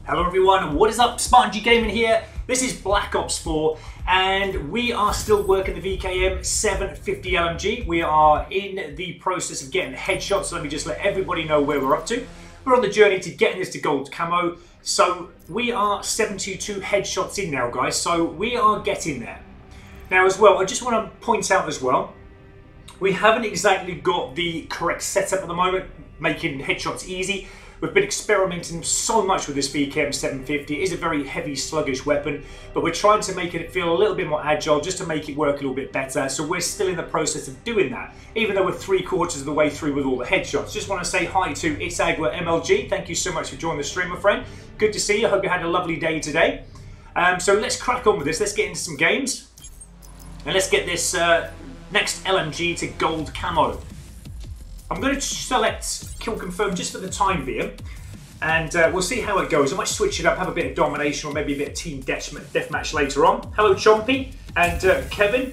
Hello everyone, what is up? Spartan G Gaming here. This is Black Ops 4 and we are still working the VKM 750 LMG. We are in the process of getting headshots, so let me just let everybody know where we're up to. We're on the journey to getting this to gold camo. So we are 72 headshots in now, guys, so we are getting there. Now as well, I just want to point out as well, we haven't exactly got the correct setup at the moment, making headshots easy. We've been experimenting so much with this VKM 750. It is a very heavy, sluggish weapon, but we're trying to make it feel a little bit more agile, just to make it work a little bit better. So we're still in the process of doing that, even though we're 3/4 of the way through with all the headshots. Just want to say hi to It's Agua MLG. Thank you so much for joining the stream, my friend. Good to see you. Hope you had a lovely day today. So let's crack on with this. Let's get into some games, and let's get this next LMG to gold camo. I'm going to select kill confirm just for the time being, and we'll see how it goes. I might switch it up, have a bit of domination or maybe a bit of team deathmatch later on. Hello Chompy and Kevin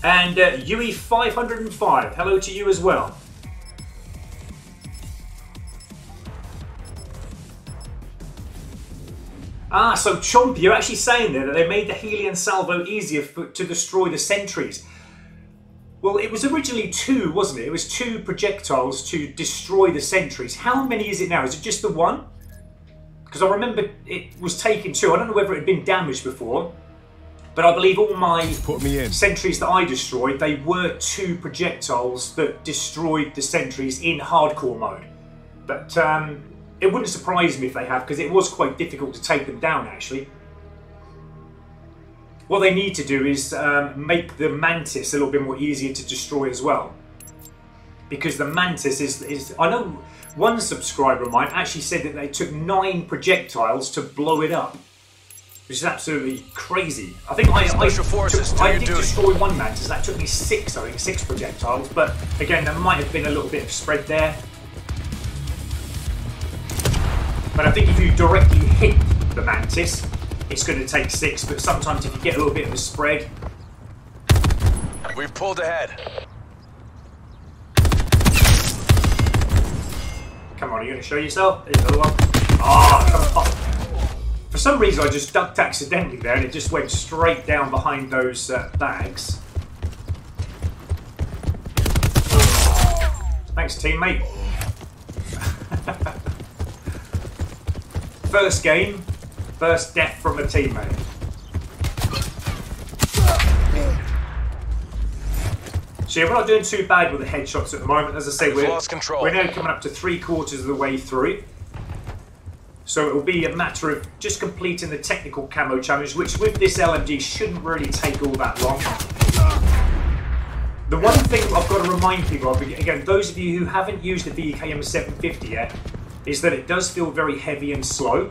and Yui505. Hello to you as well. Ah, so Chompy, you're actually saying there that they made the Helion salvo easier to destroy the sentries. Well, it was originally 2, wasn't it? It was 2 projectiles to destroy the sentries. How many is it now? Is it just the 1? Because I remember it was taken 2. I don't know whether it had been damaged before, but I believe all my sentries that I destroyed, they were 2 projectiles that destroyed the sentries in hardcore mode. But it wouldn't surprise me if they have, because it was quite difficult to take them down, actually. What they need to do is make the Mantis a little bit more easier to destroy as well. Because the Mantis is... I know one subscriber of mine actually said that they took 9 projectiles to blow it up. Which is absolutely crazy. I think I did destroy one Mantis. That took me 6, I think, 6 projectiles. But again, there might have been a little bit of spread there. But I think if you directly hit the Mantis, it's going to take 6, but sometimes if you get a little bit of a spread. We've pulled ahead. Come on, are you going to show yourself? There's another one. Oh, come on. For some reason I just ducked accidentally there and it just went straight down behind those bags. Thanks, teammate. First game. First death from a teammate. So yeah, we're not doing too bad with the headshots at the moment. As I say, we're now coming up to 3/4 of the way through. So it will be a matter of just completing the technical camo challenge, which with this LMG shouldn't really take all that long. The one thing I've got to remind people of, again, those of you who haven't used the VKM 750 yet, is that it does feel very heavy and slow.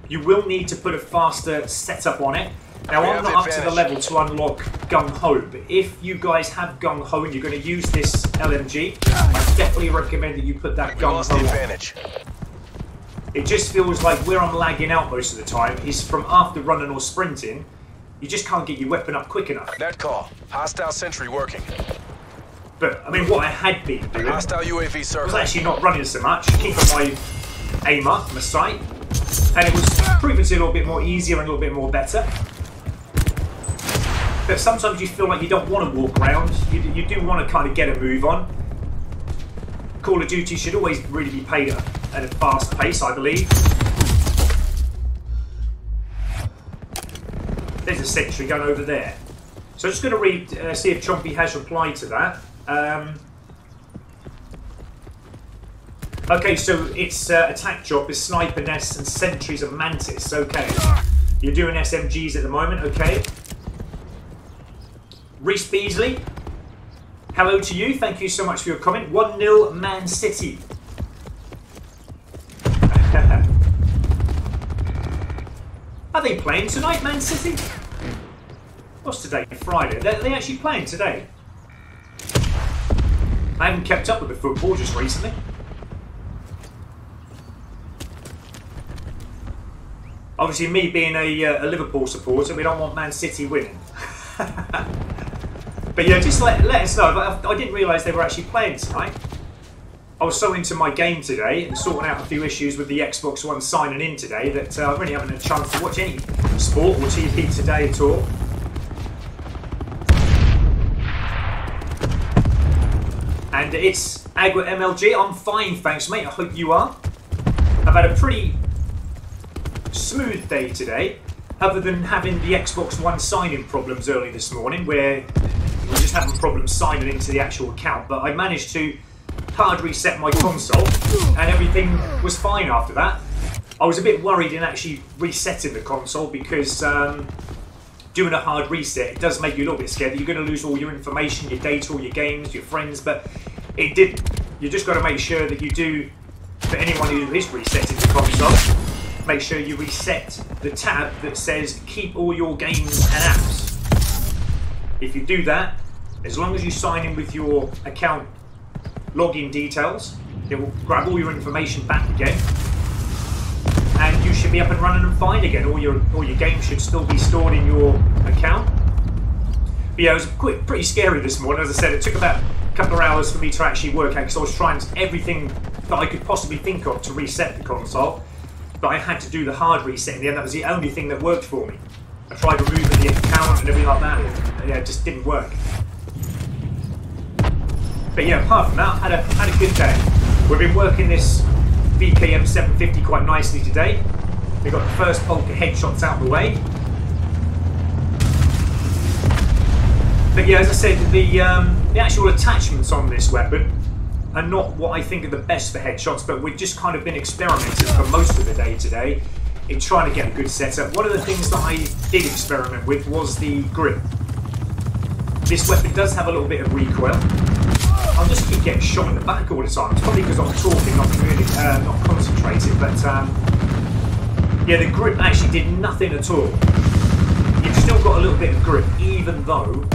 You will need to put a faster setup on it. Now, I'm not up to the level to unlock Gung Ho, but if you guys have Gung Ho and you're going to use this LMG, I definitely recommend that you put that Gung Ho on. It just feels like where I'm lagging out most of the time is from after running or sprinting, you just can't get your weapon up quick enough. Net call. Hostile sentry working. But, I mean, what I had been doing Hostile UAV circle. was actually not running so much, keeping my aim up, my sight. And it was proving to be a little bit more easier and a little bit more better. But sometimes you feel like you don't want to walk around. You do want to kind of get a move on. Call of Duty should always really be played at a fast pace, I believe. There's a sentry gun over there. So I'm just going to read, see if Chompy has replied to that. Okay, so it's attack job is sniper nests and sentries and mantis. Okay, you're doing SMGs at the moment. Okay, Reese Beasley, hello to you. Thank you so much for your comment. 1-0 Man City. Are they playing tonight, Man City? What's today? Friday. They actually playing today. I haven't kept up with the football just recently. Obviously, me being a Liverpool supporter, we don't want Man City winning. But yeah, just let us know. I didn't realise they were actually playing tonight. I was so into my game today and sorting out a few issues with the Xbox One signing in today that I really haven't had a chance to watch any sport or TV today at all. And it's Agua MLG. I'm fine, thanks, mate. I hope you are. I've had a pretty smooth day today, other than having the Xbox One sign-in problems early this morning, where we're just having problems signing into the actual account. But I managed to hard reset my console and everything was fine after that. I was a bit worried in actually resetting the console because doing a hard reset, it does make you a little bit scared that you're going to lose all your information, your data, all your games, your friends, but it didn't. You just got to make sure that you do, for anyone who is resetting the console, make sure you reset the tab that says keep all your games and apps. If you do that, as long as you sign in with your account login details, it will grab all your information back again, and you should be up and running and fine again. All your games should still be stored in your account. But yeah, it was pretty scary this morning. As I said, it took about a couple of hours for me to actually work out because I was trying everything that I could possibly think of to reset the console, but I had to do the hard reset in the end. That was the only thing that worked for me. I tried removing the account and everything like that, and yeah, it just didn't work. But yeah, apart from that, I had a good day. We've been working this VKM 750 quite nicely today. We got the first bulk of headshots out of the way. But yeah, as I said, the actual attachments on this weapon are not what I think are the best for headshots, but we've just kind of been experimenting for most of the day today in trying to get a good setup. One of the things that I did experiment with was the grip. This weapon does have a little bit of recoil. I just keep getting shot in the back all the time. It's probably because I'm talking, not concentrating, but yeah, the grip actually did nothing at all. You've still got a little bit of grip, even though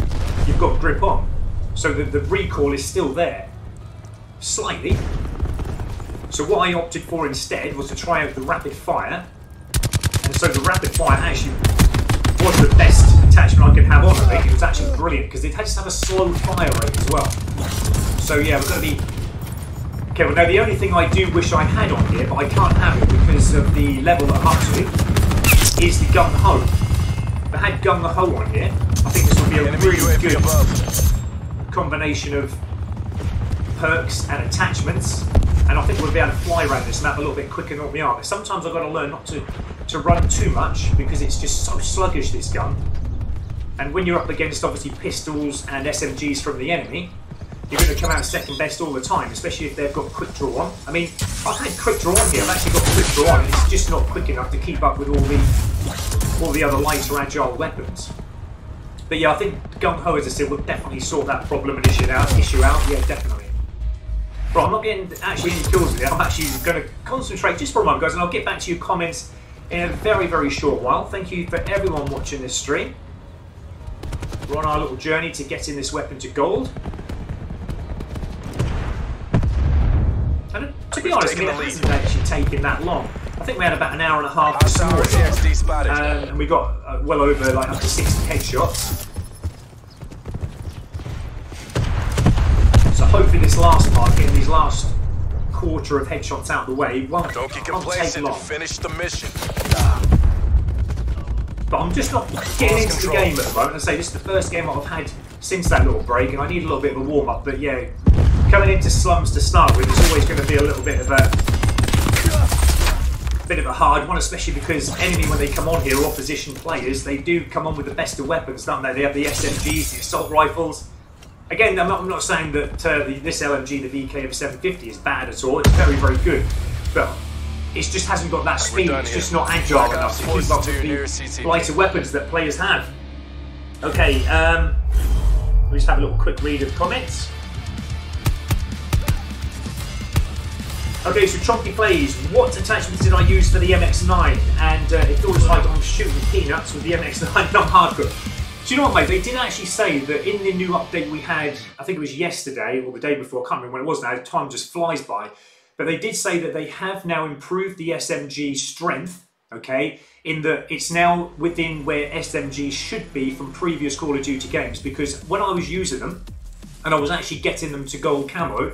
you've got grip on. So the recoil is still there, slightly. So what I opted for instead was to try out the rapid fire. And so the rapid fire actually was the best attachment I could have on. I think it was actually brilliant because it had to have a slow fire rate as well. So yeah, we're going to be... Okay, well now the only thing I do wish I had on here, but I can't have it because of the level that I'm up to, is the Gung Ho. If I had Gung Ho on here, I think this would be a really good combination of perks and attachments, and I think we'll be able to fly around this map a little bit quicker than what we are. But sometimes I've got to learn not to run too much because it's just so sluggish, this gun. And when you're up against obviously pistols and SMGs from the enemy, you're going to come out second best all the time, especially if they've got quick draw on. I mean, I've had quick draw on here, I've actually got quick draw on, and it's just not quick enough to keep up with all the other lighter agile weapons. But yeah, I think Gung Ho, as I said, will definitely sort that problem and issue out. Yeah, definitely. Right, I'm not getting actually any kills with it. I'm actually going to concentrate just for a moment, guys, and I'll get back to your comments in a very, very short while. Thank you for everyone watching this stream. We're on our little journey to getting this weapon to gold. And to be honest, it hasn't actually taken that long. I think we had about an hour and a half this morning, and we got well over like up to 60 headshots. So hopefully this last part, getting these last quarter of headshots out of the way, won't take long. Finish the mission. But I'm just not getting into the game at the moment. I say this is the first game I've had since that little break, and I need a little bit of a warm up. But yeah, coming into slums to start with is always going to be a little bit of a hard one, especially because enemy, when they come on here, or opposition players, they do come on with the best of weapons, don't they? They have the SMGs, the assault rifles. Again, I'm not saying that this LMG, the VKM 750, is bad at all. It's very, very good, but it just hasn't got that speed. It's just not agile enough to keep up with the lighter weapons that players have. Okay, let me just have a little quick read of comments. Okay, so Chonky plays, what attachments did I use for the MX-9? And it feels like I'm shooting peanuts with the MX-9 and I'm hardcore. Do you know what, mate? They did actually say that in the new update we had, I think it was yesterday or the day before, I can't remember when it was now, time just flies by. But they did say that they have now improved the SMG strength, okay, in that it's now within where SMGs should be from previous Call of Duty games. Because when I was using them, and I was actually getting them to gold camo,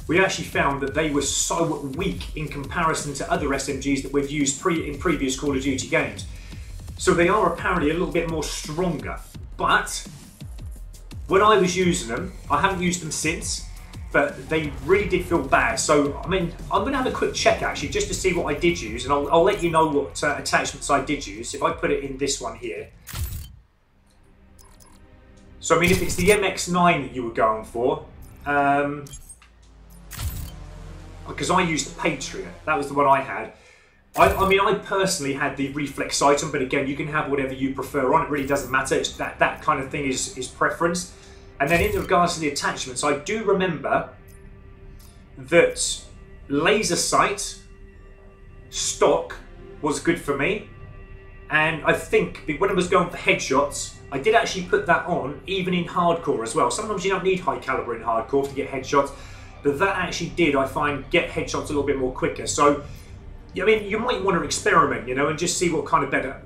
we actually found that they were so weak in comparison to other SMGs that we've used in previous Call of Duty games. So they are apparently a little bit more stronger. But when I was using them, I haven't used them since, but they really did feel bad. So, I mean, I'm going to have a quick check actually, just to see what I did use, and I'll let you know what attachments I did use. If I put it in this one here. So, I mean, if it's the MX9 that you were going for, because I used the Patriot, that was the one I had. I mean, I personally had the reflex item, but again, you can have whatever you prefer on. It really doesn't matter. It's that kind of thing is preference. And then in regards to the attachments, I do remember that laser sight stock was good for me. And I think when I was going for headshots, I did actually put that on, even in hardcore as well. Sometimes you don't need high caliber in hardcore to get headshots, but that actually did, I find, get headshots a little bit more quicker. So, I mean, you might want to experiment, you know, and just see what kind of better.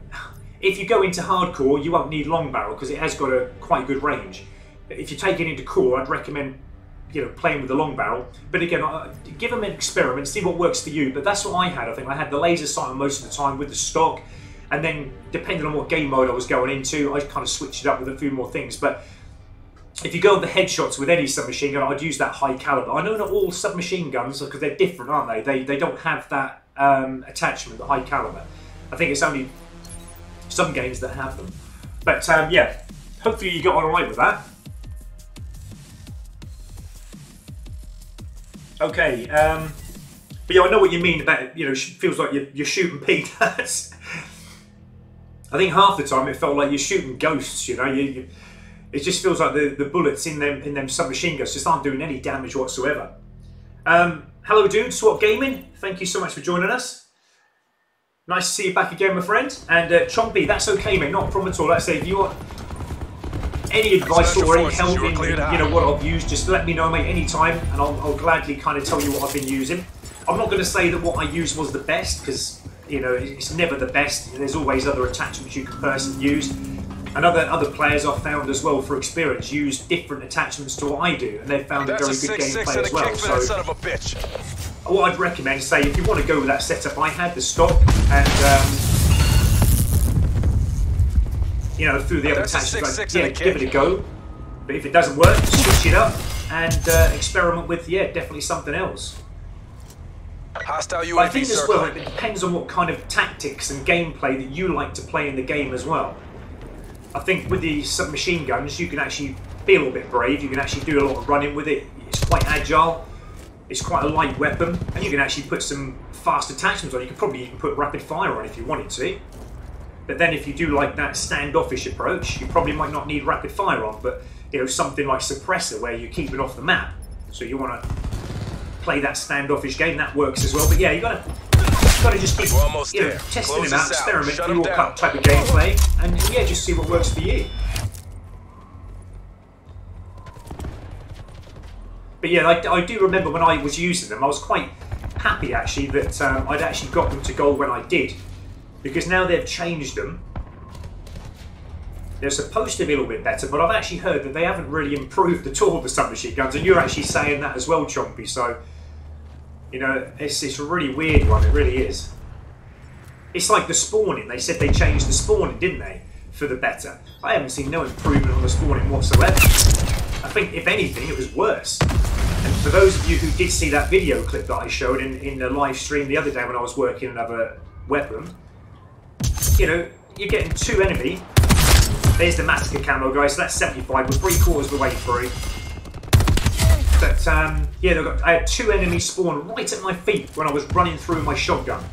If you go into hardcore, you won't need long barrel because it has got a quite good range. If you take it into core, I'd recommend, you know, playing with the long barrel. But again, give them an experiment, see what works for you. But that's what I had. I think I had the laser sight on most of the time with the stock, and then depending on what game mode I was going into, I kind of switched it up with a few more things. But if you go with the headshots with any submachine gun, I'd use that high caliber. I know not all submachine guns, because they're different, aren't they? They don't have that attachment, the high caliber. I think it's only some games that have them. But yeah, hopefully you got on alright with that. Okay, but yeah, I know what you mean about, you know, feels like you're shooting peanuts. I think half the time it felt like you're shooting ghosts, you know. It just feels like the bullets in them submachine guns just aren't doing any damage whatsoever. Hello dude, Swap Gaming, thank you so much for joining us. Nice to see you back again, my friend. And Chompy, that's okay, mate, not a problem at all. Like I say, if you want any advice or any help in, you know, what I've used, just let me know, mate, anytime, and I'll gladly kind of tell you what I've been using. I'm not going to say that what I used was the best, because, you know, it's never the best. There's always other attachments you can personally use. And other players I've found as well, for experience, use different attachments to what I do, and they've found a very good gameplay as well. So, son of a bitch. What I'd recommend, say, if you want to go with that setup I had, the stock, and you know, through the other attachments, yeah, give it a go. But if it doesn't work, switch it up and experiment with, yeah, definitely something else. Hostile UAV. But I think as well, it depends on what kind of tactics and gameplay that you like to play in the game as well. I think with the submachine guns, you can actually be a little bit brave. You can actually do a lot of running with it. It's quite agile. It's quite a light weapon, and you can actually put some fast attachments on. You could probably even put rapid fire on if you wanted to. But then if you do like that standoffish approach, you probably might not need rapid fire on, but you know, something like suppressor where you're keeping off the map. So you want to play that standoffish game, that works as well. But yeah, you gotta just keep, you know, testing them out, experiment with your type of gameplay, and yeah, just see what works for you. But yeah, I do remember when I was using them, I was quite happy actually that I'd actually got them to gold when I did. Because now they've changed them. They're supposed to be a little bit better, but I've actually heard that they haven't really improved at all, the submachine guns, and you're actually saying that as well, Chompy, so, you know, it's a really weird one, it really is. It's like the spawning, they said they changed the spawning, didn't they, for the better. I haven't seen no improvement on the spawning whatsoever. I think, if anything, it was worse. And for those of you who did see that video clip that I showed in the live stream the other day when I was working another weapon, you know, you're getting 2 enemy. There's the massacre camo, guys. So that's 75. We're 3/4 of the way through. But yeah, I had 2 enemies spawn right at my feet when I was running through my shotgun.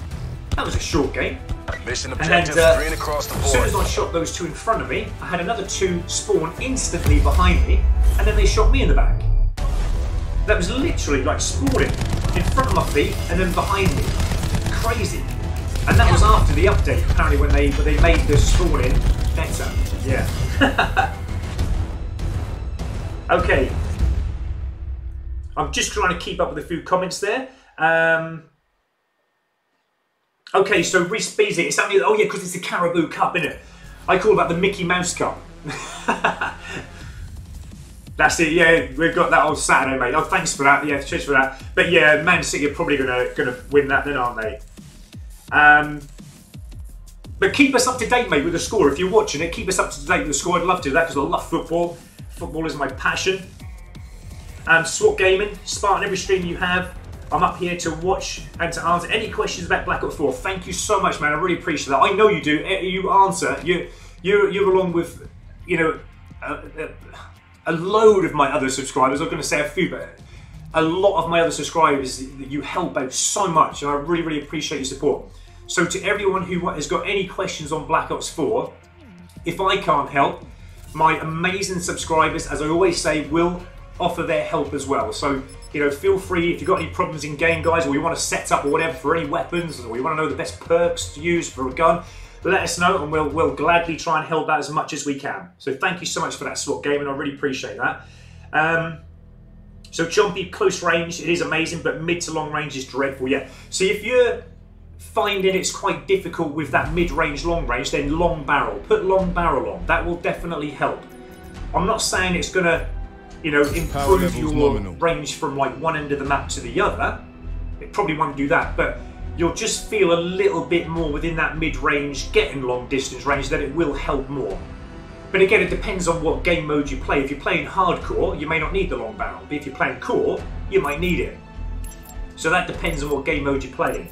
That was a short game. Mission And then, objective, green across the as soon board. as I shot those 2 in front of me, I had another 2 spawn instantly behind me, and then they shot me in the back. That was literally like spawning in front of my feet and then behind me. Crazy. And that was after the update, apparently, when they made the spawning better. Yeah. Okay. I'm just trying to keep up with a few comments there. Okay, so Reese Beasley, it's only, oh yeah, because it's the Caribou Cup, isn't it? I call that the Mickey Mouse Cup. That's it, yeah, we've got that on Saturday, mate. Oh, thanks for that, yeah, cheers for that. But yeah, Man City are probably gonna win that then, aren't they? But keep us up to date, mate, with the score. If you're watching it, keep us up to date with the score. I'd love to do that because I love football. Football is my passion. SWAT Gaming, Spartan, every stream you have, I'm up here to watch and to answer any questions about Black Ops 4. Thank you so much, man. I really appreciate that. I know you do. You answer. You're along with, you know, a load of my other subscribers. I'm going to say a few, but a lot of my other subscribers that you help out so much, and I really, really appreciate your support. So to everyone who has got any questions on Black Ops 4, if I can't help, my amazing subscribers, as I always say, will offer their help as well. So, you know, feel free if you've got any problems in game, guys, or you want to set up or whatever for any weapons, or you want to know the best perks to use for a gun, let us know and we'll gladly try and help out as much as we can. So thank you so much for that, SWAT Gaming. I really appreciate that. So Chompy, close range, it is amazing, but mid to long range is dreadful, yeah. So if you're finding it's quite difficult with that mid-range, long range, then long barrel. Put long barrel on. That will definitely help. I'm not saying it's going to, you know, improve your range from like one end of the map to the other. It probably won't do that, but you'll just feel a little bit more within that mid-range, getting long distance range, that it will help more. But again, it depends on what game mode you play. If you're playing hardcore, you may not need the long barrel, but if you're playing core, you might need it. So that depends on what game mode you're playing.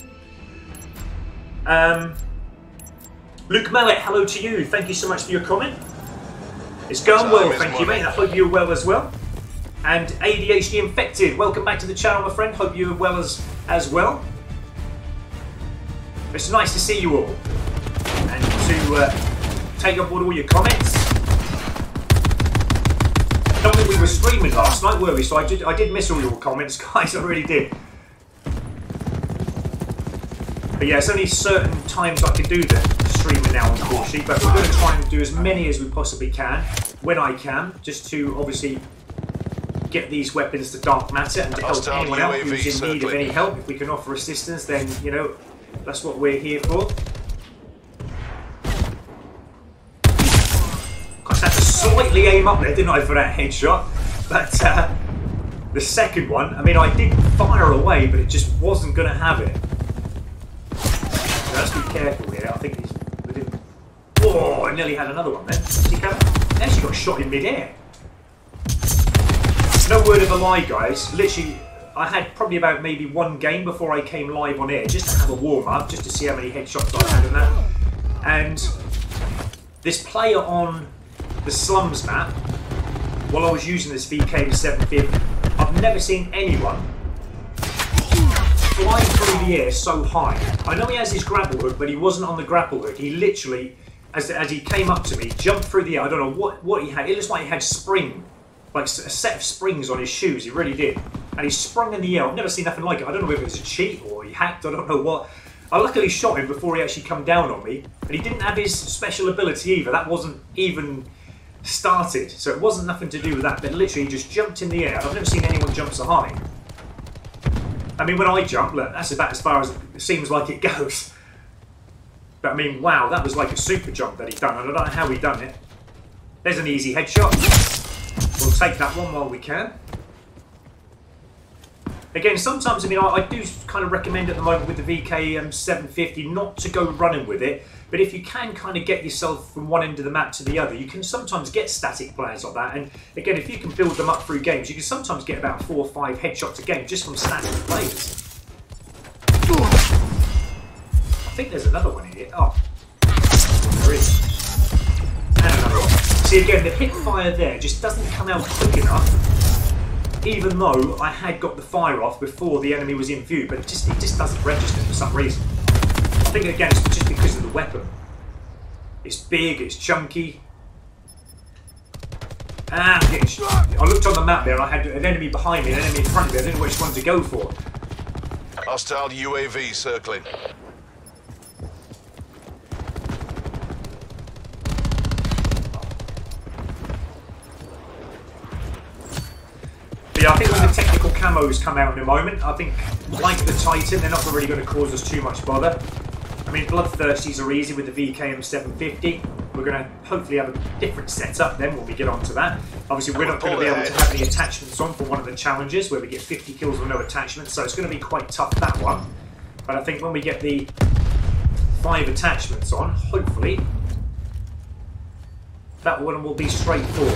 Luke Mallet, hello to you. Thank you so much for your comment. It's going well, thank you, mate. I hope you're well as well. And ADHD Infected, welcome back to the channel, my friend. Hope you're well as well. It's nice to see you all and to take on board all your comments. I don't think we were streaming last night, were we? So I did miss all your comments, guys. I really did. But yeah, it's only certain times I can do the streaming now, unfortunately. But we're going to try and do as many as we possibly can, when I can, just to obviously get these weapons to dark matter and to help anyone else who's in need of any help. If we can offer assistance, then, you know, that's what we're here for. Gosh, I had to slightly aim up there, didn't I, for that headshot? But the second one, I mean, I did fire away, but it just wasn't going to have it. So let's be careful here. I think he's within... Oh, I nearly had another one then. He actually got shot in mid-air. No word of a lie, guys. Literally, I had probably about maybe one game before I came live on air, just to have a warm-up, just to see how many headshots I had in that. And this player on the Slums map, while I was using this VK 750, I've never seen anyone fly through the air so high. I know he has his grapple hook, but he wasn't on the grapple hook. He literally, as he came up to me, jumped through the air. I don't know what he had. It looks like he had spring, like a set of springs on his shoes. He really did. And he sprung in the air. I've never seen nothing like it. I don't know whether it was a cheat or he hacked. I don't know what. I luckily shot him before he actually come down on me. And he didn't have his special ability either. That wasn't even started. So it wasn't nothing to do with that. But literally he just jumped in the air. I've never seen anyone jump so high. I mean, when I jump, look, that's about as far as it seems like it goes. But I mean, wow, that was like a super jump that he done. I don't know how he done it. There's an easy headshot. We'll take that one while we can. Again, sometimes, I mean, I do kind of recommend at the moment with the VK 750 not to go running with it. But if you can kind of get yourself from one end of the map to the other, you can sometimes get static players like that. And again, if you can build them up through games, you can sometimes get about 4 or 5 headshots a game just from static players. I think there's another one here. Oh, there is. And another one. See, again, the hip fire there just doesn't come out quick enough, even though I had got the fire off before the enemy was in view, but it just doesn't register for some reason. I think, again, it's just because of the weapon. It's big, it's chunky. Ah, I'm getting shot. I looked on the map there and I had an enemy behind me, an enemy in front of me. I didn't know which one to go for. Hostile UAV circling. But yeah, I think when the technical camos come out in a moment, I think, like the Titan, they're not really going to cause us too much bother. I mean, Bloodthirsties are easy with the VKM 750. We're going to hopefully have a different setup then when we get onto that. Obviously, we're not going to be able to have any attachments on for one of the challenges where we get 50 kills with no attachments, so it's going to be quite tough, that one. But I think when we get the 5 attachments on, hopefully, that one will be straightforward.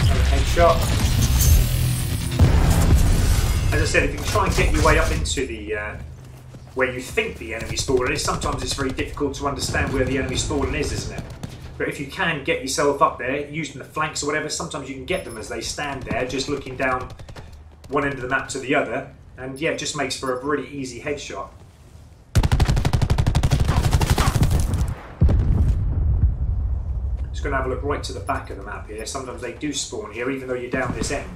Another headshot. As I said, if you can try and get your way up into the where you think the enemy spawner is, sometimes it's very difficult to understand where the enemy spawner is, isn't it? But if you can get yourself up there, using the flanks or whatever, sometimes you can get them as they stand there, just looking down one end of the map to the other. And yeah, it just makes for a really easy headshot. Just going to have a look right to the back of the map here. Sometimes they do spawn here, even though you're down this end.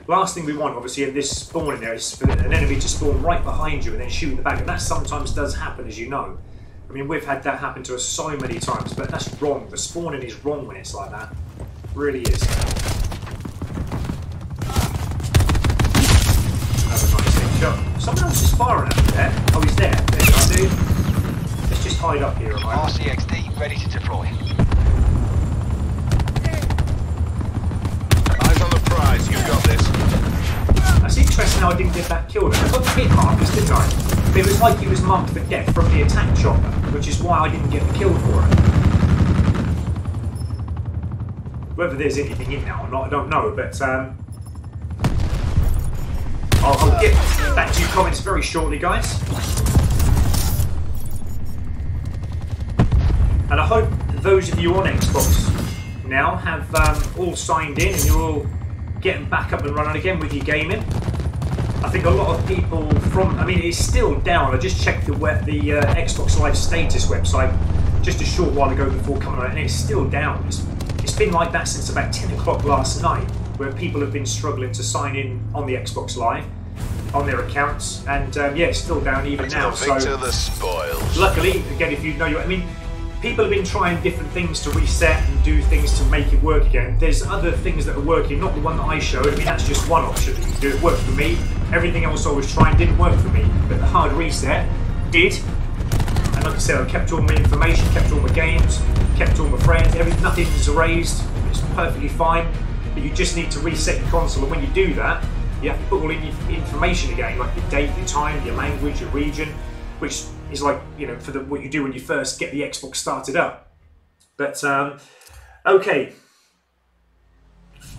Last thing we want, obviously, in this spawning there is for an enemy to spawn right behind you and then shoot in the back. And that sometimes does happen, as you know. I mean, we've had that happen to us so many times, but that's wrong. The spawning is wrong when it's like that. It really is. Another nice headshot. Someone else is firing at me there. Oh, he's there. There you are, dude. Let's just hide up here a moment. RCXD ready to deploy. Eyes on the prize, you've got this. That's interesting how I didn't get that killed. I got the hit markers, didn't I? But it was like he was marked for death from the attack chopper, which is why I didn't get the kill for it. Whether there's anything in there or not, I don't know, but I'll get back to your comments very shortly, guys. And I hope those of you on Xbox now have all signed in and you're all getting back up and running again with your gaming. I think a lot of people from, I mean, it's still down. I just checked the Xbox Live status website just a short while ago before coming on, and it's still down. It's been like that since about 10 o'clock last night, where people have been struggling to sign in on the Xbox Live on their accounts, and yeah, it's still down even now. So The spoils. luckily, again, if you know, I mean, people have been trying different things to reset and do things to make it work again. There's other things that are working, not the one that I showed. I mean, that's just one option that you do. It worked for me. Everything else I was trying didn't work for me, but the hard reset did. And like I said, I kept all my information, kept all my games, kept all my friends. Nothing's erased. It's perfectly fine. But you just need to reset your console, and when you do that, you have to put all in your information again, like your date, your time, your language, your region, which is like, you know, for what you do when you first get the Xbox started up. But okay.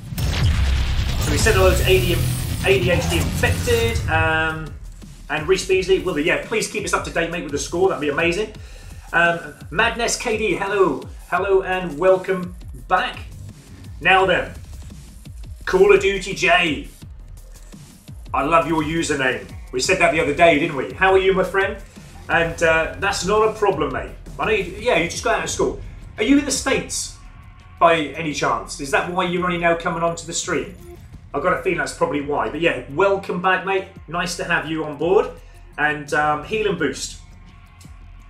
So we said all those ADHD infected, and Reese Beasley. Well, yeah, please keep us up to date, mate, with the score. That'd be amazing. Madness KD, hello, and welcome back. Now then, Call of Duty J. I love your username. We said that the other day, didn't we? How are you, my friend? And that's not a problem, mate. I know you just got out of school. Are you in the States by any chance? Is that why you're only now coming onto the stream? I've got a feeling that's probably why. But yeah, welcome back, mate. Nice to have you on board. And Heal and Boost.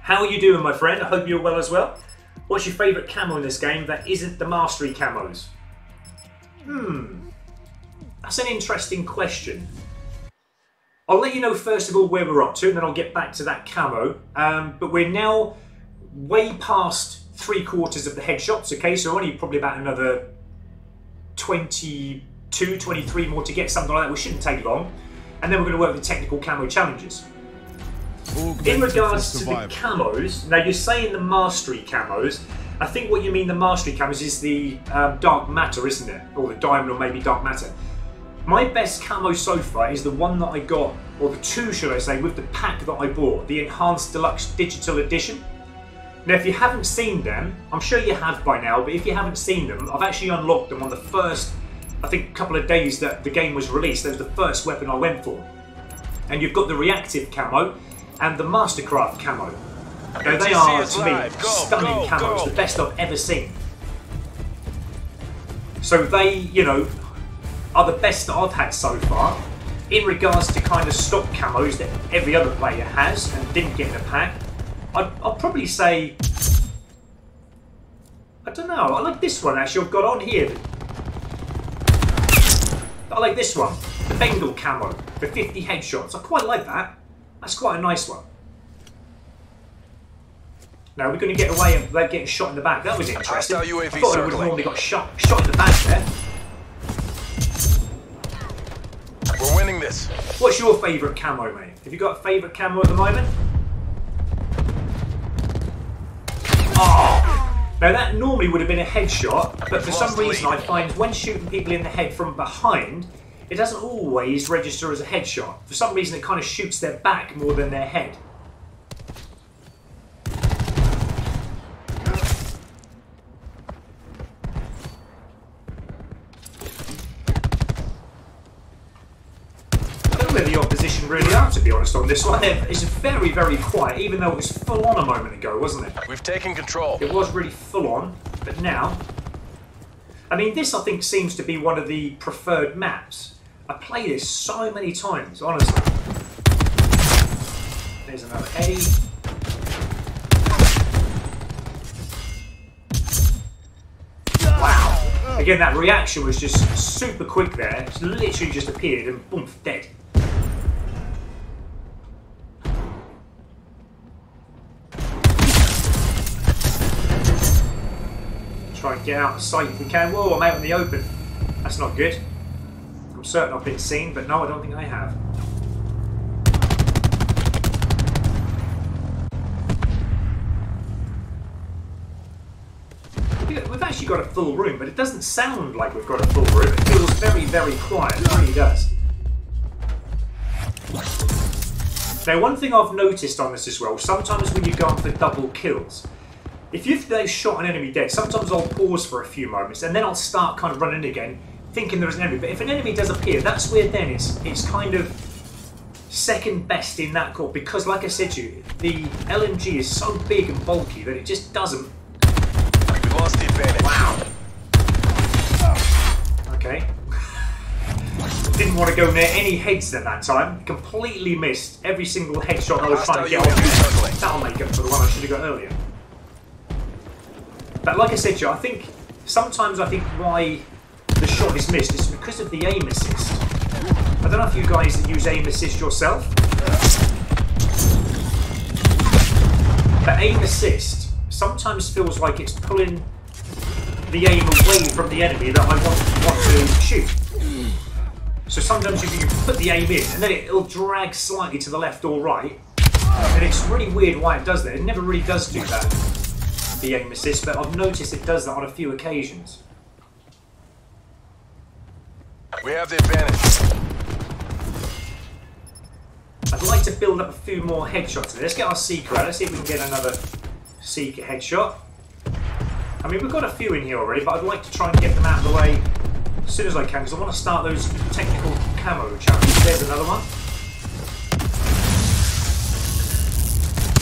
How are you doing, my friend? I hope you're well as well. What's your favourite camo in this game that isn't the Mastery camos? That's an interesting question. I'll let you know first of all where we're up to, and then I'll get back to that camo. But we're now way past 3/4 of the headshots, okay? So only probably about another 22, 23 more to get, something like that. We shouldn't take long. And then we're going to work the technical camo challenges. In regards to the camos, now you're saying the Mastery camos. I think what you mean the Mastery camos is the Dark Matter, isn't it? Or the Diamond, or maybe Dark Matter. My best camo so far is the one that I got, or the two, should I say, with the pack that I bought, the Enhanced Deluxe Digital Edition. Now, if you haven't seen them, I'm sure you have by now, but if you haven't seen them, I've actually unlocked them on the first, I think, couple of days that the game was released. That was the first weapon I went for. And you've got the Reactive camo and the Mastercraft camo. Now, they are, to me, stunning camos, the best I've ever seen. So they, you know, are the best that I've had so far. In regards to kind of stock camos that every other player has and didn't get in a pack, I'd probably say, I don't know, I like this one actually I've got on here. I like this one, the Bengal camo, for 50 headshots. I quite like that. That's quite a nice one. Now we're going to get away without getting shot in the back. That was interesting. Hostile UAV I thought I would have circling. normally got shot in the back there. We're winning this. What's your favourite camo, mate? Have you got a favourite camo at the moment? Oh! Now that normally would have been a headshot, but for some reason I find when shooting people in the head from behind, it doesn't always register as a headshot. For some reason it kind of shoots their back more than their head. Where the opposition really are, to be honest, on this one. It's very, very quiet, even though it was full on a moment ago, wasn't it? We've taken control. It was really full on, but now... I mean, this I think seems to be one of the preferred maps. I play this so many times, honestly. There's another Eddie. Wow. Again, that reaction was just super quick there. It literally just appeared and boom, dead. Try and get out of sight if we can. Whoa, I'm out in the open. That's not good. I'm certain I've been seen, but no, I don't think I have. We've actually got a full room, but it doesn't sound like we've got a full room. It feels very, very quiet. It really does. Now, one thing I've noticed on this as well, sometimes when you're going for double kills, if you've shot an enemy dead, sometimes I'll pause for a few moments and then I'll start kind of running again, thinking there's an enemy. But if an enemy does appear, that's where then it's kind of second best in that call, because like I said to you, the LMG is so big and bulky that it just doesn't. We lost the advantage. Wow. Okay. Didn't want to go near any heads at that time. Completely missed every single headshot I was trying to get off. That'll make up for the one I should have got earlier. But like I said to you, I think sometimes why the shot is missed is because of the aim assist. I don't know if you guys use aim assist yourself. But aim assist sometimes feels like it's pulling the aim away from the enemy that I want to shoot. So sometimes if you put the aim in and then it'll drag slightly to the left or right, and it's really weird why it does that. It never really does do that, the aim assist, but I've noticed it does that on a few occasions. We have the advantage. I'd like to build up a few more headshots. Let's get our Seeker out. Let's see if we can get another Seeker headshot. I mean, we've got a few in here already, but I'd like to try and get them out of the way as soon as I can, because I want to start those technical camo challenges. There's another one.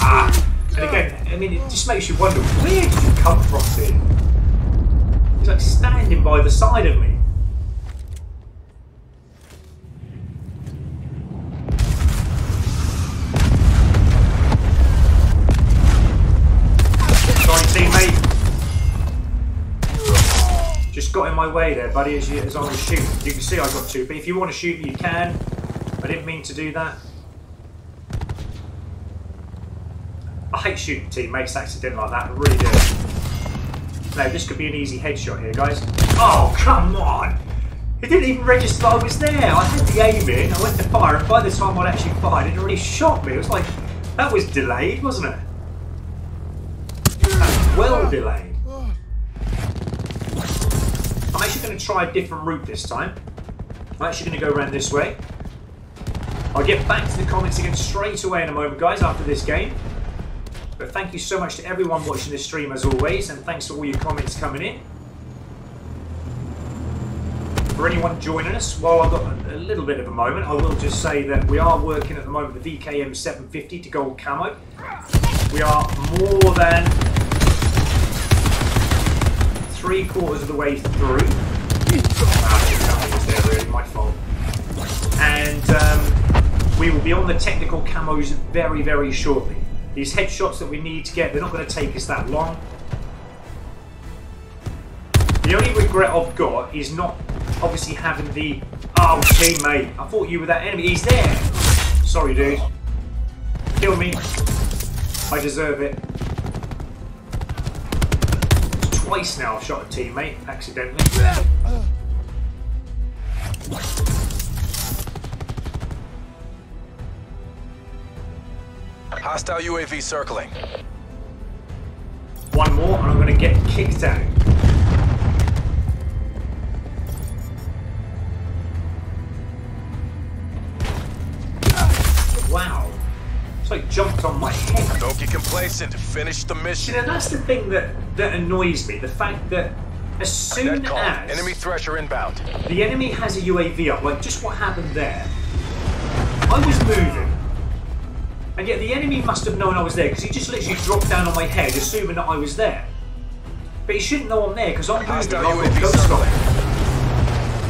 Ah! And again, I mean, it just makes you wonder, where did you come from, Finn? He's like standing by the side of me. Sorry, teammate. Just got in my way there, buddy, as I was shooting. You can see I got two, but if you want to shoot me, you can. I didn't mean to do that. I hate shooting teammates accident like that, I really do. Now, this could be an easy headshot here, guys. Oh, come on! It didn't even register that I was there. I had the aim in, I went to fire, and by the time I'd actually fired, it already shot me. It was like, that was delayed, wasn't it? That was well delayed. I'm actually going to try a different route this time. I'm actually going to go around this way. I'll get back to the comments again straight away in a moment, guys, after this game. But thank you so much to everyone watching this stream as always, and thanks for all your comments coming in. For anyone joining us, while I've got a little bit of a moment, I will just say that we are working at the moment with the VKM 750 to gold camo. We are more than 3/4 of the way through. Was there really my fault. And we will be on the technical camos very, very shortly. These headshots that we need to get, they're not going to take us that long. The only regret I've got is not obviously having the... Oh, teammate, I thought you were that enemy. He's there! Sorry, dude. Kill me. I deserve it. twice now I've shot a teammate accidentally. Hostile UAV circling. One more and I'm going to get kicked out. Wow. It's like jumped on my head. Don't get complacent. Finish the See, mission. now that's the thing that annoys me. The fact that as soon Net call. as Enemy thresher inbound. the enemy has a UAV up, like just what happened there, I was moving. And yet the enemy must have known I was there because he just literally dropped down on my head assuming that I was there. But he shouldn't know I'm there because I'm moving. Hostile I've got UAV ghost circling.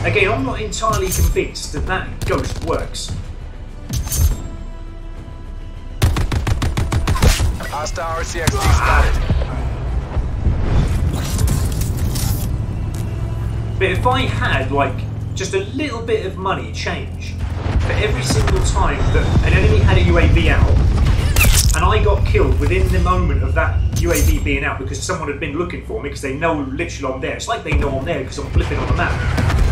on. Again, I'm not entirely convinced that that ghost works. Hostile RCXD spotted. But if I had like just a little bit of money change for every single time that an enemy had a UAV out and I got killed within the moment of that UAV being out because someone had been looking for me because they know literally I'm there. It's like they know I'm there because I'm flipping on the map.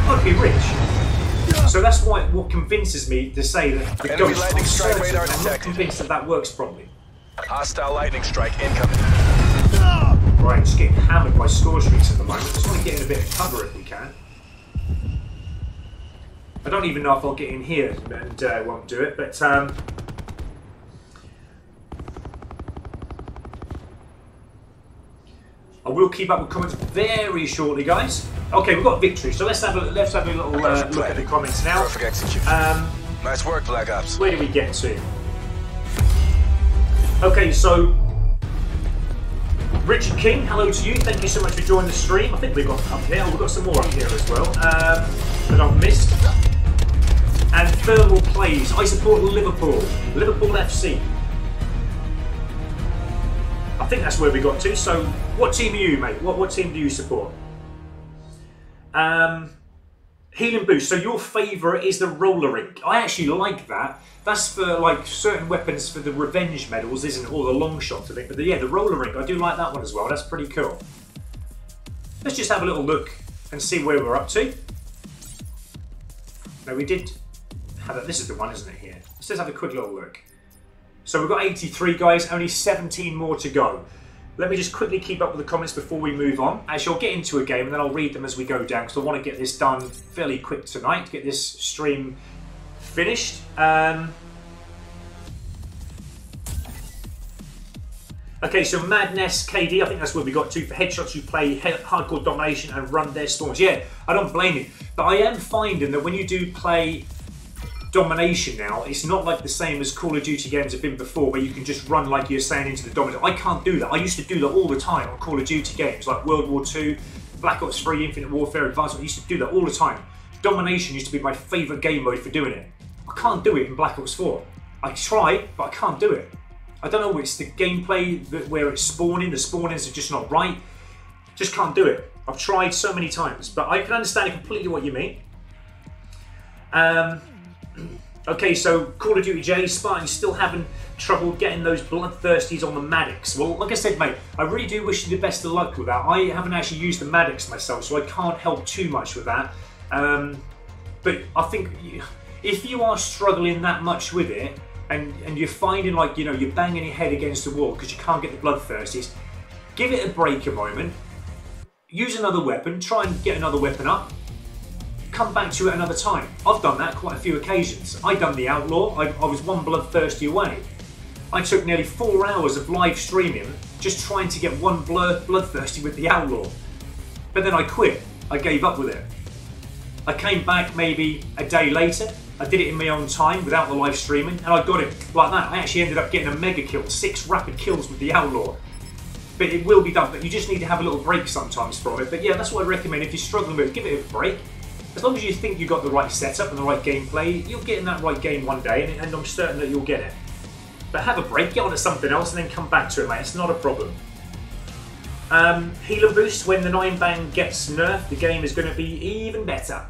I'd be rich. So that's what convinces me to say that the Enemy ghost, lightning I'm strike certain, radar I'm not detected. convinced that that works properly. Hostile lightning strike incoming. Right, just getting hammered by score streaks at the moment. Just want to get in a bit of cover if we can. I don't even know if I'll get in here and won't do it, but I will keep up with comments very shortly, guys. Okay, we've got victory, so let's have a little look at the comments now. Perfect execution. Nice work, Black Ops. Where do we get to? Okay, so Richard King, hello to you. Thank you so much for joining the stream. I think we've got up here. We've got some more up here as well that I've missed. And Thermal Plays. I support Liverpool. Liverpool FC. I think that's where we got to. So, what team are you, mate? What team do you support? Healing Boost. So your favourite is the roller rink. I actually like that. That's for like certain weapons for the revenge medals, isn't it? Or the long shots, I think. But yeah, the roller rink. I do like that one as well. That's pretty cool. Let's just have a little look and see where we're up to. Now we did have that. This is the one, isn't it? Here. Let's just have a quick little look. So we've got 83 guys. Only 17 more to go. Let me just quickly keep up with the comments before we move on. Actually, I'll get into a game and then I'll read them as we go down because I want to get this done fairly quick tonight to get this stream finished. Okay, so Madness KD, I think that's where we got to. For headshots, you play hardcore domination and run their storms. Yeah, I don't blame you. But I am finding that when you do play domination now, it's not like the same as Call of Duty games have been before where you can just run like you're saying into the domination. I can't do that. I used to do that all the time on Call of Duty games like World War II, Black Ops 3, Infinite Warfare, Advanced. I used to do that all the time. Domination used to be my favourite game mode for doing it. I can't do it in Black Ops 4. I try, but I can't do it. I don't know, it's the gameplay where it's spawning, the spawnings are just not right. Just can't do it. I've tried so many times, but I can understand completely what you mean. Okay, so Call of Duty J, Spartan's still having trouble getting those bloodthirsties on the Maddox. Well, like I said, mate, I really do wish you the best of luck with that. I haven't actually used the Maddox myself, so I can't help too much with that. But I think if you are struggling that much with it, and you're finding like, you know, you're banging your head against the wall because you can't get the bloodthirsties, give it a break a moment, use another weapon, try and get another weapon up, come back to it another time. I've done that quite a few occasions. I done the Outlaw, I was one bloodthirsty away. I took nearly 4 hours of live streaming just trying to get one bloodthirsty with the Outlaw. But then I quit, I gave up with it. I came back maybe a day later, I did it in my own time without the live streaming, and I got it like that. I actually ended up getting a mega kill, 6 rapid kills with the Outlaw. But it will be done, but you just need to have a little break sometimes from it. But yeah, that's what I recommend. If you're struggling with it, give it a break. As long as you think you've got the right setup and the right gameplay, you'll get in that right game one day, and I'm certain that you'll get it. But have a break, get on to something else, and then come back to it, mate. It's not a problem. Healer boost, when the 9-bang gets nerfed, the game is going to be even better.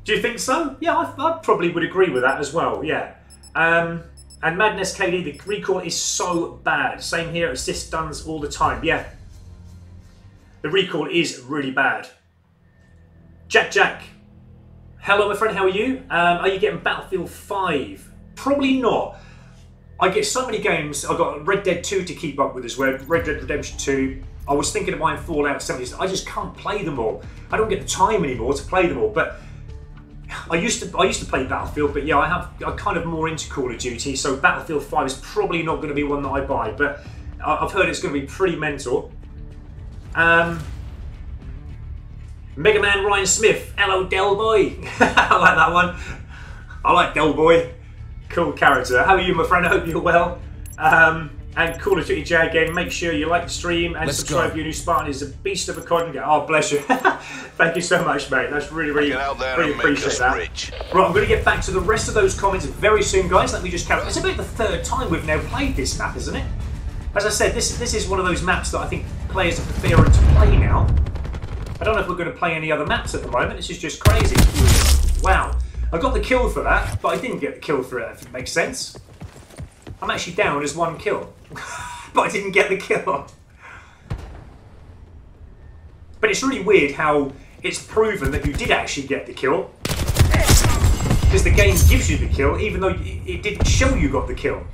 Do you think so? Yeah, I probably would agree with that as well, yeah. And Madness KD, the recoil is so bad. Same here, assist stuns all the time, yeah. The recall is really bad. Jack. Hello, my friend. How are you? Are you getting Battlefield 5? Probably not. I get so many games. I've got Red Dead 2 to keep up with as well. Red Dead Redemption 2. I was thinking of buying Fallout 76. I just can't play them all. I don't get the time anymore to play them all. But I used to play Battlefield. But yeah, I'm kind of more into Call of Duty. So Battlefield 5 is probably not going to be one that I buy. But I've heard it's going to be pretty mental. Mega Man Ryan Smith. Hello, Del Boy. I like that one. I like Del Boy. Cool character. How are you, my friend? I hope you're well. And Call of Duty J again. Make sure you like the stream and subscribe. Your new Spartan is a beast of a cod. Oh, bless you. Thank you so much, mate. That's really appreciate that. Rich. Right, I'm going to get back to the rest of those comments very soon, guys. Let me just carry. It's about the third time we've now played this map, isn't it? As I said, this is one of those maps that I think players are preferring to play now. I don't know if we're going to play any other maps at the moment. This is just crazy. Wow. I got the kill for that, but I didn't get the kill for it, if it makes sense. I'm actually down as 1 kill. But I didn't get the kill. But it's really weird how it's proven that you did actually get the kill. Because the game gives you the kill, even though it didn't show you got the kill.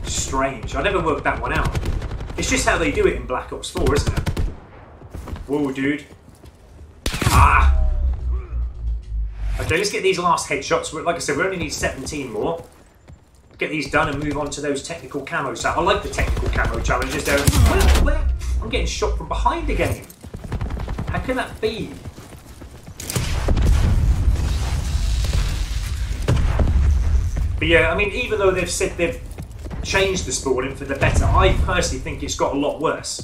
Strange. I never worked that one out. It's just how they do it in Black Ops 4, isn't it? Whoa, dude. Ah! Okay, let's get these last headshots. Like I said, we only need 17 more. Get these done and move on to those technical camo. I like the technical camo challenges. Where? I'm getting shot from behind again. How can that be? But yeah, I mean, even though they've said they've changed the spawning for the better, I personally think it's got a lot worse.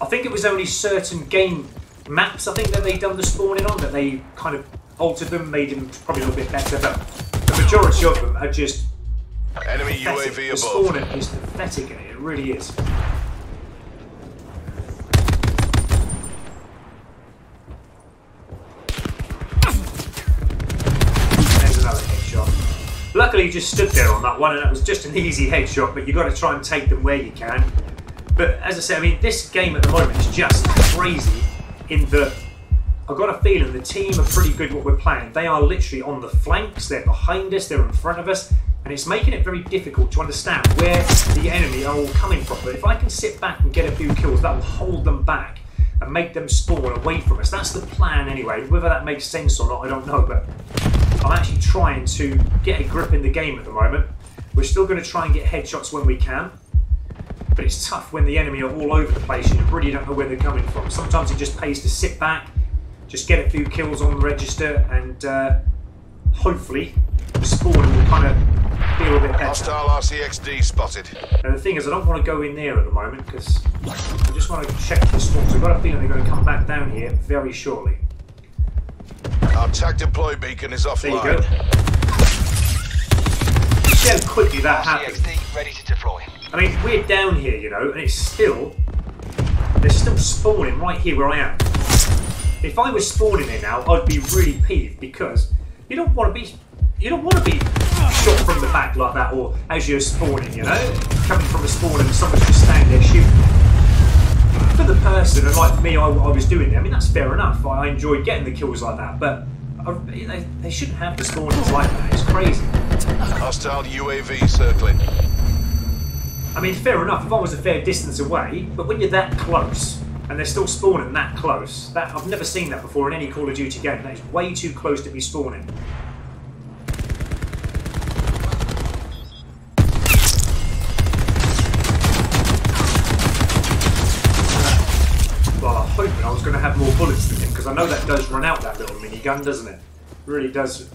I think it was only certain game maps, I think, that they done the spawning on, that they kind of altered them, made them probably a little bit better, but the majority of them are just enemy pathetic. UAV The spawning is pathetic in it, it really is. There's another headshot. Luckily you just stood there on that one and that was just an easy headshot, but you've got to try and take them where you can. But as I said, I mean, this game at the moment is just crazy in that I've got a feeling the team are pretty good what we're playing. They are literally on the flanks, they're behind us, they're in front of us, and it's making it very difficult to understand where the enemy are all coming from. But if I can sit back and get a few kills, that will hold them back and make them spawn away from us. That's the plan anyway. Whether that makes sense or not, I don't know, but I'm actually trying to get a grip in the game at the moment. We're still going to try and get headshots when we can. But it's tough when the enemy are all over the place and you really don't know where they're coming from. Sometimes it just pays to sit back, just get a few kills on the register, and hopefully the spawn will kind of be a little bit better. Hostile RCXD spotted. Now the thing is, I don't want to go in there at the moment because I just want to check the spawns. I've got a feeling they're going to come back down here very shortly. Our TAC deploy beacon is offline. There you go. See how quickly that happened. RCXD ready to deploy. I mean, we're down here, you know, and it's still... They're still spawning right here where I am. If I was spawning here now, I'd be really peeved because you don't want to be shot from the back like that, or as you're spawning, you know, coming from a spawn and someone's just standing there shooting. For the person, and like me, I was doing it. I mean, that's fair enough. I enjoyed getting the kills like that, but they shouldn't have the spawnings like that. It's crazy. Hostile UAV circling. I mean, fair enough if I was a fair distance away, but when you're that close and they're still spawning that close, that I've never seen that before in any Call of Duty game. That is way too close to be spawning. Well, I'm hoping I was going to have more bullets than him because I know that does run out, that little minigun, doesn't it? It really does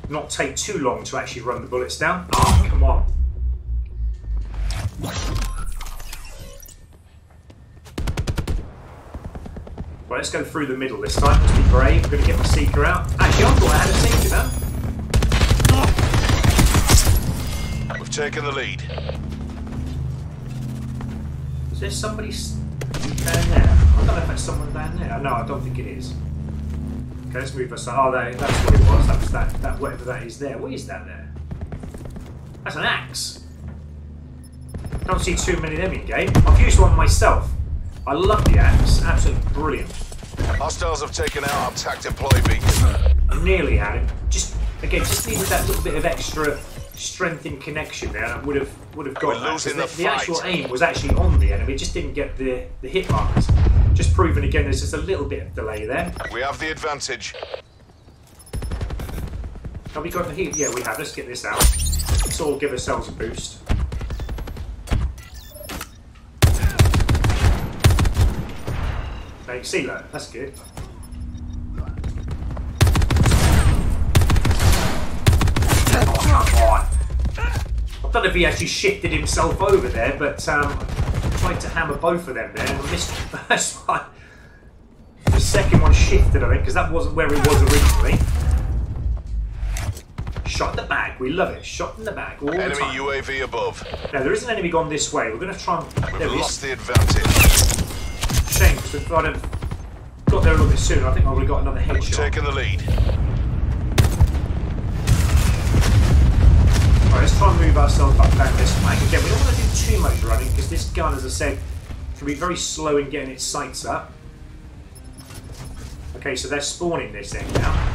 not take too long to actually run the bullets down. Oh, come on. Well, let's go through the middle this time. Let's be brave. I'm going to get my seeker out. Actually, I thought I had a seeker now. We've taken the lead. Is there somebody down there? I don't know if that's someone down there. No, I don't think it is. Okay, let's move us. Oh, that's what it was. That was that whatever that is there. What is that there? That's an axe. Don't see too many of them in game. I've used one myself. I love the axe. Absolutely brilliant. Hostiles have taken out our TAC deploy beacon. I nearly had him. Just needed that little bit of extra strength in connection there, and I would have got We're that. losing The actual aim was actually on the enemy. It just didn't get the hit markers. Just proving again, there's just a little bit of delay there. We have the advantage. Have we got the heat? Yeah, we have. Let's get this out. Let's all give ourselves a boost. Okay, see that? That's good. Oh, come on. I don't know if he actually shifted himself over there, but tried to hammer both of them there and missed the first one. The second one shifted, I think, because that wasn't where he was originally. Shot in the back, we love it. Shot in the back all the time. Enemy UAV above. Now, there is an enemy gone this way. We're going to try and... We've lost the advantage. Shame, because if I'd have got there a little bit sooner, I think I would have got another We're headshot. taking the lead. Right, let's try and move ourselves back down this way. Again, we don't want to do too much running, because this gun, as I said, can be very slow in getting its sights up. Okay, so they're spawning this end now.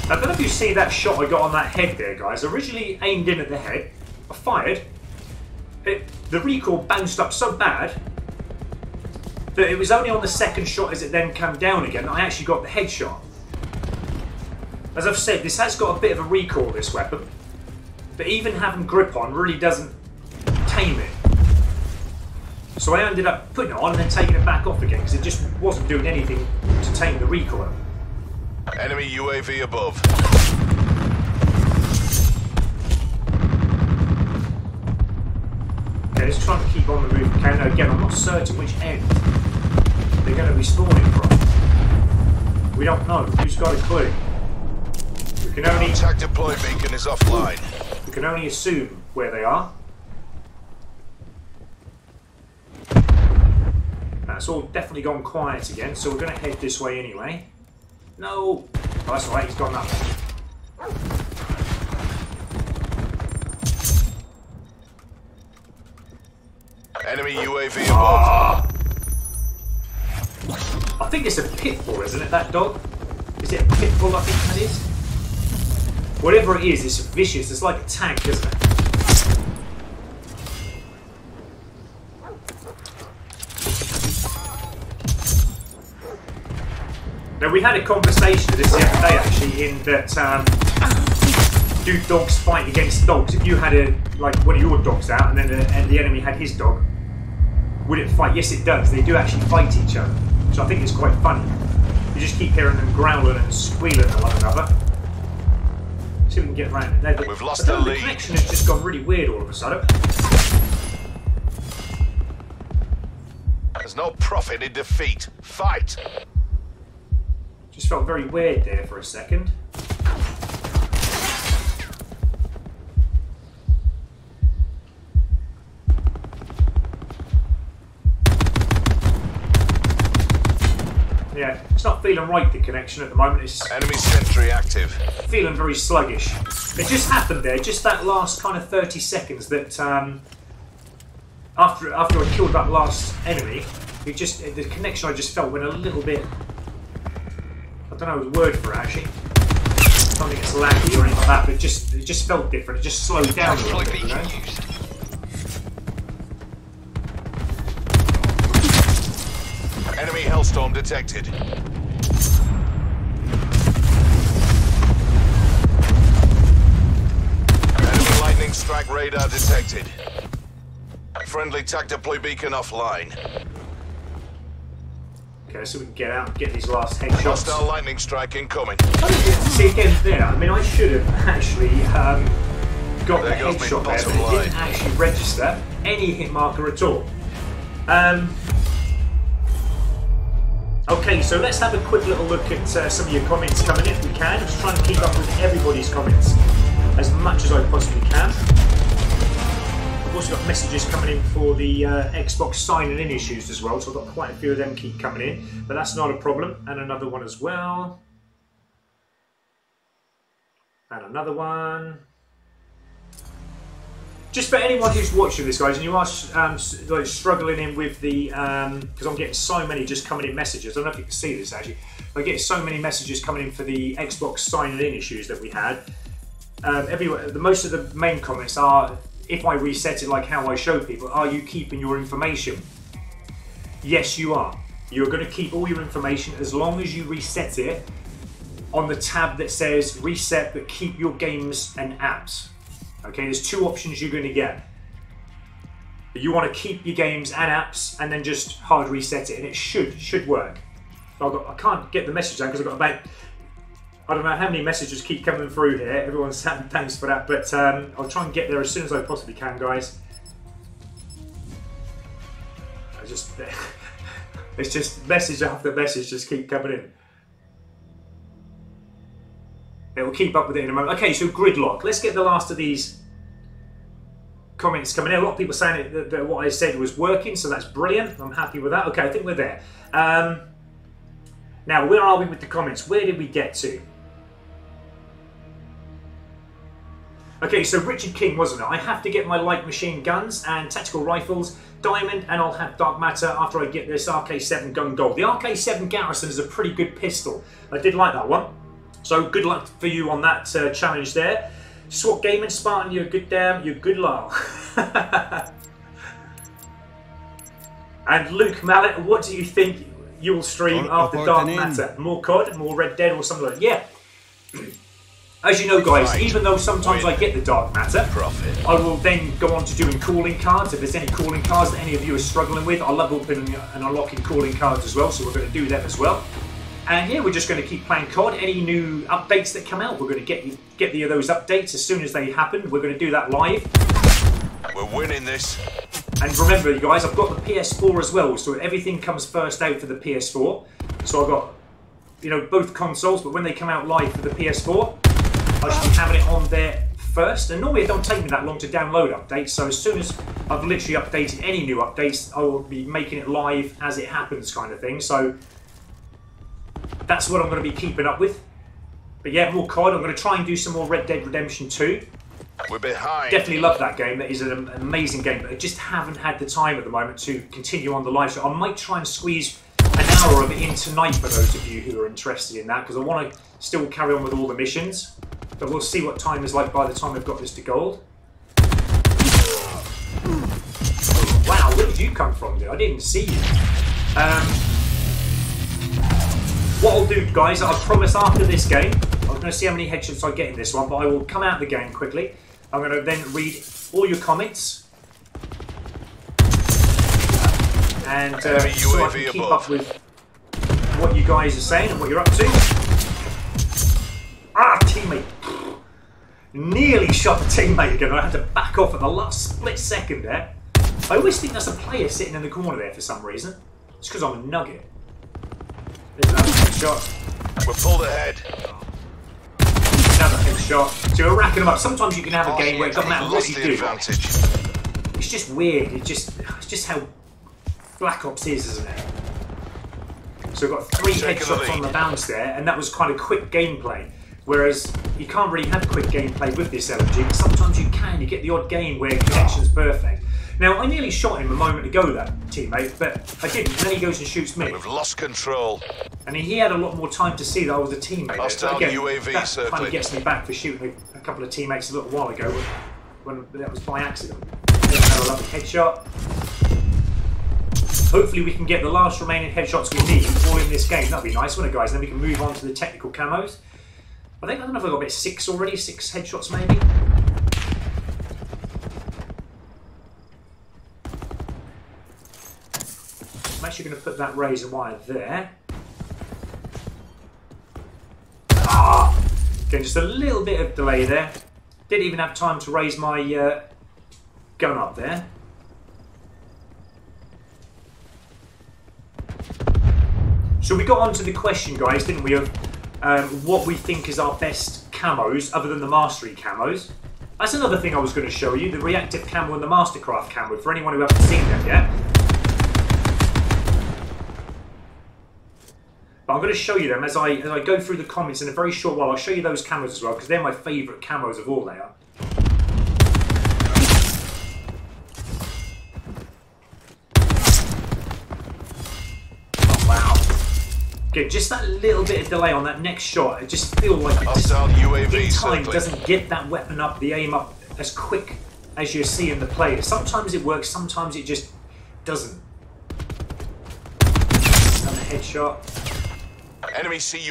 I don't know if you see that shot I got on that head there, guys. I originally aimed in at the head. I fired. The recoil bounced up so bad that it was only on the second shot as it then came down again that I actually got the headshot. As I've said, this has got a bit of a recoil, this weapon. But even having grip on really doesn't tame it. So I ended up putting it on and then taking it back off again because it just wasn't doing anything to tame the recoil. Enemy UAV above. Okay, let's try and keep on the move. Okay, now again, I'm not certain which end they're going to be spawning from. We don't know. Who's got a clue? We can only TAC deploy beacon is offline. we can only assume where they are. That's all definitely gone quiet again, so we're going to head this way anyway. No! Oh, that's alright, he's gone that way. Enemy UAV above. I think it's a pit bull, isn't it, that dog? Is it a pit bull, I think that is? Whatever it is, it's vicious. It's like a tank, isn't it? Now, we had a conversation of this the other day, actually, in that do dogs fight against dogs? If you had like one of your dogs out and then and the enemy had his dog, would it fight? Yes, it does. They do actually fight each other, which I think is quite funny. You just keep hearing them growling and squealing at one another. See if we can get around it. Now, We've lost the lead. The connection has just gone really weird all of a sudden. There's no profit in defeat. Fight! Just felt very weird there for a second. Yeah, it's not feeling right, the connection at the moment. It's Enemy sentry active. feeling very sluggish. It just happened there, just that last kind of 30 seconds that after I killed that last enemy, the connection I just felt went a little bit, I don't know the word for it actually. I don't think it's laggy or anything like that, but it just felt different. It just slowed down a little bit, you know? Enemy Hellstorm detected. Enemy lightning strike radar detected. Friendly TAC deploy beacon offline. Okay, so we can get out and get these last headshots. Hostile lightning strike incoming. See again there, I mean I should have actually got the There goes my headshot there, but bottom it didn't line. actually register any hit marker at all. Okay, so let's have a quick little look at some of your comments coming in if we can. Just trying to keep up with everybody's comments as much as I possibly can. I've also got messages coming in for the Xbox signing in issues as well, so I've got quite a few of them keep coming in, but that's not a problem. And another one as well. And another one. Just for anyone who's watching this, guys, and you are like struggling in with the, because I'm getting so many just coming in messages. I don't know if you can see this actually. I get so many messages coming in for the Xbox signing in issues that we had. Most of the main comments are, if I reset it like how I show people, are you keeping your information? Yes, you are. You're going to keep all your information as long as you reset it on the tab that says reset but keep your games and apps. Okay, there's two options you're going to get. You want to keep your games and apps and then just hard reset it, and it should work. I can't get the message down because I've got about, I don't know how many messages keep coming through here. Everyone's saying thanks for that, but I'll try and get there as soon as I possibly can, guys. It's just message after message just keep coming in. It will keep up with it in a moment. Okay, so gridlock. Let's get the last of these comments coming in. A lot of people saying that what I said was working, so that's brilliant. I'm happy with that. Okay, I think we're there. Now, where are we with the comments? Where did we get to? Okay, so Richard King, wasn't it? I have to get my light machine guns and tactical rifles, diamond, and I'll have dark matter after I get this RK7 gun gold. The RK7 Garrison is a pretty good pistol. I did like that one. So good luck for you on that challenge there. SWAT Gaming, Spartan, you're good damn, you're good lol. And Luke Mallet, what do you think you'll stream after Dark Matter? More COD, more Red Dead, or something like that? Yeah. As you know, guys, even though sometimes I get the Dark Matter, I will then go on to doing calling cards. If there's any calling cards that any of you are struggling with, I love opening and unlocking calling cards as well, so we're going to do them as well. And yeah, we're just going to keep playing COD. Any new updates that come out, we're going to get those updates as soon as they happen. We're going to do that live. We're winning this. And remember, you guys, I've got the PS4 as well, so everything comes first out for the PS4. So I've got, you know, both consoles, but when they come out live for the PS4, I should be having it on there first. And normally it don't take me that long to download updates, so as soon as I've literally updated any new updates, I will be making it live as it happens, kind of thing. So that's what I'm going to be keeping up with. But yeah, more COD. I'm going to try and do some more Red Dead Redemption 2. We're behind. Definitely love that game. That is an amazing game, but I just haven't had the time at the moment to continue on the live show. I might try and squeeze an hour of it in tonight for those of you who are interested in that, because I want to still carry on with all the missions. But we'll see what time is like by the time I've got this to gold. Wow, where did you come from, dude? I didn't see you. What I'll do, guys, I promise after this game, I'm going to see how many headshots I get in this one, but I will come out of the game quickly. I'm going to then read all your comments. And so I can keep up with what you guys are saying and what you're up to. Ah, teammate. Nearly shot the teammate again. I had to back off at the last split second there. I always think that's a player sitting in the corner there for some reason. It's because I'm a nugget. There's another headshot. We're pulled ahead. Another headshot. So we're racking them up. Sometimes you can have a game where it doesn't matter what you do. It's just weird. It's just how Black Ops is, isn't it? So we've got 3 headshots on the bounce there, and that was kind of quick gameplay. Whereas you can't really have quick gameplay with this LMG, but sometimes you can. You get the odd game where connection's perfect. Now, I nearly shot him a moment ago, that teammate, but I didn't. And then he goes and shoots me. We've lost control. And he had a lot more time to see that I was a teammate. Hostile again, UAV that circling. kind of gets me back for shooting a couple of teammates a little while ago when that was by accident. Another lovely headshot. Hopefully we can get the last remaining headshots we need all in this game. That'd be nice, wouldn't it, guys? And then we can move on to the technical camos. I don't know if I got about 6 already, 6 headshots maybe. I'm actually going to put that razor wire there. Ah! Again, just a little bit of delay there. Didn't even have time to raise my gun up there. So we got onto the question, guys, didn't we, of what we think is our best camos, other than the mastery camos. That's another thing I was going to show you, the reactive camo and the Mastercraft camo, for anyone who hasn't seen them yet. But I'm going to show you them as I go through the comments in a very short while. I'll show you those camos as well, because they're my favourite camos of all, they are. Oh, wow. Okay, just that little bit of delay on that next shot. I just feel like it just, in time, doesn't get that weapon up, the aim up as quick as you see in the play. Sometimes it works, sometimes it just doesn't. Another headshot. Enemy CUAV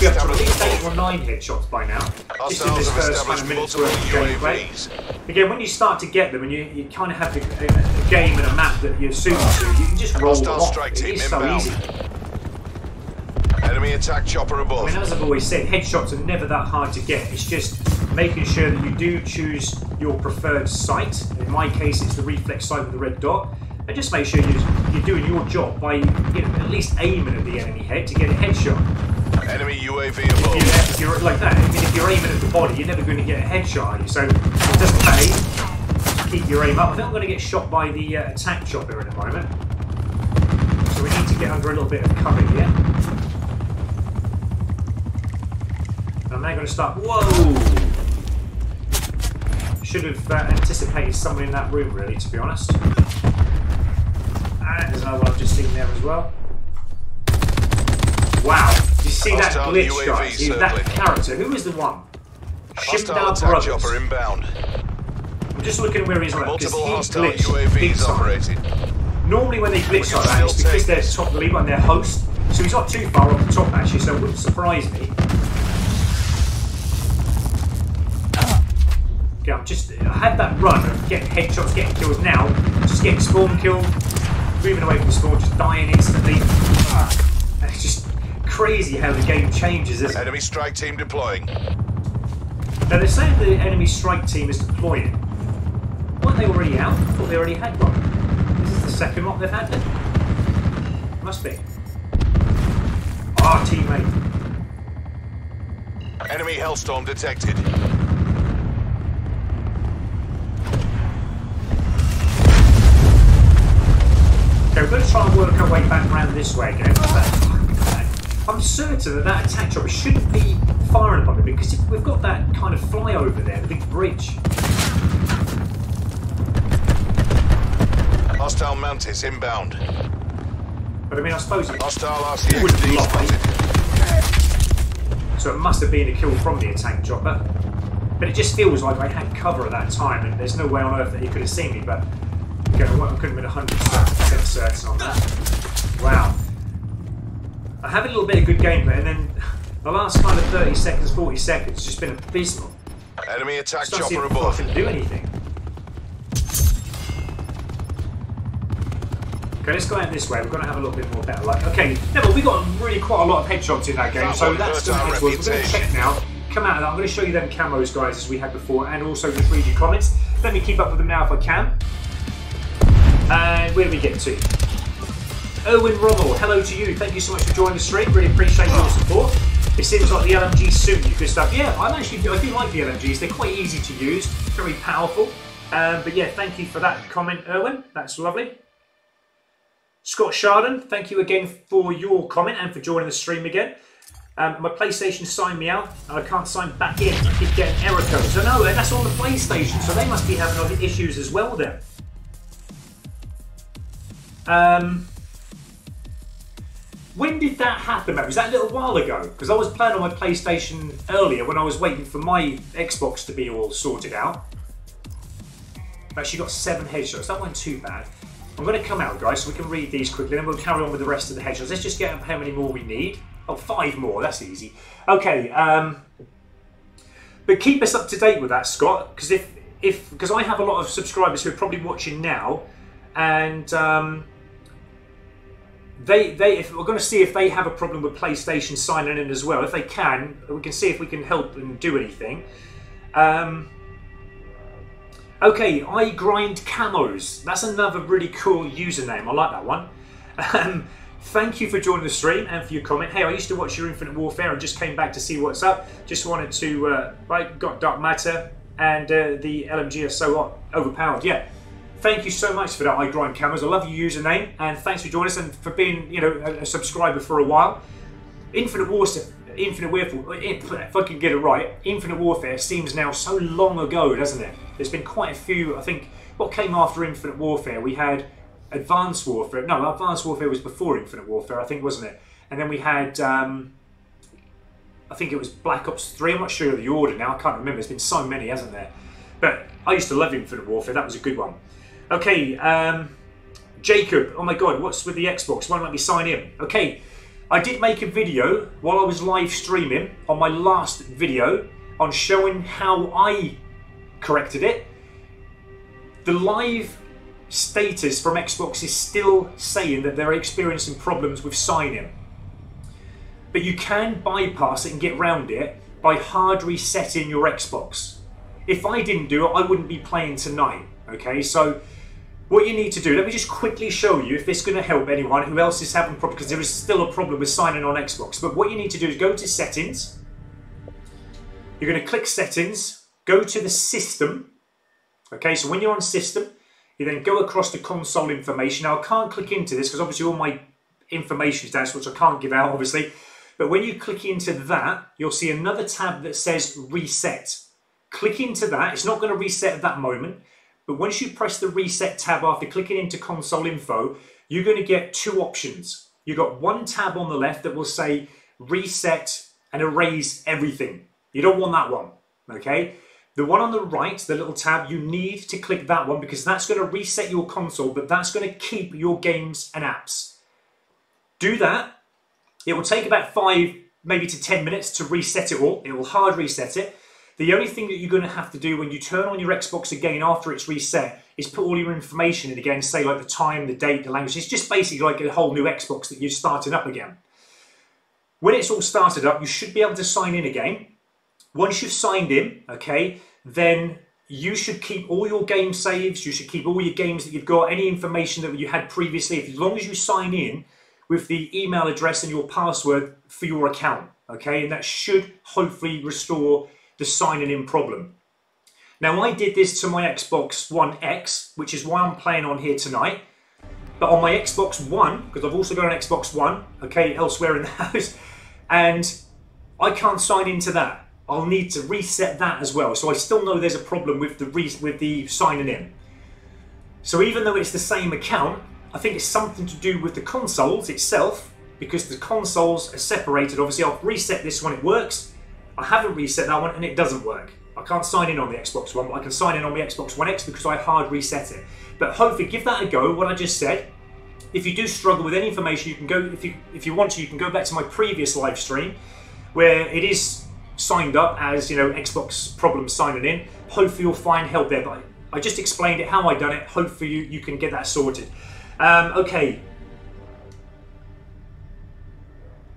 You have to at least established. 8 or 9 headshots by now. Just in Hostiles this have first kind established of minute's multiple worth of gameplay. UAVs. Again, when you start to get them and you kind of have a game and a map that you're suited to, you can just roll them Hostile off. strike It team is so inbound. easy. Enemy attack chopper I above. mean, as I've always said, headshots are never that hard to get. It's just making sure that you do choose your preferred sight. In my case, it's the reflex sight with the red dot. And just make sure you're doing your job by at least aiming at the enemy head to get a headshot. Enemy UAV above. If you're like that, I mean, if you're aiming at the body, you're never going to get a headshot, are you? So it doesn't pay. Keep your aim up. I think I'm going to get shot by the attack chopper in a moment. So we need to get under a little bit of cover here. I'm now going to start. Whoa! Should have anticipated someone in that room, really, to be honest. And there's another one I've just seen there as well. Wow! You see that Hostile glitch, UAV guys? See that circling. character? Who is the one? Hostile Shimdal attack Brothers. chopper inbound. I'm just looking at where he's at because Multiple he hostile glitched big UAVs time. operating. Normally when they glitch can like that, it's still because take they're this. top of the league and they're host. So he's not too far off the top actually, so it wouldn't surprise me. Okay, I had that run of getting headshots, getting kills now, just getting spawn killed, moving away from spawn, just dying instantly. It's just crazy how the game changes, isn't it? Enemy strike team deploying. Now they're saying the enemy strike team is deploying. Weren't they already out? I thought they already had one. This is the second lot they've had then? Must be. Our teammate. Enemy hellstorm detected. Okay, we're going to try and work our way back around this way again. I'm certain that that attack chopper shouldn't be firing upon it because if we've got that kind of flyover there, the big bridge. Hostile Mantis inbound. But I mean, I suppose it Hostile wouldn't RCXD lie. spotted. So it must have been a kill from the attack chopper. But it just feels like I had cover at that time and there's no way on earth that he could have seen me, but again, I couldn't have been 100% certain on that. Wow. I have a little bit of good gameplay and then the last kind of 30 seconds, 40 seconds has just been abysmal. Enemy attack Just don't see chopper if I above. can do anything. Okay, let's go out this way. We're going to have a little bit more better luck. Okay, Neville, we got really quite a lot of headshots in that game, That so one that's hurt going our to We're going to reputation. check now. Come out of that. I'm going to show you them camos, guys, as we had before, and also just read your comments. Let me keep up with them now if I can. And where do we get to? Owen Rommel, hello to you. Thank you so much for joining the stream. Really appreciate your support. It seems like the LMGs suit you. Good stuff. Yeah, I do like the LMGs. They're quite easy to use, very powerful. But yeah, thank you for that comment, Erwin. That's lovely. Scott Chardon, thank you again for your comment and for joining the stream again. My PlayStation signed me out and I can't sign back in. I keep getting error codes. So no, that's on the PlayStation, so they must be having other issues as well then. When did that happen, mate? Was that a little while ago? Because I was playing on my PlayStation earlier when I was waiting for my Xbox to be all sorted out. I've actually got 7 headshots. That wasn't too bad. I'm going to come out, guys, so we can read these quickly, then we'll carry on with the rest of the headshots. Let's just get how many more we need. Oh, 5 more. That's easy. Okay. But keep us up to date with that, Scott, because because I have a lot of subscribers who are probably watching now, and if we're going to see if they have a problem with PlayStation signing in as well. If they can, we can see if we can help and do anything. Okay, I grind camos. That's another really cool username. I like that one. Thank you for joining the stream and for your comment. Hey, I used to watch your Infinite Warfare and just came back to see what's up. Just wanted to, got Dark Matter. and the LMG are so overpowered. Yeah, thank you so much for that, I Grind Camos. I love your username, and thanks for joining us and for being, you know, a subscriber for a while. Infinite Warfare, if I can get it right, Infinite Warfare seems now so long ago, doesn't it? There's been quite a few. I think what came after Infinite Warfare, we had Advanced Warfare. No, Advanced Warfare was before Infinite Warfare, I think, wasn't it? And then we had, I think it was Black Ops 3. I'm not sure of the order now. I can't remember. There's been so many, hasn't there? But I used to love Infinite Warfare. That was a good one. Okay, Jacob. Oh my God, what's with the Xbox? Why don't let me sign in? Okay, I did make a video while I was live streaming on my last video on showing how I corrected it. The live status from Xbox is still saying that they're experiencing problems with sign-in. But you can bypass it and get around it by hard resetting your Xbox. If I didn't do it, I wouldn't be playing tonight. Okay, so what you need to do, let me just quickly show you if this is going to help anyone who else is having problems, because there is still a problem with signing on Xbox. But what you need to do is go to Settings. You're going to click Settings, go to the System. Okay, so when you're on System, you then go across to Console Information. Now I can't click into this because obviously all my information is down, which I can't give out obviously. But when you click into that, you'll see another tab that says Reset. Click into that. It's not going to reset at that moment. But once you press the Reset tab after clicking into Console Info, you're going to get two options. You've got one tab on the left that will say Reset and Erase Everything. You don't want that one, okay? The one on the right, the little tab, you need to click that one because that's going to reset your console, but that's going to keep your games and apps. Do that. It will take about 5, maybe to 10 minutes to reset it all. It will hard reset it. The only thing that you're going to have to do when you turn on your Xbox again after it's reset is put all your information in again, say like the time, the date, the language. It's just basically like a whole new Xbox that you're starting up again. When it's all started up, you should be able to sign in again. Once you've signed in, okay, then you should keep all your game saves, you should keep all your games that you've got, any information that you had previously, as long as you sign in with the email address and your password for your account, okay, and that should hopefully restore the signing in problem. Now I did this to my Xbox One X, which is why I'm playing on here tonight, but on my Xbox One, because I've also got an Xbox One, okay, elsewhere in the house, and I can't sign into that. I'll need to reset that as well. So I still know there's a problem with the signing in. So even though it's the same account, I think it's something to do with the consoles itself, because the consoles are separated. Obviously, I've reset this one, it works. I haven't reset that one and it doesn't work. I can't sign in on the Xbox One, but I can sign in on the Xbox One X because I hard reset it. But hopefully give that a go, what I just said. If you do struggle with any information, you can go, if you want to, you can go back to my previous live stream where it is signed up as, you know, Xbox problems signing in. Hopefully you'll find help there, but I just explained it, how I done it. Hopefully you can get that sorted. Okay.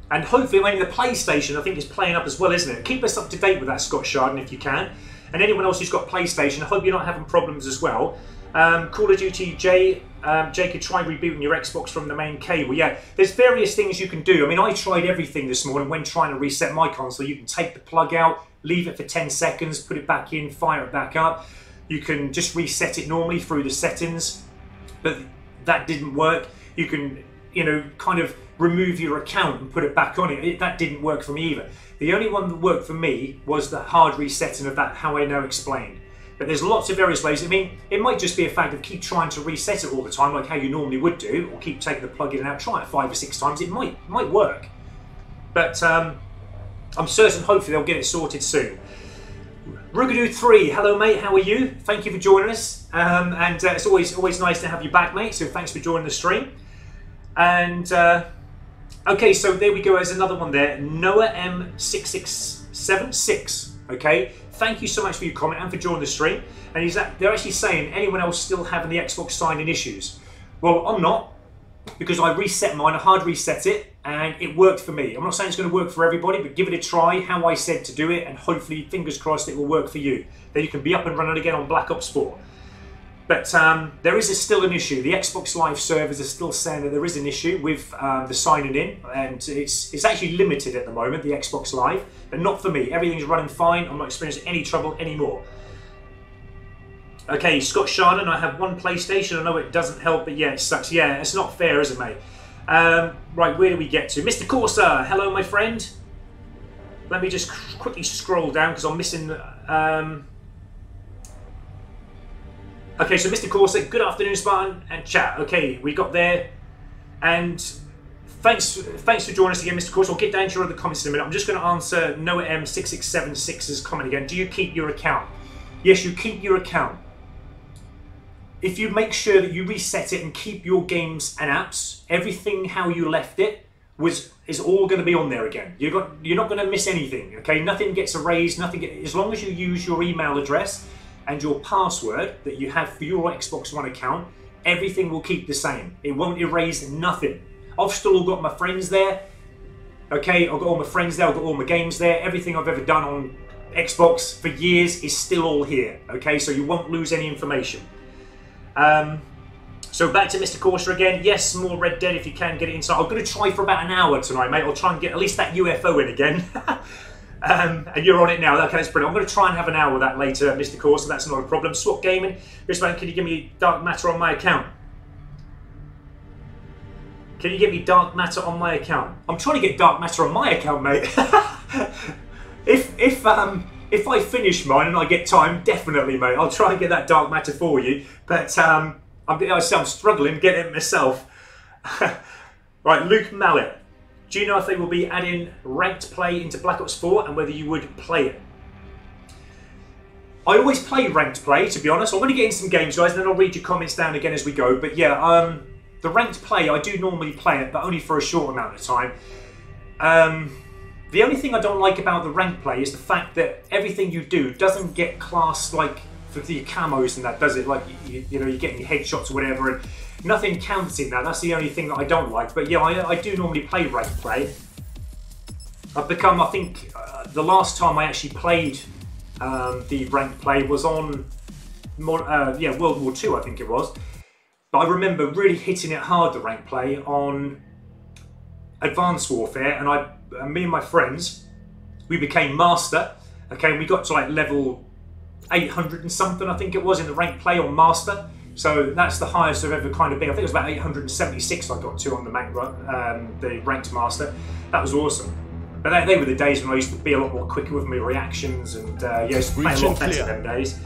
And hopefully when the PlayStation, I think, is playing up as well, isn't it? Keep us up to date with that, Scott Sharden, if you can. And anyone else who's got PlayStation, I hope you're not having problems as well. Call of Duty Jay could try rebooting your Xbox from the main cable. Yeah, there's various things you can do. I mean, I tried everything this morning when trying to reset my console. You can take the plug out, leave it for 10 seconds, put it back in, fire it back up. You can just reset it normally through the settings, but that didn't work. You can, you know, kind of remove your account and put it back on it. That didn't work for me either. The only one that worked for me was the hard resetting of that, how I now explained. But there's lots of various ways. I mean, it might just be a fact of keep trying to reset it all the time, like how you normally would do, or keep taking the plug in and out, try it 5 or 6 times. It might work. But I'm certain hopefully they'll get it sorted soon. Rugadoo 3, hello mate, how are you? Thank you for joining us. It's always nice to have you back, mate, so thanks for joining the stream. And okay, so there we go, there's another one there, Noah M6676, okay? Thank you so much for your comment and for joining the stream. And they're actually saying, anyone else still having the Xbox sign-in issues? Well, I'm not, because I reset mine, I hard reset it, and it worked for me. I'm not saying it's going to work for everybody, but give it a try, how I said to do it, and hopefully, fingers crossed, it will work for you. Then you can be up and running again on Black Ops 4. But there is still an issue. The Xbox Live servers are still saying that there is an issue with the signing in, and it's actually limited at the moment, the Xbox Live, but not for me. Everything's running fine. I'm not experiencing any trouble anymore. Okay, Scott Sharden, I have one PlayStation. I know it doesn't help, but yeah, it sucks. Yeah, it's not fair, is it, mate? Right, where do we get to? Mr. Corsa, hello, my friend. Let me just quickly scroll down because I'm missing... Okay, so Mr. Corsa, good afternoon, Spartan, and chat. Okay, we got there. And thanks for joining us again, Mr. Corsa. I'll get down to your other comments in a minute. I'm just going to answer Noah M6676's comment again. Do you keep your account? Yes, you keep your account. If you make sure that you reset it and keep your games and apps, everything how you left it is all going to be on there again. You're not going to miss anything. Okay, nothing gets erased. As long as you use your email address and your password that you have for your Xbox One account, everything will keep the same. It won't erase nothing. I've still got my friends there. Okay, I've got all my friends there. I've got all my games there. Everything I've ever done on Xbox for years is still all here. Okay, so you won't lose any information. So back to Mr. Corsa again. Yes, more Red Dead if you can get it inside. I'm going to try for about an hour tonight, mate. I'll try and get at least that UFO in again. And you're on it now. Okay, that's brilliant. I'm going to try and have an hour of that later, Mr. Corsa. That's not a problem. Swap Gaming. Brisbane, can you give me Dark Matter on my account? Can you give me Dark Matter on my account? I'm trying to get Dark Matter on my account, mate. If I finish mine and I get time, definitely, mate. I'll try and get that Dark Matter for you. But I'm struggling getting it myself. Right, Luke Mallet. Do you know if they will be adding ranked play into Black Ops 4 and whether you would play it? I always play ranked play, to be honest. I'm going to get into some games, guys, and then I'll read your comments down again as we go. But yeah, the ranked play, I do normally play it, but only for a short amount of time. The only thing I don't like about the ranked play is the fact that everything you do doesn't get classed like for the camos and that, does it? Like, you know, you're getting headshots or whatever, and nothing counts in that. That's the only thing that I don't like. But yeah, I do normally play ranked play. I've become, I think, the last time I actually played the ranked play was on World War II, I think it was. But I remember really hitting it hard, the ranked play, on Advanced Warfare, and me and my friends, we became master. Okay, and we got to like level 800 and something, I think it was, in the ranked play on master. So that's the highest I've ever kind of been. I think it was about 876 I got to on the ranked master. That was awesome. But they were the days when I used to be a lot more quicker with my reactions, and yeah, I used to play a lot better them days.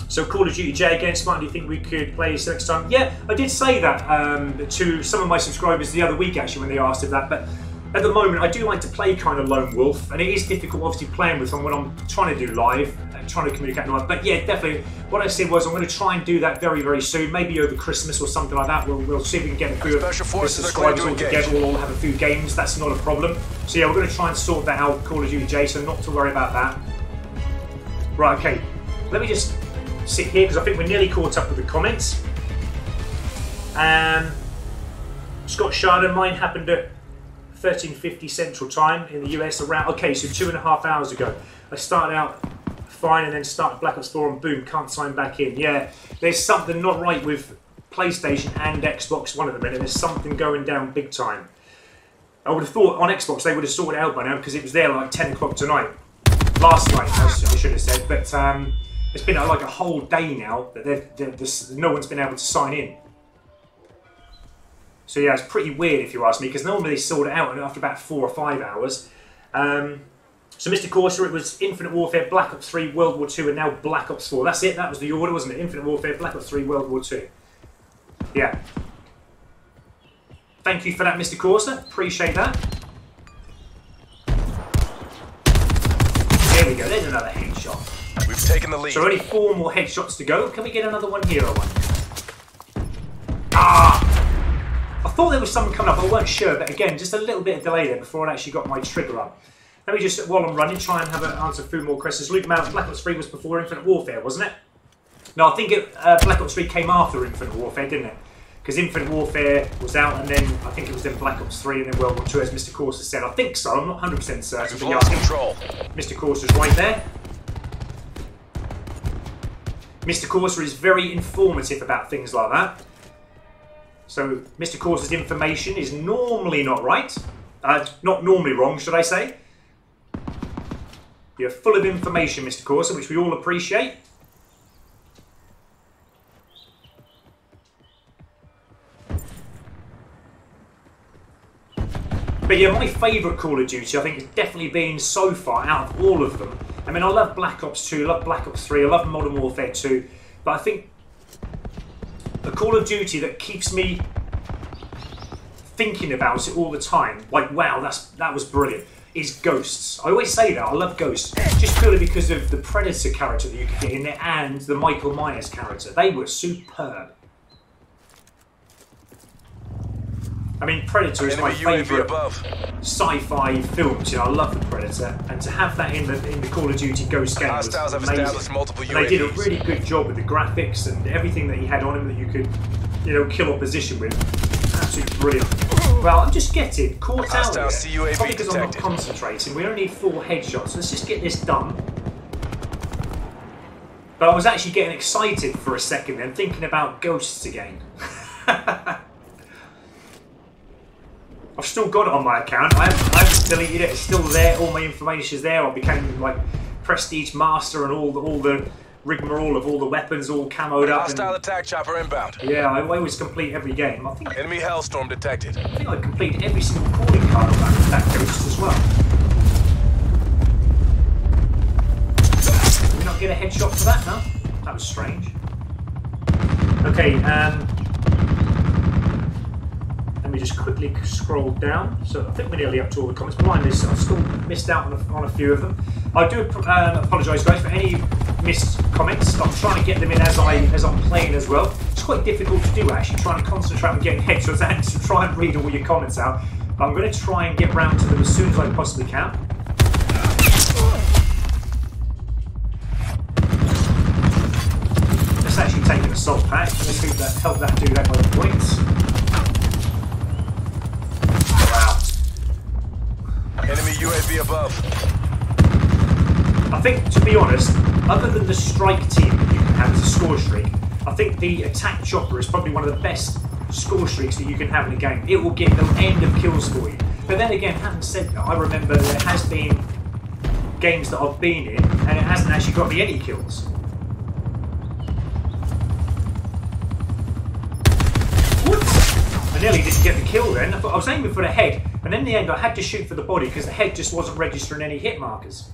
So Call of Duty J again, Smart, do you think we could play this next time? Yeah, I did say that to some of my subscribers the other week actually when they asked if that, but at the moment I do like to play kind of lone wolf, and it is difficult obviously playing with someone when I'm trying to do live and trying to communicate live. But yeah, definitely what I said was I'm going to try and do that very, very soon, maybe over Christmas or something like that. We'll see if we can get a few of the subscribers all together, we'll all have a few games, that's not a problem. So yeah, we're going to try and sort that out, Call of Duty J, so not to worry about that. Right, okay, let me just sit here because I think we're nearly caught up with the comments. Scott Sharden, mine happened at 13:50 Central Time in the US around, okay, so 2.5 hours ago. I started out fine and then started Black Ops 4 and boom, can't sign back in. Yeah, there's something not right with PlayStation and Xbox One at the minute. There's something going down big time. I would have thought on Xbox they would have sorted it out by now because it was there like 10 o'clock tonight. Last night, I should have said, but it's been like a whole day now that no one's been able to sign in. So yeah, it's pretty weird if you ask me, because normally they sort it out after about 4 or 5 hours. So Mr. Corsa, it was Infinite Warfare, Black Ops 3, World War II, and now Black Ops 4. That's it, that was the order, wasn't it? Infinite Warfare, Black Ops 3, World War II. Yeah. Thank you for that, Mr. Corsa. Appreciate that. There we go, there's another headshot. We've taken the lead. So only 4 more headshots to go. Can we get another one here, I wonder? Ah! I thought there was someone coming up, I weren't sure, but again, just a little bit of delay there before I actually got my trigger up. Let me just, while I'm running, try and have an answer a few more questions. Luke Mount, Black Ops 3 was before Infinite Warfare, wasn't it? No, I think Black Ops 3 came after Infinite Warfare, didn't it? Because Infinite Warfare was out, and then I think it was then Black Ops 3 and then World War II, as Mr. Corsa said. I think so, I'm not 100% certain, but yeah, I think Mr. Corsa's right there. Mr. Corsa is very informative about things like that. So Mr. Corsa's information is normally not right. Not normally wrong, should I say. You're full of information, Mr. Corsa, which we all appreciate. But yeah, my favourite Call of Duty, I think, has definitely been so far out of all of them. I mean, I love Black Ops 2, I love Black Ops 3, I love Modern Warfare 2, but I think the Call of Duty that keeps me thinking about it all the time, like, wow, that was brilliant, is Ghosts. I always say that, I love Ghosts, just purely because of the Predator character that you could get in there and the Michael Myers character. They were superb. I mean, Predator is my favourite sci-fi films. You know, I love the Predator, and to have that in the Call of Duty Ghost game was amazing. And they did a really good job with the graphics and everything that he had on him that you could, you know, kill opposition with. Absolutely brilliant. Well, I'm just getting caught out here, probably because I'm not concentrating. We only need 4 headshots. Let's just get this done. But I was actually getting excited for a second then, thinking about Ghosts again. I've still got it on my account. I haven't deleted it. It's still there. All my information is there. I became like Prestige Master and all the rigmarole of all the weapons all camoed up. Hostile attack chopper inbound. Yeah, I always complete every game. I think enemy hellstorm detected. I think I completed every single calling card on that Ghost as well. Did we not get a headshot for that? No, that was strange. Okay, let me just quickly scroll down. So I think we're nearly up to all the comments. Behind this, I've still missed out on a few of them. I do apologise, guys, for any missed comments. I'm trying to get them in as I'm playing as well. It's quite difficult to do, actually, trying to concentrate on getting headshots and to try and read all your comments out. But I'm going to try and get round to them as soon as I possibly can. Let's actually take an assault pack. Let's help that do that by the points. Enemy UAV above. I think, to be honest, other than the strike team that you can have as a score streak, I think the attack chopper is probably one of the best score streaks that you can have in a game. It will get the end of kills for you. But then again, having said that, I remember there has been games that I've been in and it hasn't actually got me any kills. What? I nearly didn't get the kill then. I was aiming for the head, and in the end I had to shoot for the body because the head just wasn't registering any hit markers.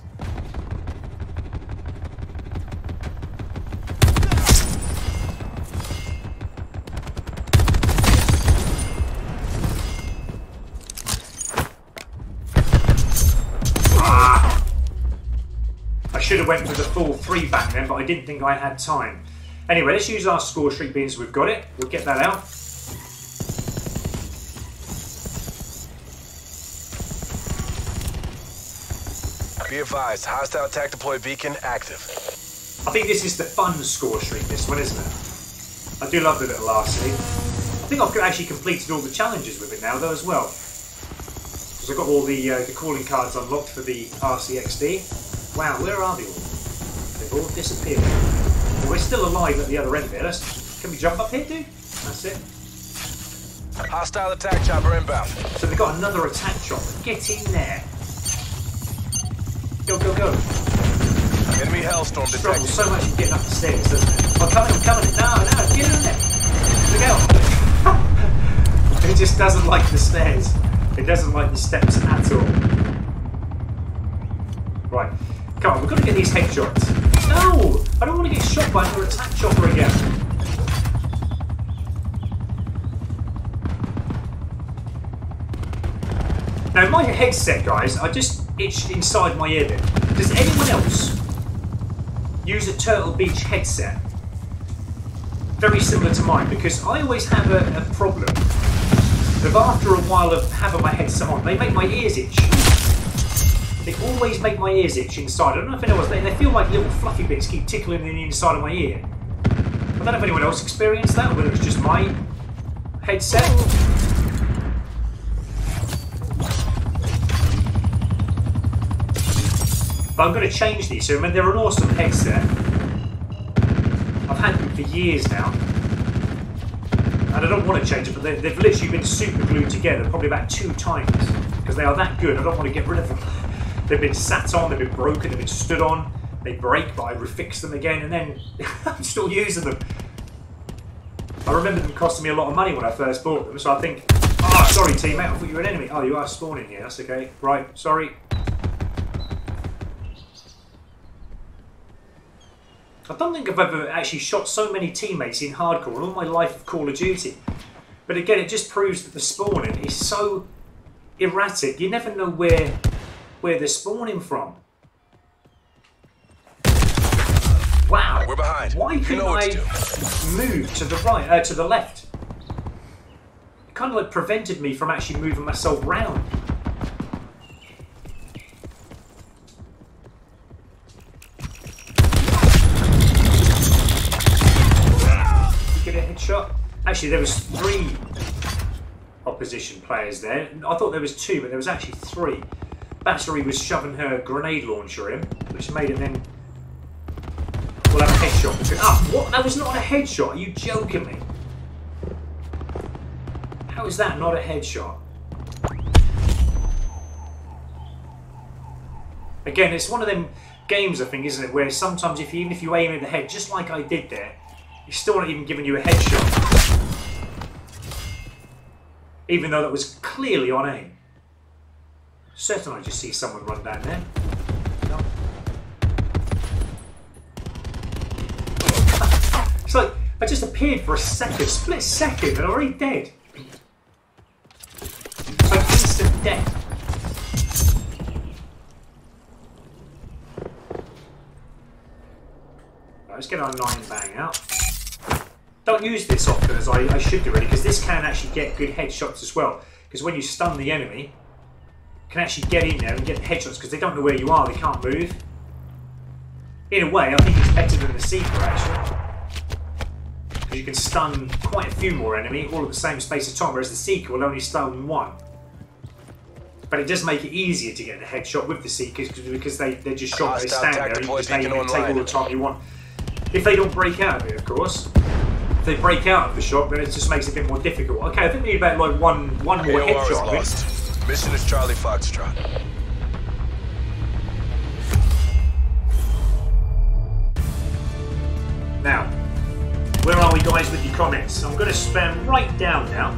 I should have went for the full 3 back then, but I didn't think I had time. Anyway, let's use our score streak being so we've got it. We'll get that out. Be advised, hostile attack deploy beacon active. I think this is the fun score streak, this one, isn't it? I do love the little RC. I think I've actually completed all the challenges with it now, though, as well. Because I've got all the calling cards unlocked for the RCXD. Wow, where are they all? They've all disappeared. Well, we're still alive at the other end there. Can we jump up here, dude? That's it. Hostile attack chopper inbound. So they've got another attack chopper. Get in there. Go, go, go. Enemy hellstorm detected. So much in getting up the stairs, doesn't it? I'm coming. No, get in there. Look out. It just doesn't like the stairs. It doesn't like the steps at all. Right. Come on, we've got to get these headshots. No! I don't want to get shot by another attack chopper again. Now, my headset, guys, I just itched inside my ear bit. Does anyone else use a Turtle Beach headset? Very similar to mine, because I always have a problem of after a while of having my headset on, they make my ears itch. They always make my ears itch inside. I don't know if anyone else, they feel like little fluffy bits keep tickling in the inside of my ear. I don't know if anyone else experienced that, or whether it's just my headset. But I'm going to change these. So, I mean, they're an awesome headset. I've had them for years now. And I don't want to change it, but they've literally been super glued together probably about 2 times. Because they are that good, I don't want to get rid of them. They've been sat on, they've been broken, they've been stood on. They break, but I refix them again, and then I'm still using them. I remember them costing me a lot of money when I first bought them, so I think Oh, sorry, teammate. I thought you were an enemy. Oh, you are spawning here. That's okay. Right, sorry. I don't think I've ever actually shot so many teammates in hardcore in all my life of Call of Duty. But again, it just proves that the spawning is so erratic. You never know where they're spawning from. Wow. We're behind. Why couldn't I move to the right, to the left? It kind of like prevented me from actually moving myself round. You get a headshot? Actually, there was 3 opposition players there. I thought there was 2, but there was actually 3. Battery was shoving her grenade launcher in, which made it then... We'll have a headshot. Ah, what? That was not a headshot? Are you joking me? How is that not a headshot? Again, it's one of them games, I think, isn't it? Where sometimes, even if you aim in the head, just like I did there, it's still not even giving you a headshot. Even though that was clearly on aim. Certainly, I just see someone run down there. No. It's like I just appeared for a second, split second, and I'm already dead. It's like instant death. Right, let's get our 9 bang out. Don't use this often as I should do really, because this can actually get good headshots as well. Because when you stun the enemy, you can actually get in there and get headshots because they don't know where you are, they can't move. In a way, I think it's better than the Seeker actually. Because you can stun quite a few more enemy all at the same space of time, whereas the Seeker will only stun 1. But it does make it easier to get the headshot with the Seekers because they're just shot, they stand there, and you can take all the time you want. If they don't break out of it, of course. If they break out of the shot, then it just makes it a bit more difficult. Okay, I think we need about like one more headshot. Lost. Mission is Charlie Foxtrot. Now, where are we, guys, with your comments? I'm going to spam right down now.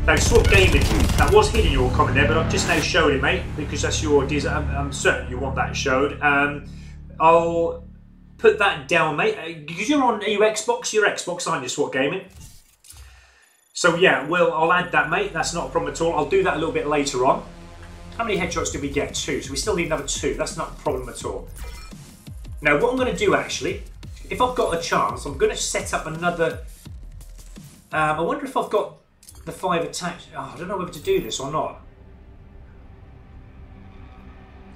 Now, swap gaming. That was hidden your comment there, but I've just now showed it, mate, because that's your desire. I'm certain you want that showed. I'll put that down, mate. Because you're on, are you Xbox? You're Xbox, aren't you, swap gaming? So yeah, well, I'll add that, mate. That's not a problem at all. I'll do that a little bit later on. How many headshots did we get? 2. So we still need another 2. That's not a problem at all. Now, what I'm going to do, actually, if I've got a chance, I'm going to set up another... I wonder if I've got the 5 attached... Oh, I don't know whether to do this or not.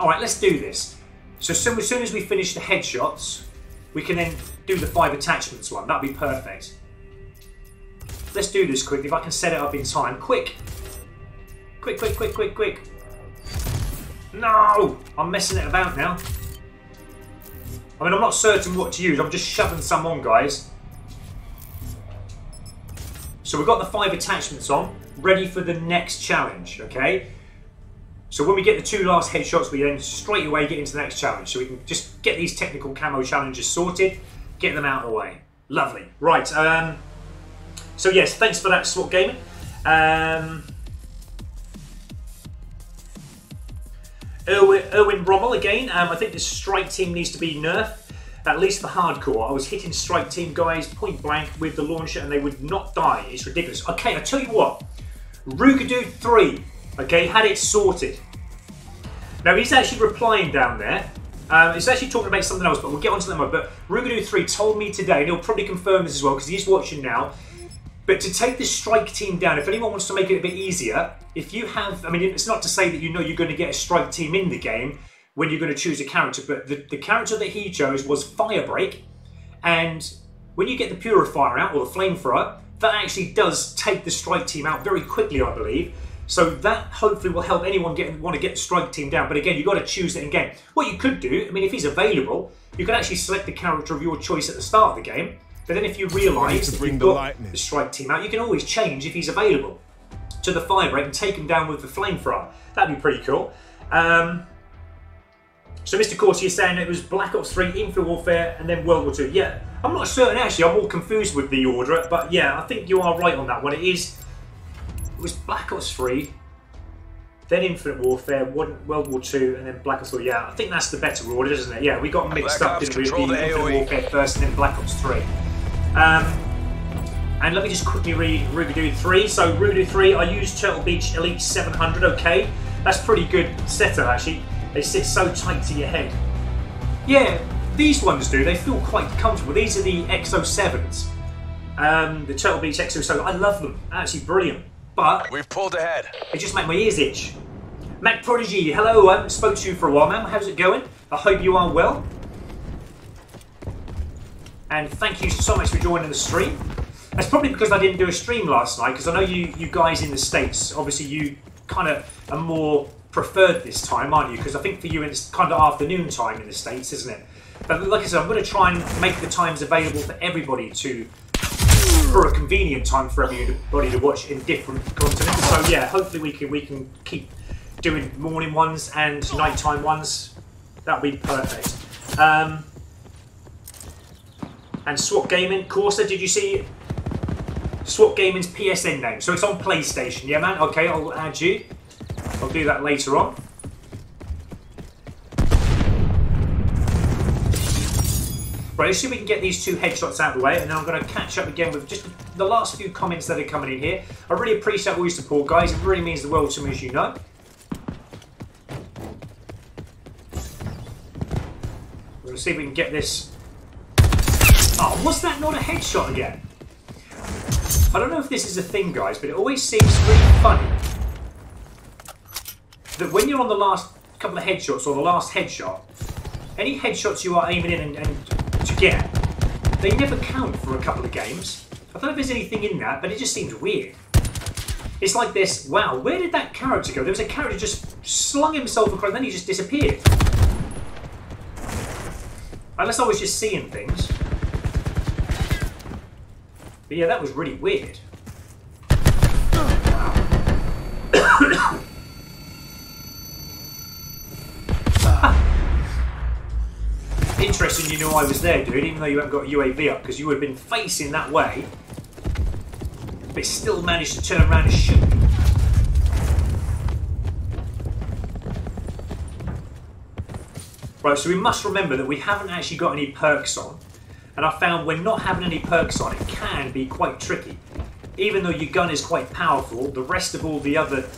Alright, let's do this. So as soon as we finish the headshots, we can then do the 5 attachments one. That'd be perfect. Let's do this quick. If I can set it up in time. Quick! Quick, quick, quick, quick, quick. No! I'm messing it about now. I mean, I'm not certain what to use. I'm just shoving some on, guys. So we've got the 5 attachments on, ready for the next challenge, okay? So when we get the 2 last headshots, we then straight away get into the next challenge. So we can just get these technical camo challenges sorted, get them out of the way. Lovely. Right, so yes, thanks for that, SWAT Gaming. Erwin Rommel again, I think the strike team needs to be nerfed. At least the hardcore. I was hitting strike team guys point blank with the launcher and they would not die. It's ridiculous. Okay, I tell you what. Rugadoo 3, okay, had it sorted. Now he's actually replying down there. He's actually talking about something else, but we'll get onto that more. But Rugadoo 3 told me today, and he'll probably confirm this as well because he's watching now. But to take the strike team down, if anyone wants to make it a bit easier, if you have, I mean, it's not to say that you know you're going to get a strike team in the game when you're going to choose a character, but the character that he chose was Firebreak, and when you get the Purifier out, or the Flamethrower, that actually does take the strike team out very quickly, I believe. So that hopefully will help anyone want to get the strike team down. But again, you've got to choose it in game. What you could do, I mean, if he's available, you can actually select the character of your choice at the start of the game. But then if you realise that you've got the strike team out, you can always change if he's available to the Firebreak and take him down with the Flamethrower. That'd be pretty cool. So Mr. Corsi is saying it was Black Ops 3, Infinite Warfare, and then World War 2. Yeah, I'm not certain actually. I'm all confused with the order, but yeah, I think you are right on that one. It was Black Ops 3, then Infinite Warfare, World War 2, and then Black Ops 3. Yeah, I think that's the better order, isn't it? Yeah, we got mixed up with the Infinite Warfare first, and then Black Ops 3. And let me just quickly read Ruby 3. So Ruby 3, I used Turtle Beach Elite 700. Okay, that's pretty good setup actually. They sit so tight to your head. Yeah, these ones do. They feel quite comfortable. These are the XO7s. The Turtle Beach XO7. I love them. Actually brilliant. But we've pulled ahead. They just make my ears itch. Mac Prodigy, hello. I haven't spoke to you for a while, man. How's it going? I hope you are well. And thank you so much for joining the stream. That's probably because I didn't do a stream last night, because I know you guys in the States, obviously you kind of are more preferred this time, aren't you? Because I think for you it's kind of afternoon time in the States, isn't it? But like I said, I'm going to try and make the times available for everybody for a convenient time for everybody to watch in different continents. So yeah, hopefully we can keep doing morning ones and nighttime ones. That'll be perfect. And Swap Gaming, Corsa, did you see Swap Gaming's PSN name? So it's on PlayStation, yeah man? Okay, I'll add you. I'll do that later on. Right, let's see if we can get these 2 headshots out of the way, and then I'm going to catch up again with just the last few comments that are coming in here. I really appreciate all your support, guys. It really means the world to me, as you know. We'll see if we can get this. Oh, was that not a headshot again? I don't know if this is a thing, guys, but it always seems really funny that when you're on the last couple of headshots, or the last headshot, any headshots you are aiming in and to get, they never count for a couple of games. I don't know if there's anything in that, but it just seems weird. It's like this, wow, where did that character go? There was a character just slung himself across, and then he just disappeared. Unless I was just seeing things. But yeah, that was really weird. Interesting you knew I was there, dude, even though you haven't got UAV up, because you would have been facing that way, but still managed to turn around and shoot me. Right, so we must remember that we haven't actually got any perks on, and I found when not having any perks on, it can be quite tricky. Even though your gun is quite powerful, the rest of all the other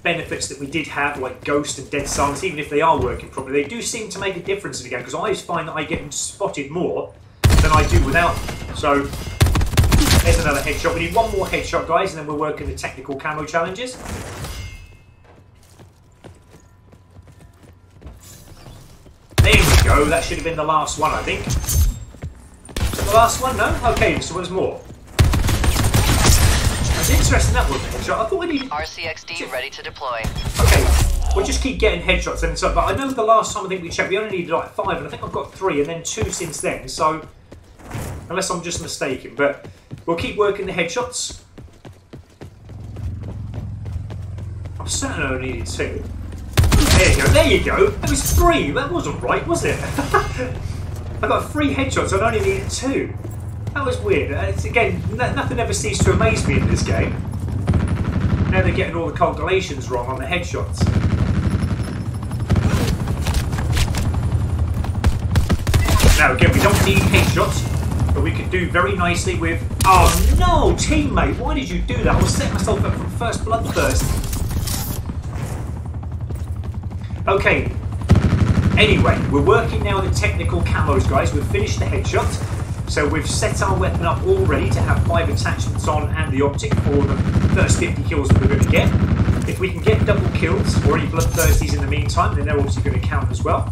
benefits that we did have, like Ghost and Dead Silence, even if they are working properly, they do seem to make a difference in the game, because I always find that I get spotted more than I do without them. So, there's another headshot. We need one more headshot, guys, and then we're working the technical camo challenges. There we go, that should have been the last one, I think. Is that the last one? No? Okay, so there's more. That's interesting, that was a headshot. I thought we needed... RCXD ready to deploy. Okay, we'll just keep getting headshots and stuff, but I know the last time I think we checked, we only needed like 5, and I think I've got 3, and then 2 since then, so... Unless I'm just mistaken, but we'll keep working the headshots. I'm certain I only needed 2. There you go, there you go! That was 3! That wasn't right, was it? I got 3 headshots, and I only needed 2. That was weird. It's, again, nothing ever ceased to amaze me in this game. Now they're getting all the calculations wrong on the headshots. Now again, we don't need headshots, but we could do very nicely with... Oh no, teammate, why did you do that? I was setting myself up from first bloodthirst. Okay, anyway, we're working now on the technical camos, guys. We've finished the headshots. So we've set our weapon up all ready to have 5 attachments on and the optic for the first 50 kills that we're going to get. If we can get double kills or any bloodthirsties in the meantime, then they're obviously going to count as well.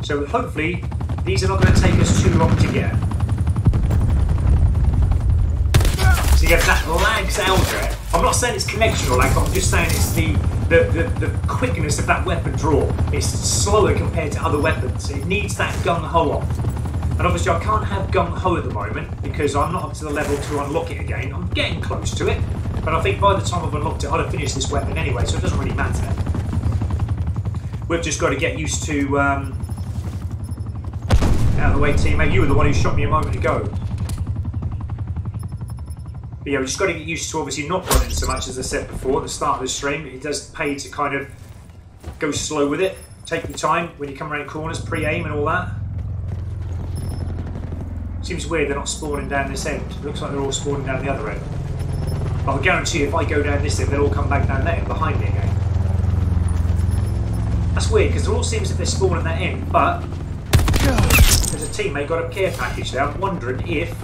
So hopefully these are not going to take us too long to get. So yeah, that lags out there. I'm not saying it's connection or lag, but I'm just saying it's the quickness of that weapon draw. It's slower compared to other weapons. It needs that gung-ho on. And obviously I can't have gung-ho at the moment because I'm not up to the level to unlock it again. I'm getting close to it, but I think by the time I've unlocked it, I'd have finished this weapon anyway, so it doesn't really matter. We've just got to get used to... out of the way, teammate. You were the one who shot me a moment ago. But yeah, we've just got to get used to obviously not running so much, as I said before at the start of the stream. It does pay to kind of go slow with it. Take your time when you come around corners, pre-aim and all that. Seems weird they're not spawning down this end. It looks like they're all spawning down the other end. But I'll guarantee you, if I go down this end, they'll all come back down there behind me again. That's weird, because it all seems as if they're spawning that end, but there's a teammate got a care package there. I'm wondering if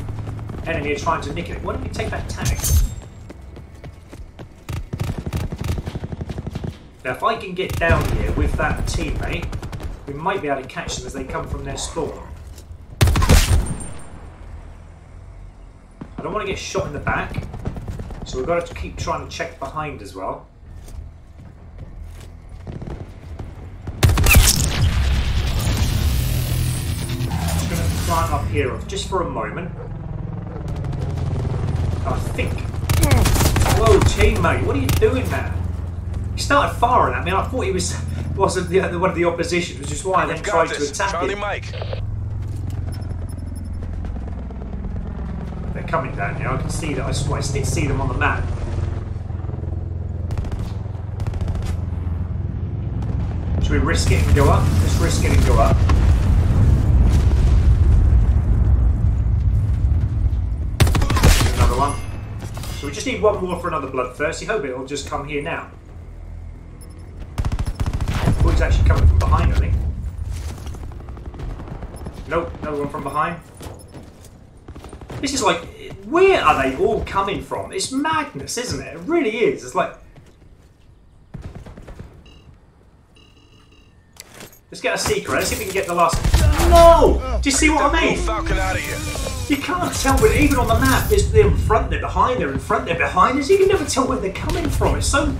enemy are trying to nick it. Why don't we take that tag? Now, if I can get down here with that teammate, we might be able to catch them as they come from their spawn. I don't want to get shot in the back, so we've got to keep trying to check behind as well. I'm just going to climb up here just for a moment. I think... Whoa, teammate, what are you doing, man? He started firing at me, and I thought he wasn't one of the opposition, which is why I then tried to attack Charlie him. Mike. They're coming down here. I can see that. I did see them on the map. Should we risk it and go up? Let's risk it and go up. Another one. So we just need one more for another bloodthirsty. Hope it'll just come here now. Oh, he's actually coming from behind, I think. Nope, another one from behind. This is like, where are they all coming from? It's madness, isn't it? It really is. It's like... Let's get a secret. Let's see if we can get the last... No! Do you see what I mean? Falcon out of here. You can't tell, but even on the map, they're in front, they're behind, they're in front, they're behind us. You can never tell where they're coming from. It's so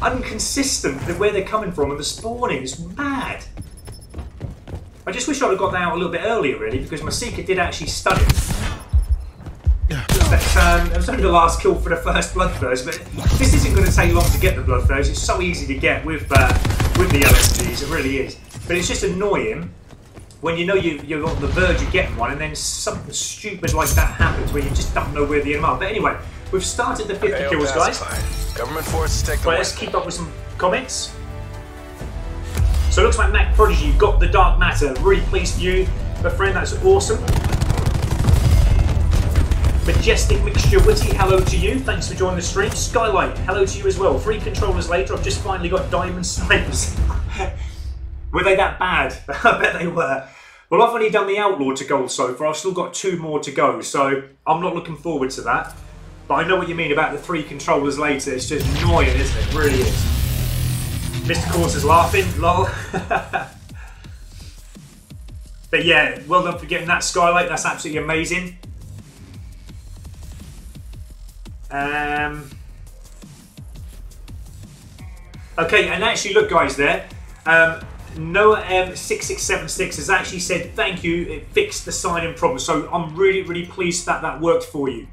inconsistent where they're coming from, and the spawning is mad. I just wish I'd have got that out a little bit earlier, really, because my Seeker did actually stun it. It was only the last kill for the first Bloodthirst, but this isn't going to take long to get the Bloodthirst. It's so easy to get with the LMGs, it really is. But it's just annoying when you know you're on the verge of getting one, and then something stupid like that happens where you just don't know where the enemy are. But anyway, we've started the 50 kills, guys. Government forces take the Right, let's keep up with some comments. So it looks like Mac Prodigy, you've got the Dark Matter. Really pleased for you, my friend. That's awesome. Majestic Mixture Witty, hello to you. Thanks for joining the stream. Skylight, hello to you as well. 3 controllers later, I've just finally got Diamond Snipers. Were they that bad? I bet they were. Well, I've only done the Outlaw to gold so far. I've still got 2 more to go, so I'm not looking forward to that. But I know what you mean about the 3 controllers later. It's just annoying, isn't it? It really is. Mr. Course is laughing, lol. But yeah, well done for getting that Skylight. That's absolutely amazing. Okay, and actually, look, guys, there. Noah M6676 has actually said thank you. It fixed the sign-in problem, so I'm really, really pleased that that worked for you.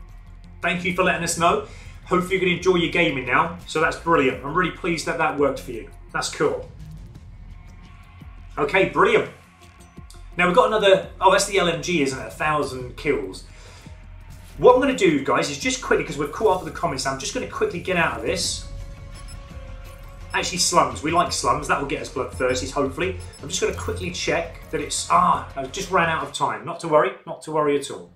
Thank you for letting us know. Hopefully, you can enjoy your gaming now. So that's brilliant. I'm really pleased that that worked for you. That's cool. Okay, brilliant. Now we've got another. Oh, that's the LMG, isn't it? 1,000 kills. What I'm going to do, guys, is just quickly, because we've caught up with the comments, I'm just going to quickly get out of this. Actually, slums. We like slums. That will get us bloodthirsties, hopefully. I'm just going to quickly check that it's... I just ran out of time. Not to worry. Not to worry at all.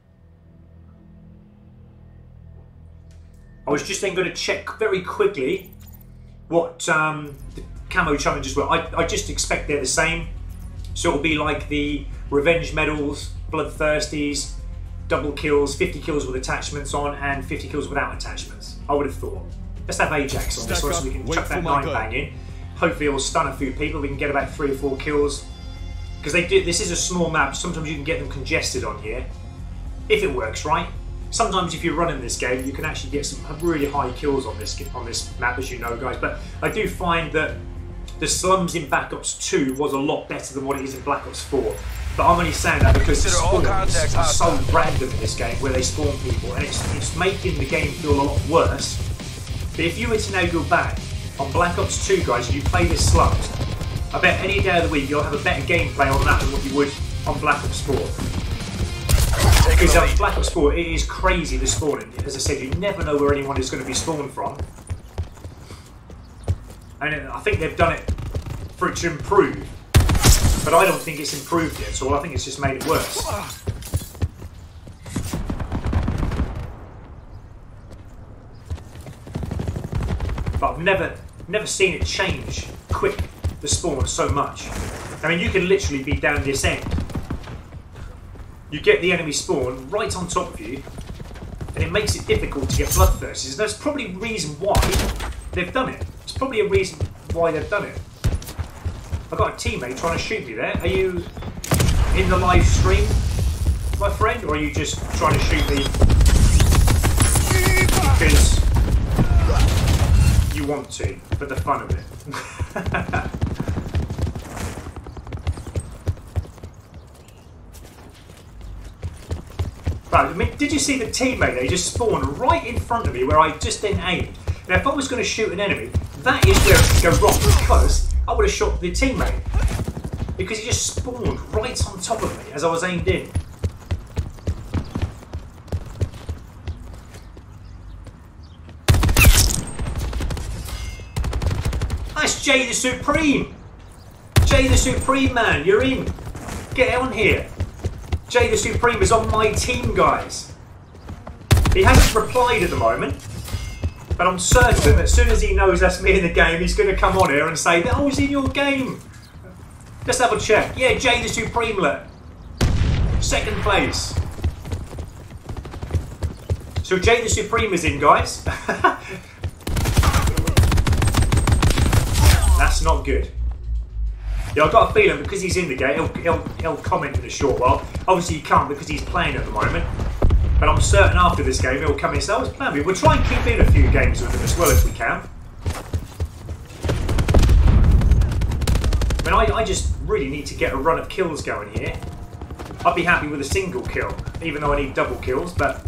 I was just then going to check very quickly what the camo challenges were. I just expect they're the same. So it'll be like the revenge medals, bloodthirsties, double kills, 50 kills with attachments on, and 50 kills without attachments. I would have thought. Let's have Ajax on this one so we can chuck that 9 bang in. Hopefully it will stun a few people. We can get about 3 or 4 kills. Because they do. This is a small map. Sometimes you can get them congested on here. If it works, right? Sometimes if you're running this game, you can actually get some really high kills on this map, as you know, guys. But I do find that the slums in Black Ops 2 was a lot better than what it is in Black Ops 4. But I'm only saying that because the spawns are so random in this game, where they spawn people, and it's making the game feel a lot worse. But if you were to now go back on Black Ops 2, guys, and you play this slums, I bet any day of the week you'll have a better gameplay on that than what you would on Black Ops 4. Because on Black Ops 4, it is crazy the spawning. As I said, you never know where anyone is going to be spawned from. And I think they've done it for it to improve. But I don't think it's improved yet, so I think it's just made it worse. But I've never seen it change quick, the spawn, so much. I mean, you can literally be down this end. You get the enemy spawn right on top of you, and it makes it difficult to get bloodthirsty. And that's probably the reason why they've done it. It's probably a reason why they've done it. I've got a teammate trying to shoot me there. Are you in the live stream, my friend, or are you just trying to shoot me because you want to, for the fun of it? Right, I mean, did you see the teammate there? He just spawned right in front of me where I just then aimed. Now, if I was going to shoot an enemy, that is where it could go wrong, because I would have shot the teammate. Because he just spawned right on top of me as I was aimed in. That's Jay the Supreme! Jay the Supreme, man, you're in. Get on here. Jay the Supreme is on my team, guys. He hasn't replied at the moment, but I'm certain that as soon as he knows that's me in the game, he's going to come on here and say that I was in your game. Let's have a check. Yeah, Jay the Supreme, look. Second place. So Jay the Supreme is in, guys. That's not good. Yeah, I've got a feeling because he's in the game, he'll comment in a short while. Obviously he can't because he's playing at the moment. But I'm certain after this game he'll come in and say, I was playing. We'll try and keep in a few games with him as well if we can. I mean, I just really need to get a run of kills going here. I'd be happy with a single kill, even though I need double kills, but...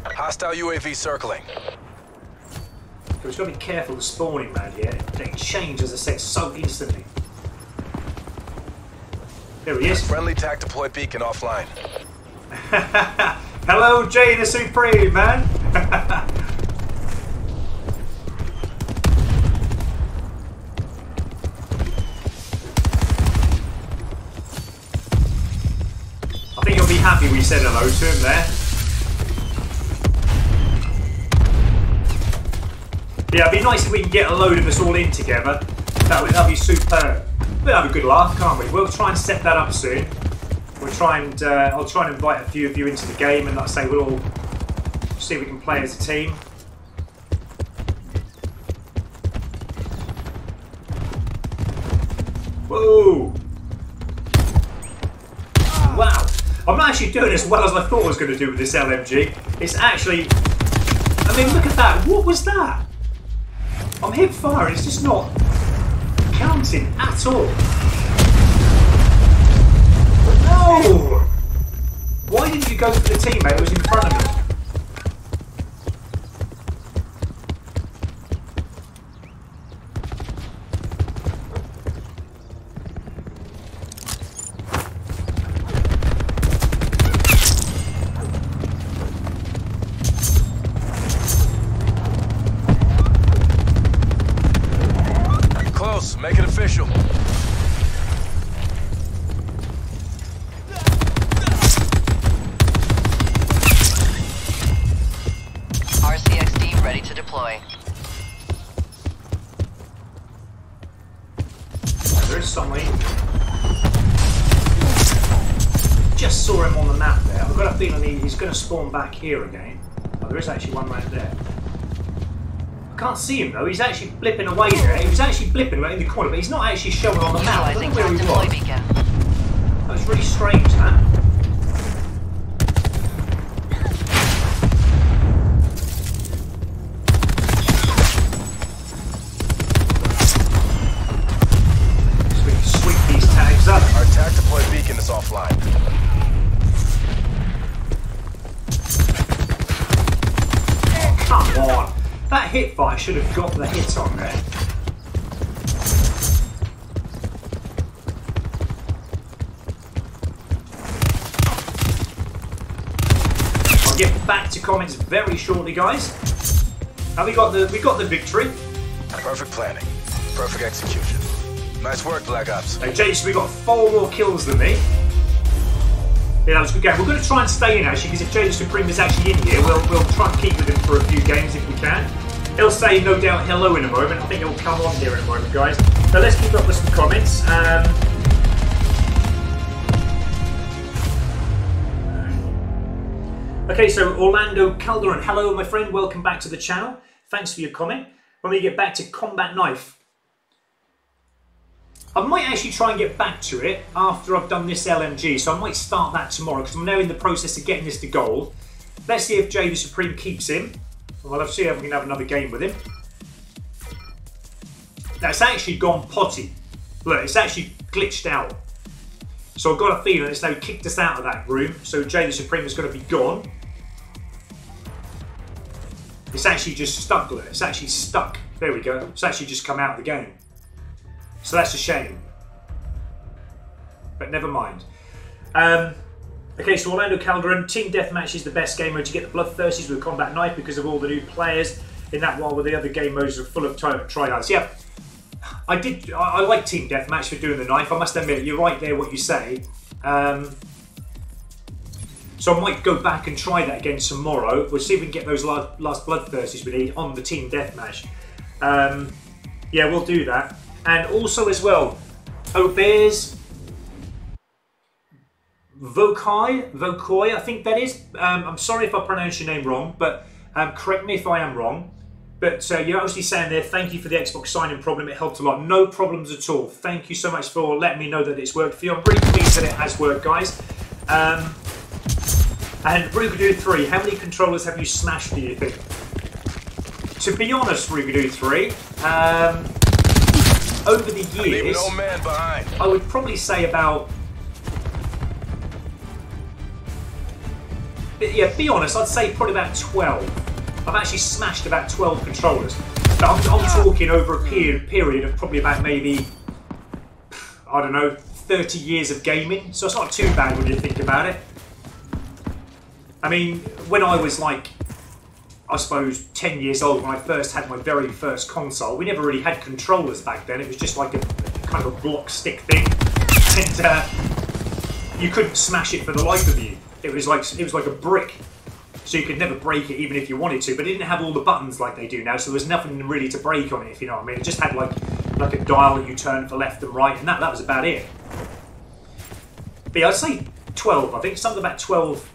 Hostile UAV circling. We've just got to be careful with spawning, man, here. They change, as I said, so instantly. There he is. Friendly TAC deploy beacon offline. Hello, Jay the Supreme, man. I think you'll be happy we said hello to him there. Yeah, it'd be nice if we can get a load of us all in together. That'd be superb. We'll have a good laugh, can't we? We'll try and set that up soon. We'll try and I'll try and invite a few of you into the game, and like I say, we'll all see if we can play as a team. Whoa! Wow! I'm not actually doing as well as I thought I was going to do with this LMG. It's actually... I mean, look at that. What was that? I'm hip fire, it's just not counting at all. No! Why didn't you go for the teammate who was in front of me? Make it official. RCXD ready to deploy. There's somewhere. Just saw him on the map there. I've got a feeling he's going to spawn back here again. Oh, there is actually one right there. I can't see him though, he's actually blipping away there. He was actually blipping right in the corner, but he's not actually showing on the map. I don't know where he was. That was really strange, that. So we can sweep these tags up. Our TAC deploy beacon is offline. Come on. That hit fire should have got the hit on there. I'll get back to comments very shortly, guys. And we got the victory. Perfect planning. Perfect execution. Nice work, Black Ops. Hey, Jason, we got 4 more kills than me. Yeah, that was a good game. We're going to try and stay in, actually, because if Jason Supreme is actually in here, we'll try and keep with him for a few games if we can. He'll say, no doubt, hello in a moment. I think he'll come on here in a moment, guys. So let's keep up with some comments. Okay, so Orlando Calderon, hello, my friend. Welcome back to the channel. Thanks for your comment. When we get back to Combat Knife, I might actually try and get back to it after I've done this LMG, so I might start that tomorrow because I'm now in the process of getting this to gold. Let's see if Jay the Supreme keeps him. Well, let's see if we can have another game with him. That's actually gone potty. Look, it's actually glitched out. So I've got a feeling it's now kicked us out of that room, so Jay the Supreme is going to be gone. It's actually just stuck, look. It's actually stuck. There we go. It's actually just come out of the game. So that's a shame. But never mind. Okay, so Orlando Calderon, Team Deathmatch is the best game mode to get the bloodthirsties with Combat Knife because of all the new players in that, while the other game modes are full of tryhards. Yeah, I like Team Deathmatch for doing the knife. I must admit, you're right there what you say. So I might go back and try that again tomorrow. We'll see if we can get those last bloodthirsties we need on the Team Deathmatch. Yeah, we'll do that. And also as well, Bears Vokai, I think that is. I'm sorry if I pronounce your name wrong, but correct me if I am wrong. But you're actually saying there, thank you for the Xbox sign-in problem, it helped a lot. No problems at all. Thank you so much for letting me know that it's worked for you. I'm really pleased that it has worked, guys. And Rugadoo 3, how many controllers have you smashed, do you think? To be honest, Rugadoo 3, over the years, no man behind. I would probably say about... Yeah, be honest, I'd say probably about 12. I've actually smashed about 12 controllers. But I'm talking over a period of probably about maybe, I don't know, 30 years of gaming. So it's not too bad when you think about it. I mean, when I was like, I suppose 10 years old, when I first had my very first console, we never really had controllers back then. It was just like a kind of a block stick thing. And you couldn't smash it for the life of you. It was like a brick. So you could never break it even if you wanted to, but it didn't have all the buttons like they do now, so there was nothing really to break on it, if you know what I mean. It just had like a dial that you turn for left and right, and that was about it. But yeah, I'd say 12, I think. Something about 12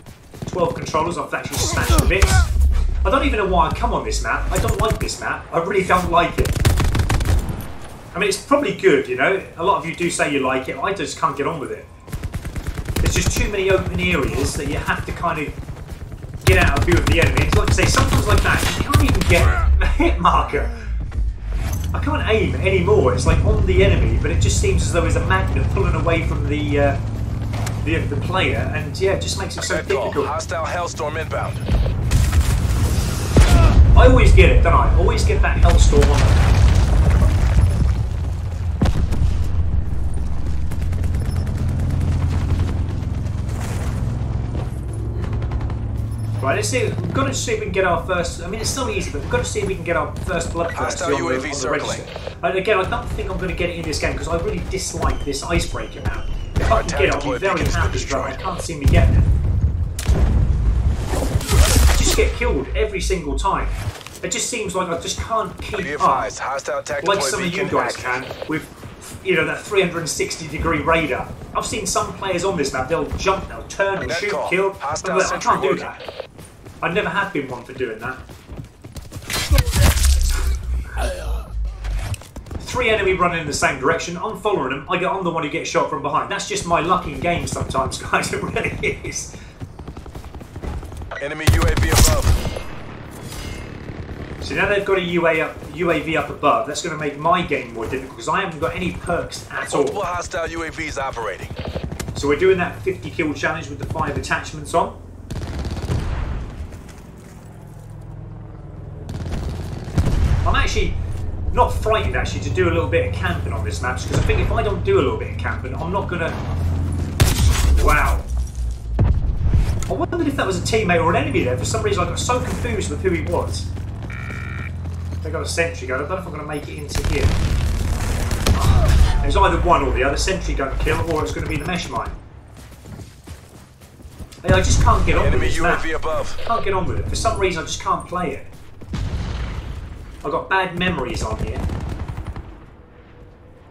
controllers I've actually smashed to bits. I don't even know why I come on this map. I don't like this map. I really don't like it. I mean, it's probably good, you know. A lot of you do say you like it. I just can't get on with it. There's just too many open areas that you have to kind of get out of view of the enemy. It's like I say, sometimes like that, you can't even get a hit marker. I can't aim anymore. It's like on the enemy, but it just seems as though there's a magnet pulling away from the player, and yeah, it just makes it so difficult. Hostile Hellstorm inbound. I always get it, don't I? Always get that Hellstorm on. Right, let's see. We've got to see if we can get our first. I mean, it's still easy, but we've got to see if we can get our first bloodthirst on UAV the circling. register. And again, I don't think I'm going to get it in this game because I really dislike this icebreaker map. If I can get it, I'll be very happy, but I can't see me getting it. I just get killed every single time. It just seems like I just can't keep up like some of you guys can with, you know, that 360-degree radar. I've seen some players on this map, they'll jump, they'll turn, they'll shoot, kill. I can't do that. I never have been one for doing that. 3 enemy running in the same direction, I'm following them, I'm the one who gets shot from behind. That's just my luck in game sometimes, guys, it really is. Enemy UAV above. So now they've got a UAV up above. That's going to make my game more difficult because I haven't got any perks at all. Multiple hostile UAVs operating. So we're doing that 50 kill challenge with the 5 attachments on. actually not frightened actually to do a little bit of camping on this map, because I think if I don't do a little bit of camping, I'm not gonna. Wow. I wondered if that was a teammate or an enemy there. For some reason, I got so confused with who he was. They got a sentry gun. I don't know if I'm going to make it into here. There's either one or the other. Sentry gun kill, or it's going to be the mesh mine. Hey, I just can't get on with this map. Can't get on with it. For some reason, I just can't play it. I've got bad memories on here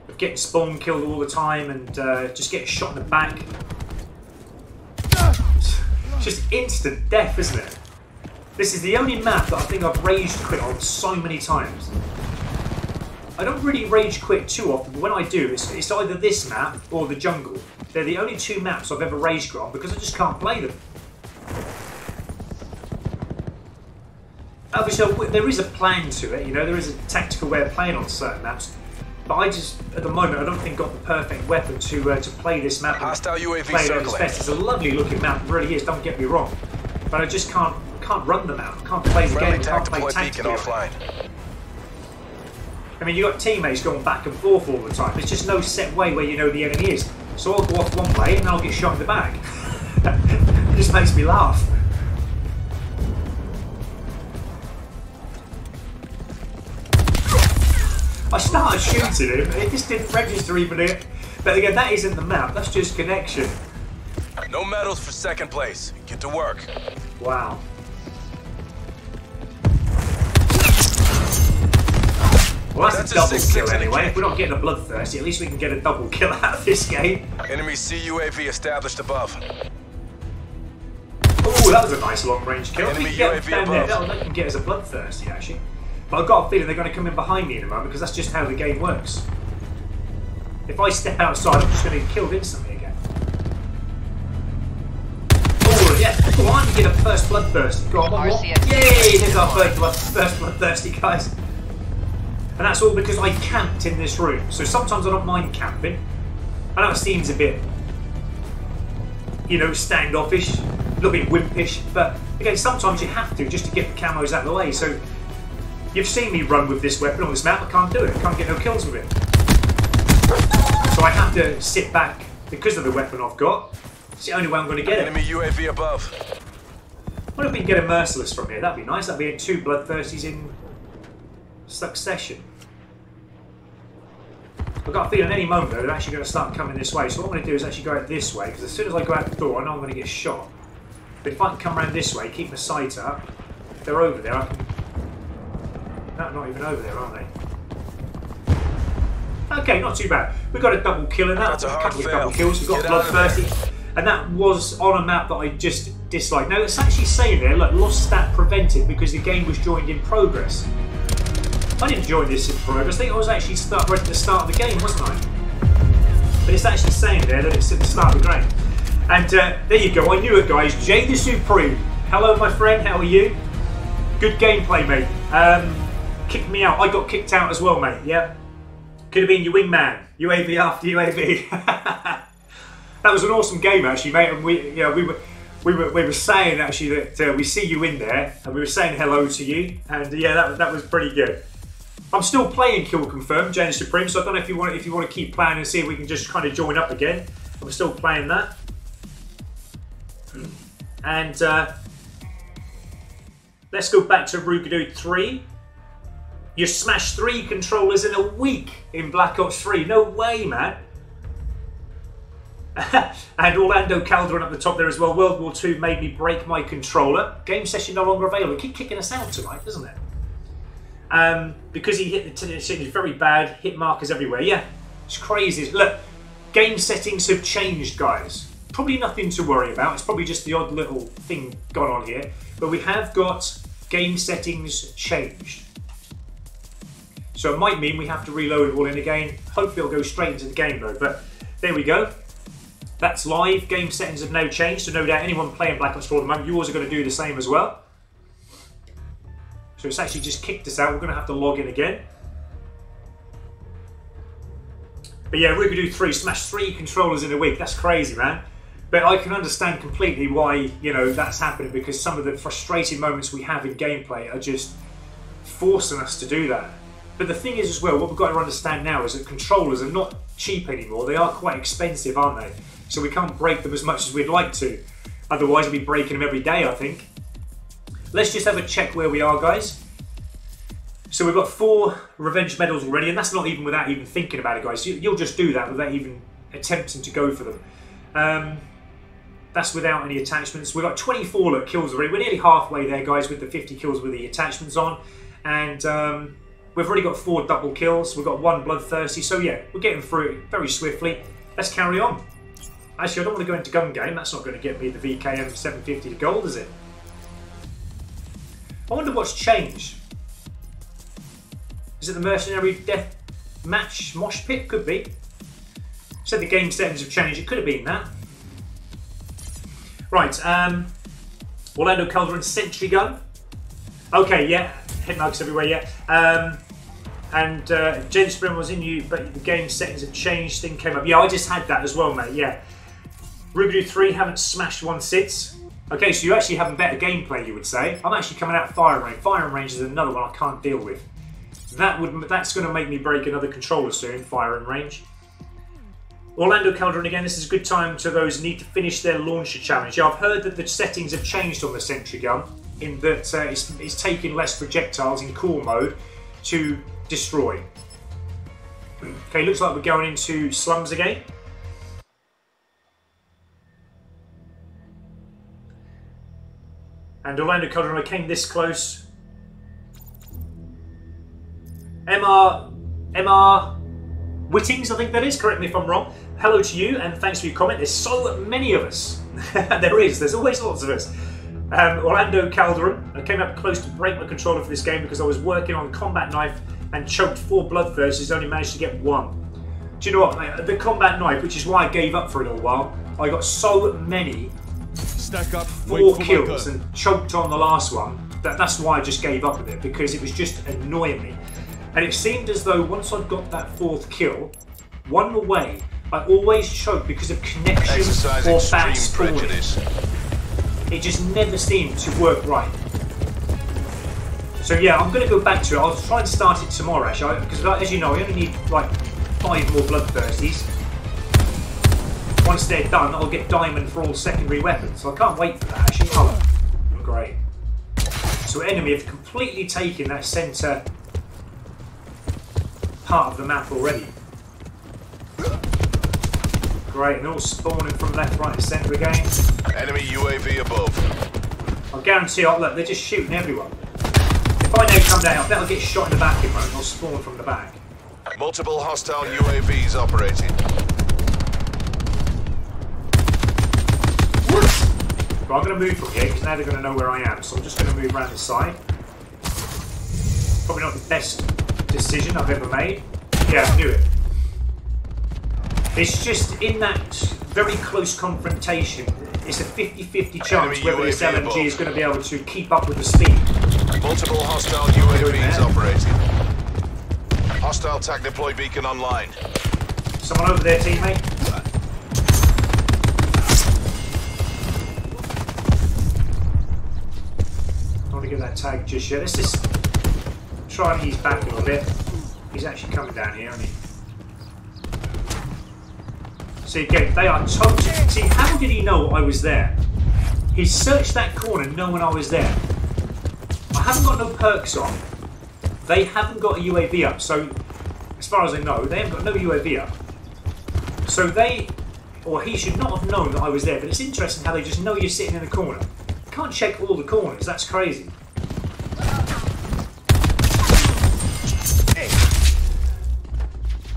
of getting spawn killed all the time and just getting shot in the back. It's just instant death, isn't it? This is the only map that I think I've rage quit on so many times. I don't really rage quit too often, but when I do, it's either this map or the jungle. They're the only two maps I've ever rage quit on because I just can't play them. Obviously, there is a plan to it, you know, there is a tactical way of playing on certain maps. But I just, at the moment, I don't think got the perfect weapon to play this map. Hostile UAV play it at its circling. best. It's a lovely looking map, it really is, don't get me wrong. But I just can't run the map, can't play the game, can't play tactically. Offline. I mean, you got teammates going back and forth all the time. There's just no set way where you know the enemy is. So I'll go off one way and then I'll get shot in the back. It just makes me laugh. I started shooting him, it just didn't register even it. But again, that isn't the map, that's just connection. No medals for second place. Get to work. Wow. Well, that's a double kill anyway. If we're not getting a bloodthirsty, at least we can get a double kill out of this game. Enemy CUAV established above. Oh, that was a nice long range kill. Enemy We can get UAV down there, above. that can get us a bloodthirsty actually. But I've got a feeling they're going to come in behind me in a moment because that's just how the game works. If I step outside, I'm just going to get killed instantly again. Oh, yeah. Go on, get a first bloodthirsty. Go on, one more. Yay! There's our first bloodthirsty, guys. And that's all because I camped in this room. So sometimes I don't mind camping. I know it seems a bit, you know, standoffish, a little bit wimpish, but again, sometimes you have to just to get the camos out of the way. So you've seen me run with this weapon on this map, I can't do it. I can't get no kills with it. So I have to sit back because of the weapon I've got. It's the only way I'm going to get it. Enemy UAV above. I wonder if we can get a merciless from here. That'd be nice. That'd be 2 bloodthirsties in succession. I've got a feeling any moment though they're actually going to start coming this way. So what I'm going to do is actually go out this way, because as soon as I go out the door I know I'm going to get shot. But if I can come around this way, keep my sights up, if they're over there I can... No, not even over there, aren't they? Okay, not too bad. We've got a double kill in that. That's a hard couple of fail. double kills. We've got Get out of bloodthirsty. And that was on a map that I just disliked. Now it's actually saying there, look, lost stat prevented because the game was joined in progress. I didn't join this in progress. I think I was actually right at the start of the game, wasn't I? But it's actually saying there that it's at the start of the game. And there you go, I knew it guys. Jay the Supreme. Hello my friend, how are you? Good gameplay mate. Kicked me out. I got kicked out as well mate, yeah? Could have been your wingman. UAV after UAV. That was an awesome game actually mate, and we were saying actually that we see you in there and we were saying hello to you, and yeah that was pretty good. I'm still playing Kill Confirmed, Jane Supreme, so I don't know if you want to keep playing and see if we can just kind of join up again. I'm still playing that. And let's go back to Rugadoo 3. You smashed 3 controllers in a week in Black Ops 3. No way, man. And Orlando Calderon up the top there as well. World War II made me break my controller. Game session no longer available. Keep kicking us out tonight, doesn't it? Because he hit the it's very bad, hit markers everywhere. Yeah, it's crazy. Look, game settings have changed, guys. Probably nothing to worry about. It's probably just the odd little thing gone on here. But we have got game settings changed. So it might mean we have to reload it all in again. Hopefully it'll go straight into the game mode. But there we go. That's live. Game settings have now changed. So no doubt anyone playing Black Ops 4 at the moment, yours are going to do the same as well. So it's actually just kicked us out. We're going to have to log in again. But yeah, Rugadoo 3 smashed 3 controllers in a week. That's crazy, man. But I can understand completely why, you know, that's happening, because some of the frustrating moments we have in gameplay are just forcing us to do that. But the thing is as well, what we've got to understand now is that controllers are not cheap anymore. They are quite expensive, aren't they? So we can't break them as much as we'd like to. Otherwise we'll be breaking them every day, I think. Let's just have a check where we are, guys. So we've got 4 revenge medals already, and that's not even without even thinking about it, guys. You'll just do that without even attempting to go for them. That's without any attachments. We've got 24 kills already. We're nearly halfway there, guys, with the 50 kills with the attachments on. And we've already got 4 double kills. We've got 1 bloodthirsty. So yeah, we're getting through it very swiftly. Let's carry on. Actually, I don't want to go into gun game. That's not going to get me the VKM 750 to gold, is it? I wonder what's changed. Is it the mercenary death match mosh pit? Could be. Said the game settings have changed. It could have been that. Right. Orlando Calderon sentry gun. Okay, yeah. Hit marks everywhere, yeah. And James Spring was in you, but the game settings have changed. Thing came up. Yeah, I just had that as well, mate. Yeah. Rubidoux 3 haven't smashed one since. Okay, so you actually have better gameplay, you would say. I'm actually coming out firing range. Firing range is another one I can't deal with. That's going to make me break another controller soon. Firing range. Orlando Calderon again. This is a good time to those who need to finish their launcher challenge. Yeah, I've heard that the settings have changed on the sentry gun, in that it's taking less projectiles in core mode to destroy. Okay, looks like we're going into slums again. And Orlando Calderon came this close. MR Whittings, I think that is. Correct me if I'm wrong. Hello to you, and thanks for your comment. There's so many of us. There's always lots of us. Orlando Calderon. I came up close to break my controller for this game because I was working on combat knife and choked 4 bloodthirsts. Only managed to get 1. Do you know what? The combat knife, which is why I gave up for a little while, I got so many 4 kills and choked on the last one. That's why I just gave up with it, because it was just annoying me. And it seemed as though once I'd got that 4th kill, one away, I always choked because of connection or bad spawning. It just never seemed to work right. So yeah, I'm going to go back to it. I'll try and start it tomorrow, actually, because as you know, I only need like 5 more bloodthirsties. Once they're done, I'll get diamond for all secondary weapons. So I can't wait for that, actually. Oh, great. So enemy have completely taken that centre part of the map already. Great, and all spawning from left, right and centre again. Enemy UAV above. I guarantee, look, they're just shooting everyone. If I now come down, I bet I'll get shot in the back in a moment. I'll spawn from the back. Multiple hostile UAVs operating. But I'm going to move from here because now they're going to know where I am. So I'm just going to move around the side. Probably not the best decision I've ever made. Yeah, I knew it. It's just in that very close confrontation, it's a 50-50 chance whether this LMG is going to be able to keep up with the speed. Multiple hostile UAVs operating. Hostile TAC deploy beacon online. Someone over there, teammate. Don't want to get that tag just yet. Let's just try and ease back a little bit. He's actually coming down here, isn't he? See, again, they are totally... See, how did he know I was there? He searched that corner knowing I was there. I haven't got no perks on. They haven't got a UAV up, so as far as I know, they haven't got no UAV up. So they, or he should not have known that I was there, but it's interesting how they just know you're sitting in the corner. You can't check all the corners, that's crazy.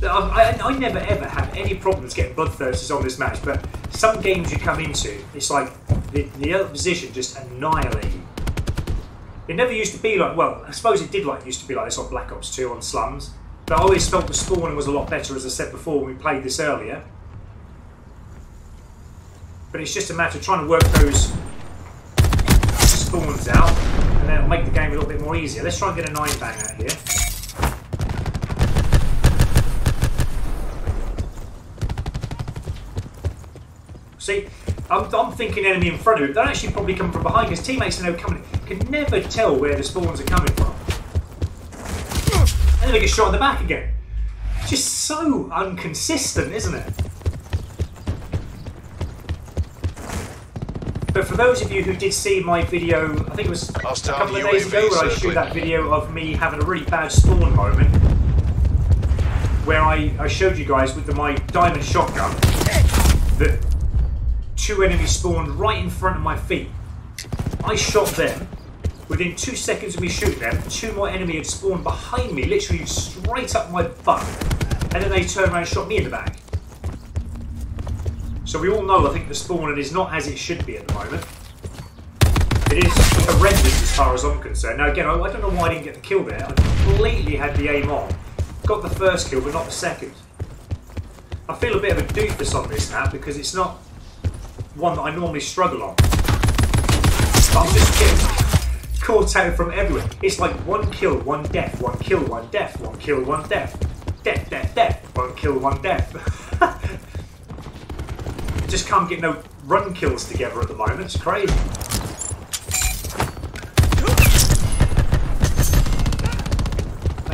I never ever have any problems getting bloodthirsters on this match, but some games you come into, it's like the other position just annihilated. It never used to be like, well, I suppose it did used to be like this on Black Ops 2 on slums, but I always felt the spawning was a lot better, as I said before when we played this earlier. But it's just a matter of trying to work those spawns out, and then it'll make the game a little bit more easier. Let's try and get a 9-bang out here. See, I'm thinking enemy in front of him. They're actually probably coming from behind. His teammates are now coming. Can never tell where the spawns are coming from. And then I get shot in the back again. Just so inconsistent, isn't it? But for those of you who did see my video, I think it was a couple of days ago, where I showed that video of me having a really bad spawn moment, where I showed you guys with my diamond shotgun that 2 enemies spawned right in front of my feet. I shot them. Within 2 seconds of me shooting them, 2 more enemies had spawned behind me, literally straight up my butt. And then they turned around and shot me in the back. So we all know, I think, the spawning is not as it should be at the moment. It is horrendous as far as I'm concerned. Now again, I don't know why I didn't get the kill there. I completely had the aim on. Got the first kill, but not the second. I feel a bit of a doofus on this map because it's not one that I normally struggle on. But I'm just getting caught out from everywhere. It's like 1 kill, 1 death, 1 kill, 1 death, 1 kill, 1 death. Death, death, death. 1 kill, 1 death. Just can't get no run kills together at the moment. It's crazy.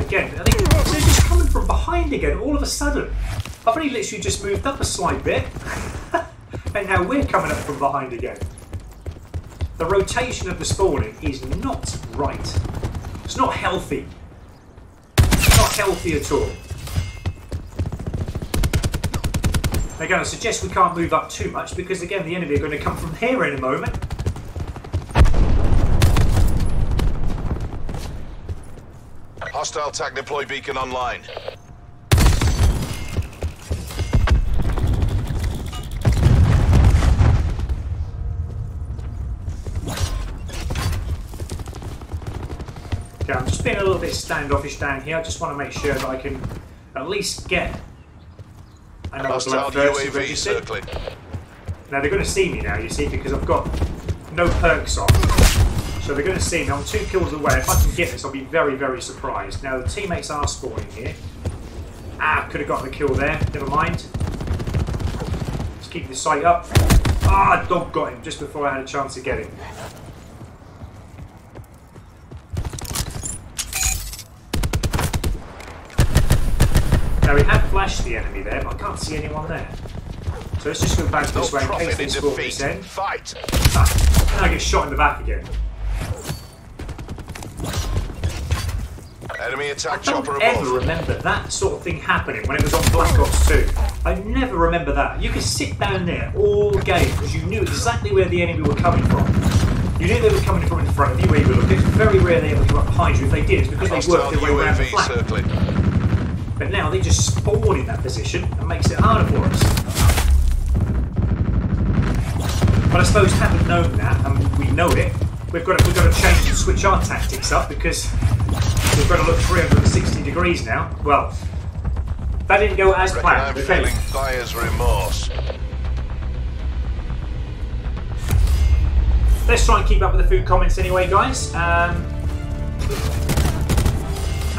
Again, I think they're just coming from behind again all of a sudden. I've only literally just moved up a slight bit. And now we're coming up from behind again. The rotation of the spawning is not right. It's not healthy. It's not healthy at all. Again, I suggest we can't move up too much because, again, the enemy are going to come from here in a moment. Hostile TAC deploy beacon online. Okay, I'm just being a little bit standoffish down here. I just want to make sure that I can at least get another Hostile UAV circling. Now they're going to see me now, you see, because I've got no perks on. So they're going to see me. I'm 2 kills away. If I can get this, I'll be very, very surprised. Now the teammates are spawning here. Ah, could have got the kill there. Never mind. Let's keep the sight up. Ah, dog got him just before I had a chance to get him. Now we have flashed the enemy there, but I can't see anyone there. So let's just go back this way in case they spawn this end. Fight. Ah, and I get shot in the back again. Enemy attack I chopper don't ever above. remember that sort of thing happening when it was on Black Ops 2. I never remember that. You could sit down there all game because you knew exactly where the enemy were coming from. You knew they were coming from in front of you where you were looking. It's very rare they ever come up behind you. If they did, it's because they worked their way around the flank. Circling. But now they just spawn in that position and makes it harder for us. But I suppose having known that, and we know it, we've got to change and switch our tactics up because we've got to look 360 degrees now. Well, that didn't go as planned. I'm feeling buyer's remorse. Let's try and keep up with the food comments anyway, guys.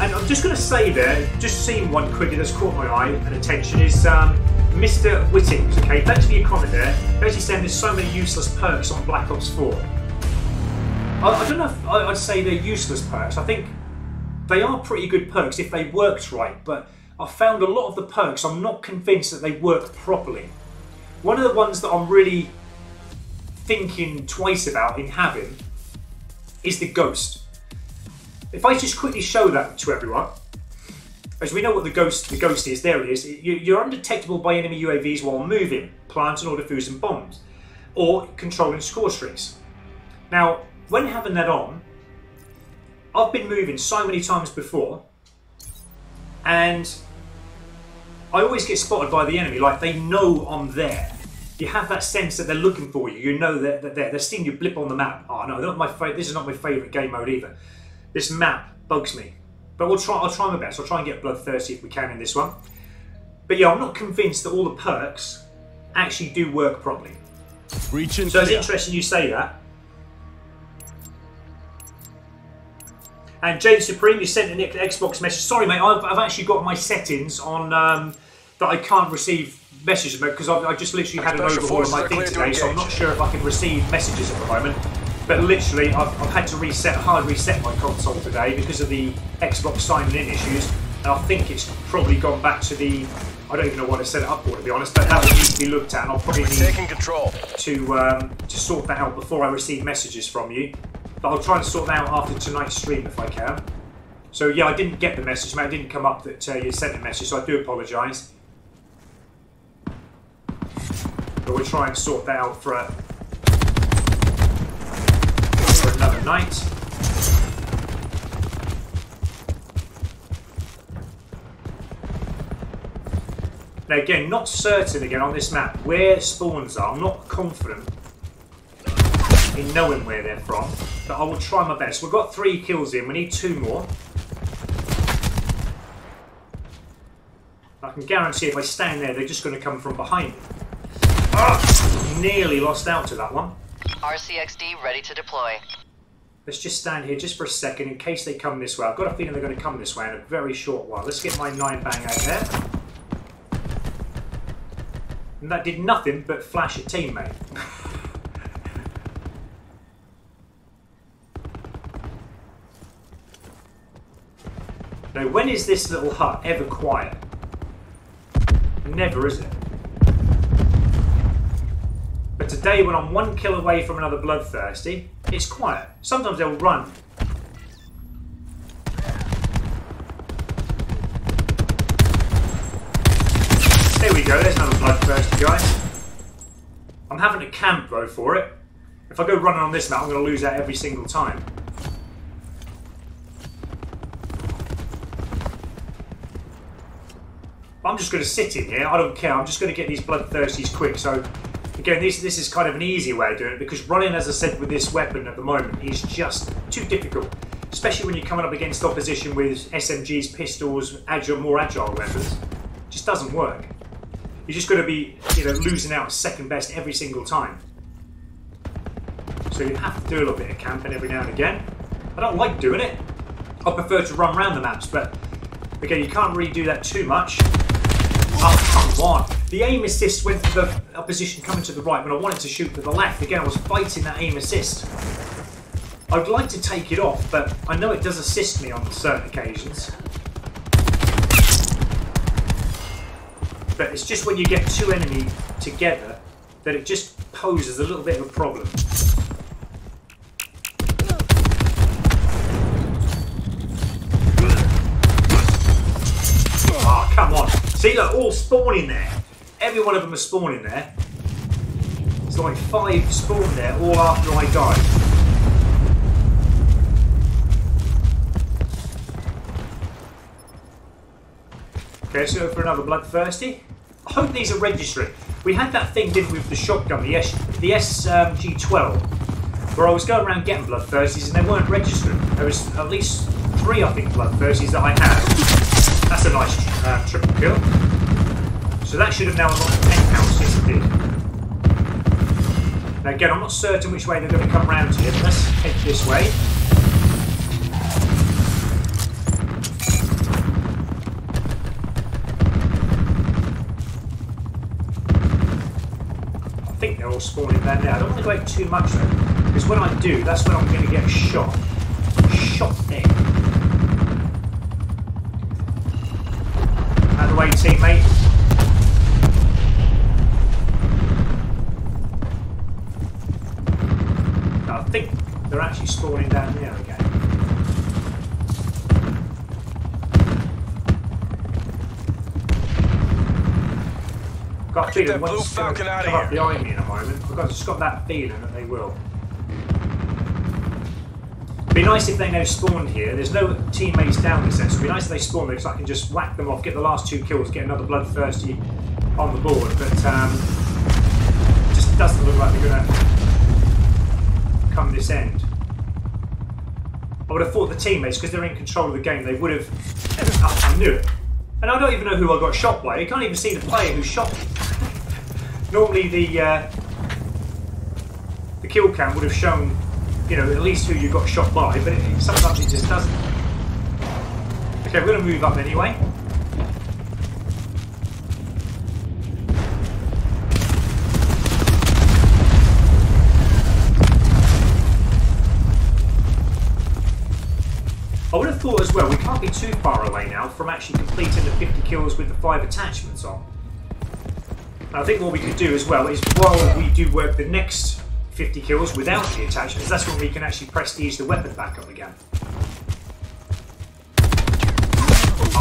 And I'm just going to say there, just seeing one quickly that's caught my eye and attention is Mr. Whittings. Okay, thanks for your comment there. Basically saying there's so many useless perks on Black Ops 4. I don't know if I'd say they're useless perks. I think they are pretty good perks if they worked right, but I've found a lot of the perks, I'm not convinced that they work properly. One of the ones that I'm really thinking twice about in having is the Ghost. If I just quickly show that to everyone, as we know what the ghost is, there it is. You're undetectable by enemy UAVs while moving, planting or defusing bombs, or controlling score streaks. Now, when having that on, I've been moving so many times before, and I always get spotted by the enemy, like they know I'm there. You have that sense that they're looking for you. You know that they're there. They're seeing you blip on the map. Oh no, they're not my this is not my favourite game mode either. This map bugs me. But I'll try my best. I'll try and get bloodthirsty if we can in this one. But yeah, I'm not convinced that all the perks actually do work properly. So it's interesting you say that. And Jade Supreme, you sent an Xbox message. Sorry, mate, I've actually got my settings on that I can't receive messages because I just literally had an overhaul of my thing today, so I'm not sure if I can receive messages at the moment. But literally, I've had to hard reset my console today because of the Xbox signing in issues. And I think it's probably gone back to the... I don't even know what I set it up for, to be honest, but that would need to be looked at, and I'll probably need Taking control. to sort that out before I receive messages from you. But I'll try and sort that out after tonight's stream if I can. So yeah, I didn't get the message, mate. It didn't come up that you sent a message, so I do apologise. But we'll try and sort that out for another night. Now again, not certain again on this map where spawns are. I'm not confident in knowing where they're from, but I will try my best. We've got 3 kills in, we need 2 more. I can guarantee if I stand there, they're just going to come from behind me. Oh, nearly lost out to that one. RCXD ready to deploy. Let's just stand here just for a second in case they come this way. I've got a feeling they're going to come this way in a very short while. Let's get my 9-bang out there. And that did nothing but flash a teammate. Now, when is this little hut ever quiet? Never, is it? But today, when I'm 1 kill away from another bloodthirsty, it's quiet. Sometimes they'll run. There we go, there's another bloodthirsty guy. I'm having to camp though for it. If I go running on this map, I'm going to lose that every single time. I'm just going to sit in here, I don't care, I'm just going to get these bloodthirsties quick. So again, this is kind of an easy way of doing it, because running, as I said, with this weapon at the moment is just too difficult. Especially when you're coming up against opposition with SMGs, pistols, more agile weapons. It just doesn't work. You're just going to be, losing out second best every single time. So you have to do a little bit of camping every now and again. I don't like doing it. I prefer to run around the maps, but again, you can't really do that too much. Oh, come on. The aim assist went to the opposition coming to the right when I wanted to shoot to the left. Again, I was fighting that aim assist. I'd like to take it off, but I know it does assist me on certain occasions. But it's just when you get 2 enemies together that it just poses a little bit of a problem. Oh, come on. See, look, all spawning there. Every one of them are spawning there. It's like 5 spawned there all after I died. Okay, let's go for another bloodthirsty. I hope these are registering. We had that thing, didn't we, with the shotgun, the SG-12, where I was going around getting bloodthirsties and they weren't registering. There was at least 3, I think, bloodthirsties that I had. That's a nice triple kill. So that should have now unlocked the 10 counts, yes it did. Now again, I'm not certain which way they're going to come round here, but let's head this way. I think they're all spawning down there. I don't want to go out too much though, because when I do, that's when I'm going to get shot. Shot there. Out of the way, teammate. No, I think they're actually spawning down there again. Got a feeling once they're going to come up behind me in a moment. I've just got that feeling that they will. It'd be nice if they now spawned here. There's no teammates down this end, so it'd be nice if they spawn there so I can just whack them off, get the last 2 kills, get another bloodthirsty on the board. But it just doesn't look like they're going to come this end. I would have thought the teammates, because they're in control of the game, they would have... I knew it. And I don't even know who I got shot by. You can't even see the player who shot me. Normally the kill cam would have shown, at least who you got shot by, but sometimes it just doesn't. Okay, we're going to move up anyway. I would have thought as well, we can't be too far away now from actually completing the 50 kills with the 5 attachments on. I think what we could do as well is, while we do work the next 50 kills without the attachments, that's when we can actually prestige the weapon back up again.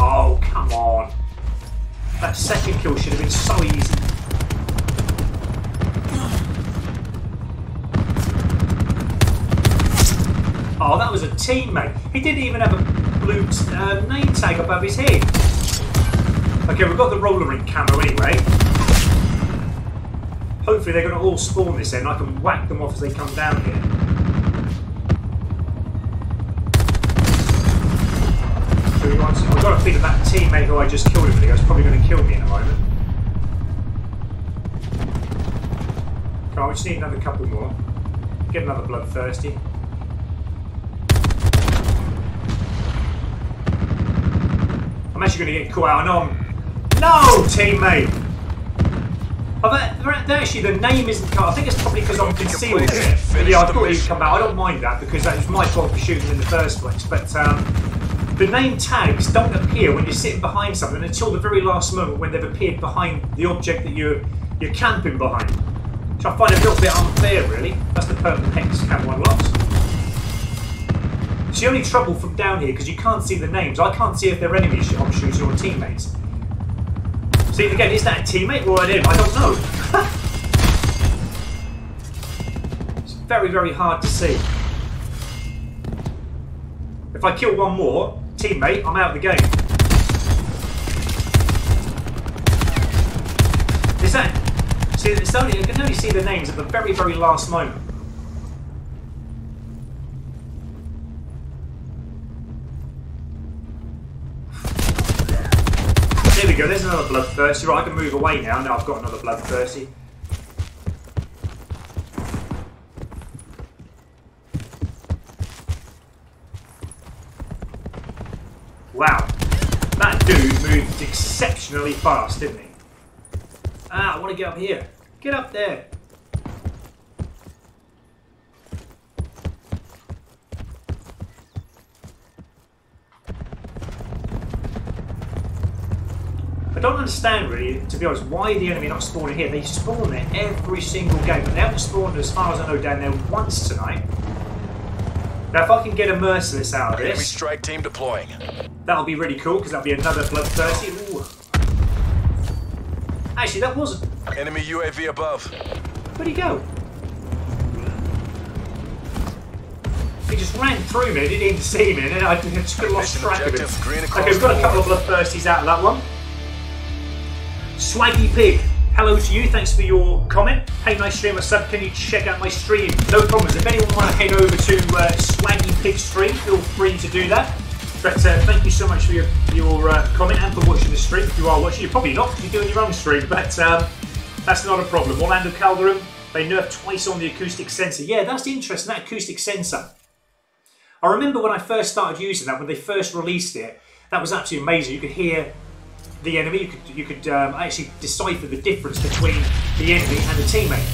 Oh, come on. That second kill should have been so easy. Oh, that was a teammate. He didn't even have a blue name tag above his head. Okay, we've got the roller rink camo anyway. Hopefully they're going to all spawn this end. I can whack them off as they come down here. I've got a feeling that teammate who I just killed a minute ago is probably going to kill me in a moment. Okay, we just need another couple more. Get another bloodthirsty. I'm actually going to get caught out. I know I'm... No, teammate! Actually, the name isn't cut. I think it's probably because I'm concealed in it. But yeah, I thought he'd come out. I don't mind that because that was my fault for shooting in the first place. But the name tags don't appear when you're sitting behind something until the very last moment when they've appeared behind the object that you're camping behind. Which I find a little bit unfair, really. That's the purple hex camo unlocks. It's the only trouble from down here because you can't see the names. I can't see if they're enemies I'm shooting or teammates. See, again, is that a teammate or an enemy? I don't know. It's very, very hard to see. If I kill one more teammate, I'm out of the game. Is that... See, it's only, you can only see the names at the very, very last moment. There we go, there's another bloodthirsty. Right, I can move away now. Now I've got another bloodthirsty. Wow, that dude moved exceptionally fast, didn't he? Ah, I want to get up here. Get up there. I don't understand really, to be honest, why the enemy not spawning here. They spawn there every single game, but they haven't spawned, as far as I know, down there once tonight. Now, if I can get a merciless out of this, enemy strike team deploying. That'll be really cool because that'll be another bloodthirsty. Ooh. Actually, that wasn't. Enemy UAV above. Where'd he go? He just ran through me. Didn't even see me, and then I just lost track of him. Okay, we've got a couple of bloodthirsties out of that one. Swaggy Pig, hello to you, thanks for your comment. Hey, nice stream, what's up? Can you check out my stream? No problems. If anyone want to head over to Swaggy Pig stream, feel free to do that. But thank you so much for your comment and for watching the stream. If you are watching, you're probably not because you're doing your own stream, but that's not a problem. Orlando Calderon, they nerfed twice on the acoustic sensor. Yeah, that's interesting, that acoustic sensor. I remember when I first started using that, when they first released it, that was absolutely amazing. You could hear the enemy, you could actually decipher the difference between the enemy and the teammate.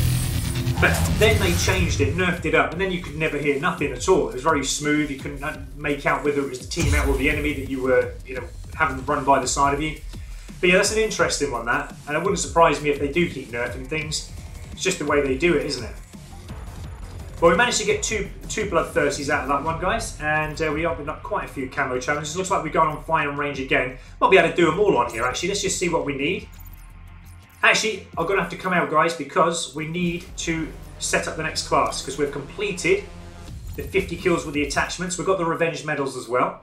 But then they changed it, nerfed it up, and then you could never hear nothing at all. It was very smooth. You couldn't make out whether it was the teammate or the enemy that you were, having run by the side of you. But yeah, that's an interesting one, that. And it wouldn't surprise me if they do keep nerfing things. It's just the way they do it, isn't it? Well, we managed to get two bloodthirsties out of that one, guys, and we opened up quite a few camo challenges. Looks like we're going on firing range again. Might be able to do them all on here, actually. Let's just see what we need. Actually, I'm going to have to come out, guys, because we need to set up the next class, because we've completed the 50 kills with the attachments. We've got the revenge medals as well.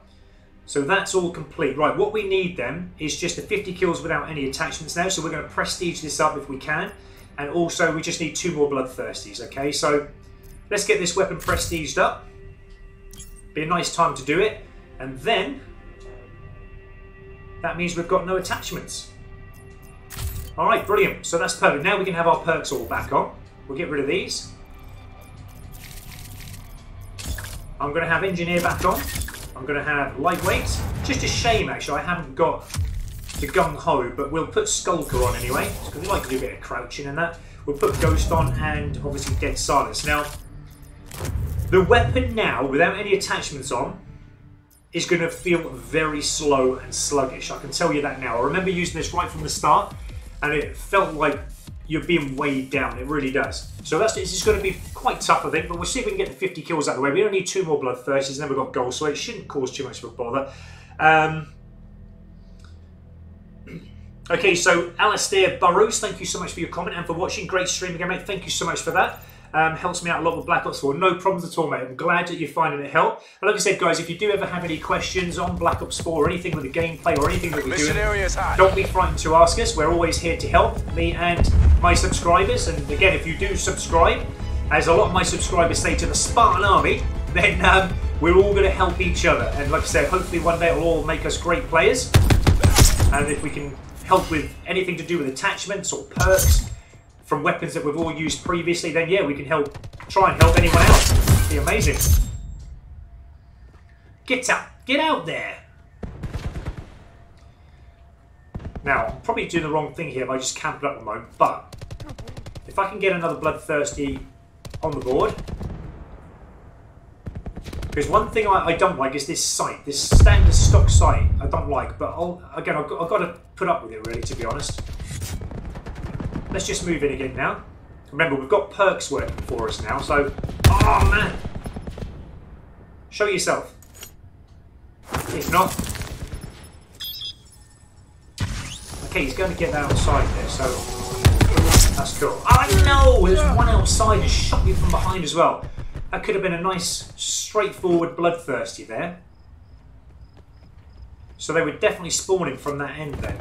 So that's all complete. Right, what we need then is just the 50 kills without any attachments now. So we're going to prestige this up if we can. And also, we just need 2 more bloodthirsties, okay? So let's get this weapon prestiged up. Be a nice time to do it. And then, that means we've got no attachments. Alright, brilliant. So that's perfect. Now we can have our perks all back on. We'll get rid of these. I'm going to have engineer back on. I'm going to have lightweight. Just a shame, actually, I haven't got the gung-ho, but we'll put skulker on anyway, because we like to do a bit of crouching and that. We'll put ghost on and obviously dead silence. Now, the weapon now, without any attachments on, is going to feel very slow and sluggish. I can tell you that now. I remember using this right from the start, and it felt like you're being weighed down. It really does. So this is going to be quite tough, I think, but we'll see if we can get the 50 kills out of the way. We only need 2 more bloodthirsties, and then we've got goals, so it shouldn't cause too much of a bother. Okay, so Alastair Burrows, thank you so much for your comment and for watching. Great stream again, mate. Thank you so much for that. Helps me out a lot with Black Ops 4. No problems at all, mate. I'm glad that you're finding it help. And like I said, guys, if you do ever have any questions on Black Ops 4 or anything with the gameplay or anything that we're doing, don't be frightened to ask us. We're always here to help, me and my subscribers. And again, if you do subscribe, as a lot of my subscribers say to the Spartan Army, then we're all going to help each other. And like I said, hopefully one day it'll all make us great players. And if we can help with anything to do with attachments or perks from weapons that we've all used previously, then yeah, we can try and help anyone else. It'd be amazing. Get out there. Now, I'm probably doing the wrong thing here by just camping up at the moment, but if I can get another bloodthirsty on the board, because one thing I don't like is this sight, this standard stock sight. I don't like, but I've got to put up with it, really, to be honest. Let's just move in again now. Remember, we've got perks working for us now, so... Oh, man! Show yourself. If not... Okay, he's going to get that outside there, so... That's cool. Oh, no! There's one outside who shot me from behind as well. That could have been a nice, straightforward bloodthirsty there. So they were definitely spawning from that end then.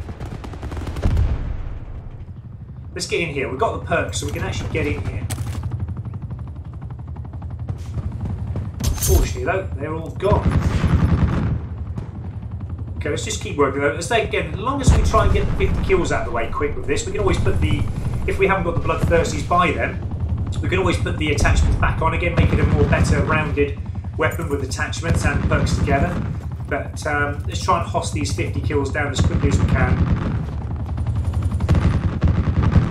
Let's get in here. We've got the perks, so we can actually get in here. Unfortunately, though, they're all gone. Okay, let's just keep working though. Again, as long as we try and get the 50 kills out of the way quick with this, we can always put the... If we haven't got the bloodthirsties by them, we can always put the attachments back on again, make it a more better rounded weapon with attachments and perks together. But let's try and hoss these 50 kills down as quickly as we can.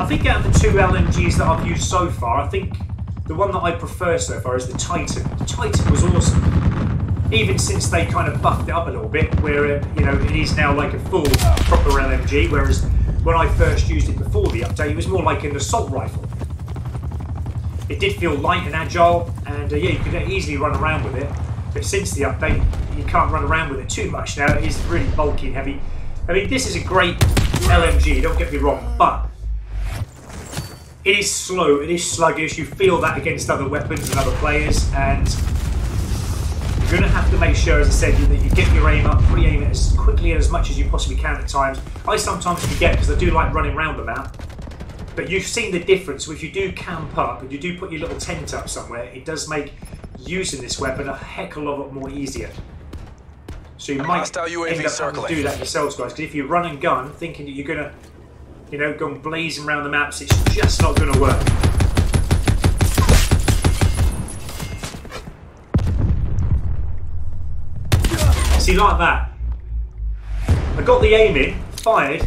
I think out of the 2 LMGs that I've used so far, I think the one that I prefer so far is the Titan. The Titan was awesome, even since they kind of buffed it up a little bit, where it is now like a full proper LMG. Whereas when I first used it before the update, it was more like an assault rifle. It did feel light and agile, and yeah, you could easily run around with it. But since the update, you can't run around with it too much now. It is really bulky and heavy. I mean, this is a great LMG, don't get me wrong, but it is slow, it is sluggish. You feel that against other weapons and other players, and you're going to have to make sure, as I said, that you get your aim up, pre-aim it as quickly and as much as you possibly can at times. I sometimes forget because I do like running around the map. But you've seen the difference. So if you do camp up and you do put your little tent up somewhere, it does make using this weapon a heck of a lot more easier. So you might end up having to do that yourselves, guys. Because if you run and gun, thinking that you're going to, go blazing around the maps, it's just not going to work. See, like that. I got the aim in, fired,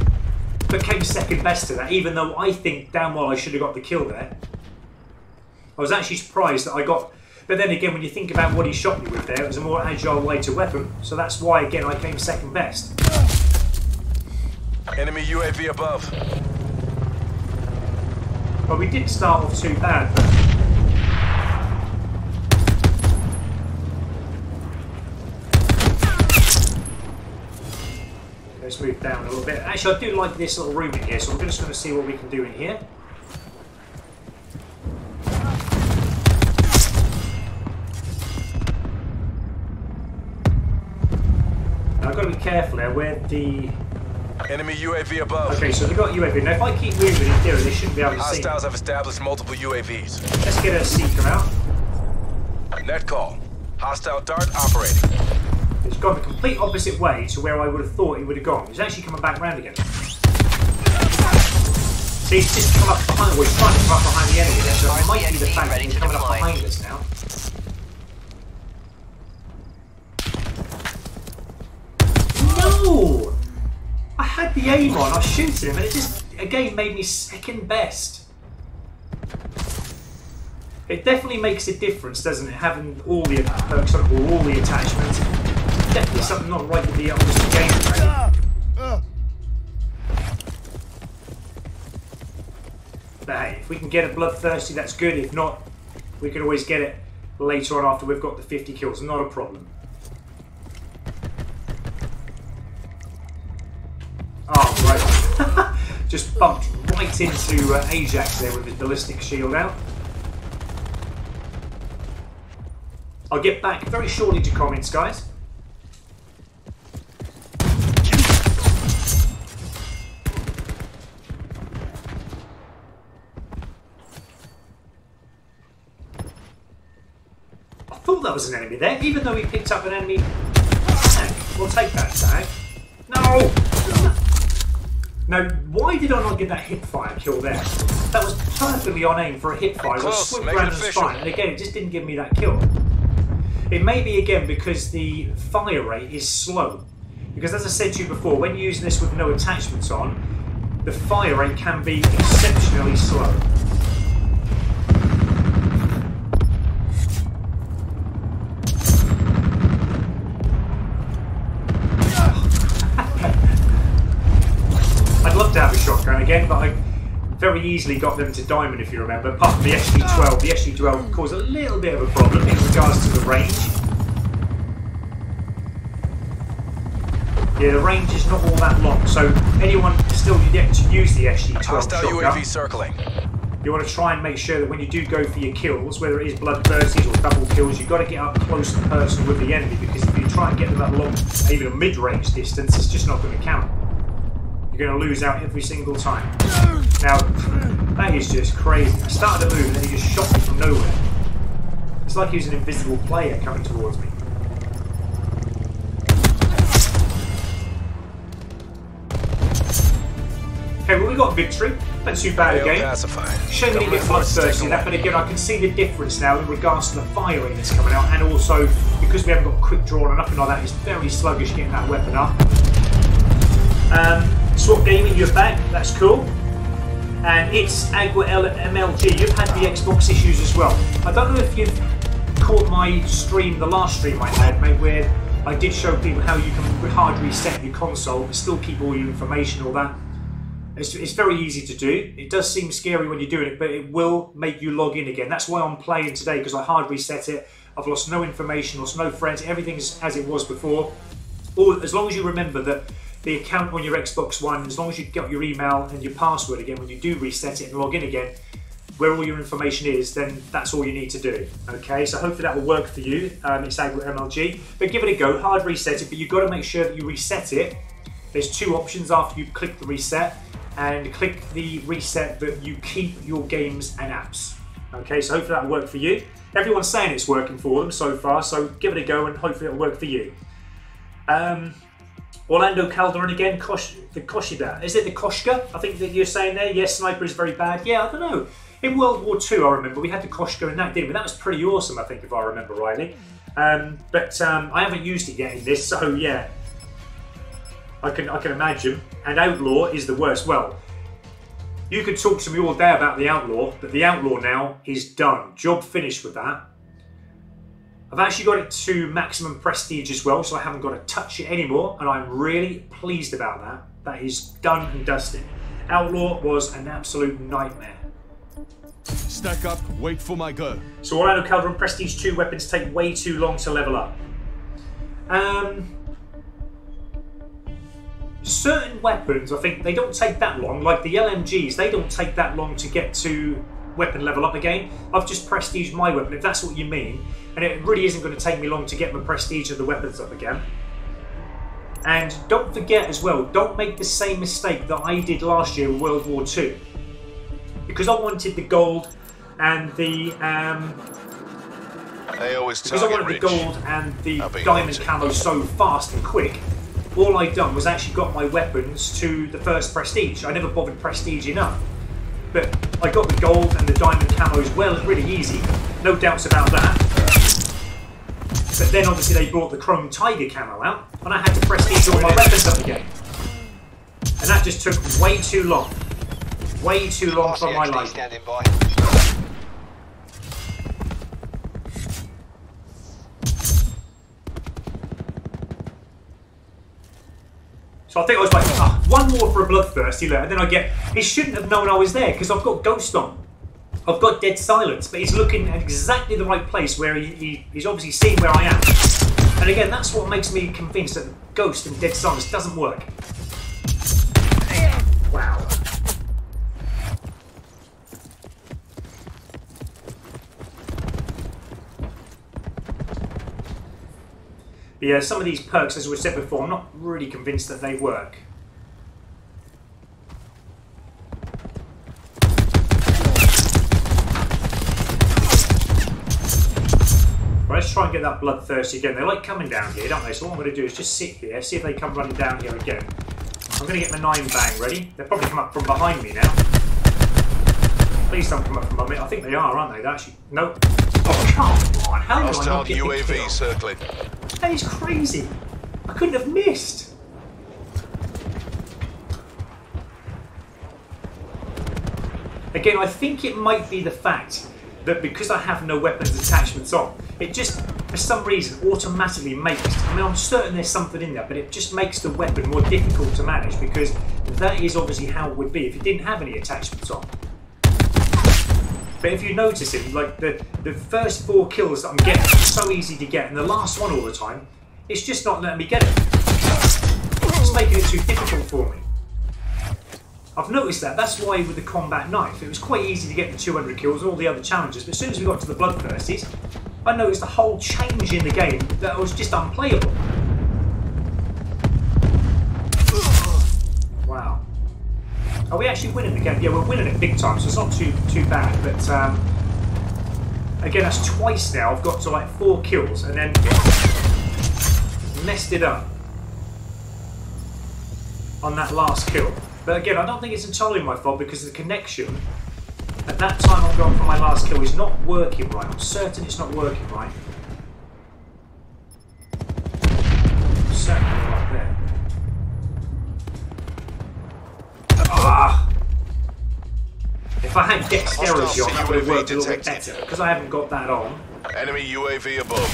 but came second best to that, even though I think damn well I should have got the kill there. I was actually surprised that I got... But then again, when you think about what he shot me with there, it was a more agile, lighter weapon. So that's why, again, I came second best. Enemy UAV above. Well, we didn't start off too bad, but... Let's move down a little bit. Actually, I do like this little room in here, so we're just going to see what we can do in here. Now, I've got to be careful here where the... Enemy UAV above. Okay, so they've got UAV. Now, if I keep moving in theory, they shouldn't be able to see. Hostiles have established multiple UAVs. Let's get a seeker out. Net call. Hostile dart operating. It's gone the complete opposite way to where I would have thought it would have gone. He's actually coming back round again. See, he's just come up behind, well, he's trying to come up behind the enemy there, so it might be the fact that he's coming up behind us now. No! I had the aim on, I was shooting him, and it just, again, made me second best. It definitely makes a difference, doesn't it, having all the perks on, or all the attachments. definitely something not right with the game. But hey, if we can get a bloodthirsty, that's good. If not, we can always get it later on after we've got the 50 kills. Not a problem. Oh, right. Just bumped right into Ajax there with his ballistic shield out. I'll get back very shortly to comments, guys. I thought that was an enemy there, even though he picked up an enemy tag. We'll take that tag. No! Now, why did I not get that hip fire kill there? That was perfectly on aim for a hip fire. It was swooped around the spine, and again, it just didn't give me that kill. It may be again because the fire rate is slow. Because as I said to you before, when you're using this with no attachments on, the fire rate can be exceptionally slow. I'd love to have a shotgun again, but I very easily got them to diamond, if you remember. Apart from the SG-12, the SG-12 caused a little bit of a problem in regards to the range. Yeah, the range is not all that long, so anyone still yet to use the SG-12 Hostile shotgun, UAV circling. you want to try and make sure that when you do go for your kills, whether it is bloodthirsties or double kills, you've got to get up close and personal with the enemy, because if you try and get to that long, even a mid-range distance, it's just not going to count. You're going to lose out every single time. Now, that is just crazy. I started to move and then he just shot me from nowhere. It's like he was an invisible player coming towards me. Okay, well, we got victory. Not too bad again. Shame we didn't get bloodthirsty in that, but again, I can see the difference now in regards to the fire rate that's coming out, and also because we haven't got quick draw or nothing like that, it's very sluggish getting that weapon up. Swap Gaming, you're back. That's cool. And it's Agua MLG. You've had the Xbox issues as well. I don't know if you've caught my stream, the last stream I had, mate, where I did show people how you can hard reset your console but still keep all your information, all that. It's very easy to do. It does seem scary when you're doing it, but it will make you log in again. That's why I'm playing today, because I hard reset it. I've lost no information, lost no friends. Everything's as it was before. As long as you remember that the account on your Xbox One, as long as you get your email and your password again when you do reset it and log in again, where all your information is, then that's all you need to do. Okay, so hopefully that will work for you. It's Agua MLG, but give it a go. Hard reset it, but you've got to make sure that you reset it. There's two options after you click the reset, and click the reset that you keep your games and apps. Okay, so hopefully that will work for you. Everyone's saying it's working for them so far, so give it a go and hopefully it'll work for you. Orlando Calderon again, the Koshida. Is it the Koshka? I think that you're saying there. Yes, sniper is very bad. Yeah, I don't know. In World War II, I remember we had the Koshka and that, didn't we? That was pretty awesome, I think, if I remember rightly. But I haven't used it yet in this, so yeah, I can imagine. And Outlaw is the worst. Well, you could talk to me all day about the Outlaw, but the Outlaw now is done. Job finished with that. I've actually got it to maximum prestige as well, so I haven't got to touch it anymore, and I'm really pleased about that. That is done and dusted. Outlaw was an absolute nightmare. Stack up, wait for my go. So Orlando Calderon, Prestige 2 weapons take way too long to level up. Certain weapons, I think, they don't take that long. Like the LMGs, they don't take that long to get to weapon level up again. I've just prestiged my weapon, if that's what you mean. And it really isn't going to take me long to get my prestige of the weapons up again. And don't forget as well, don't make the same mistake that I did last year in World War II. Because I wanted the gold and the diamond camo so fast and quick, all I'd done was actually got my weapons to the first prestige. I never bothered prestige enough. But I got the gold and the diamond camo as well, really easy, no doubts about that. But then obviously they brought the chrome tiger camo out, and I had to prestige all my weapons up again. And that just took way too long. Way too long for my life. So I think I was like, oh, one more for a bloodthirsty look, and then I get, he shouldn't have known I was there because I've got Ghost on. I've got dead silence, but he's looking at exactly the right place where he's obviously seeing where I am. And again, that's what makes me convinced that Ghost and dead silence doesn't work. Wow. But yeah, some of these perks, as we said before, I'm not really convinced that they work. Right, let's try and get that bloodthirsty again. They like coming down here, don't they? So what I'm going to do is just sit here, see if they come running down here again. I'm going to get my 9-bang ready. They'll probably come up from behind me now. Please don't come up from behind me. I think they are, aren't they? They actually... Nope. Oh, come on. How do I not get the UAV kill? circling. That is crazy. I couldn't have missed. Again, I think it might be the fact that because I have no weapons attachments on, it just, for some reason, automatically makes, I mean, I'm certain there's something in there, but it just makes the weapon more difficult to manage because that is obviously how it would be if you didn't have any attachments on. But if you notice it, like the first 4 kills that I'm getting are so easy to get, and the last one all the time, it's just not letting me get it. It's making it too difficult for me. I've noticed that. That's why with the combat knife, it was quite easy to get the 200 kills and all the other challenges, but as soon as we got to the bloodthirsties, I noticed a whole change in the game that was just unplayable. Wow. Are we actually winning the game? Yeah, we're winning it big time, so it's not too bad. But again, that's twice now. I've got to like 4 kills and then messed it up on that last kill. But again, I don't think it's entirely my fault because the connection at that time I'm going for my last kill is not working right. I'm certain it's not working right. Certainly right there. Ah! If I had dexterity on, that would have worked a little bit better. Because I haven't got that on. Enemy UAV above.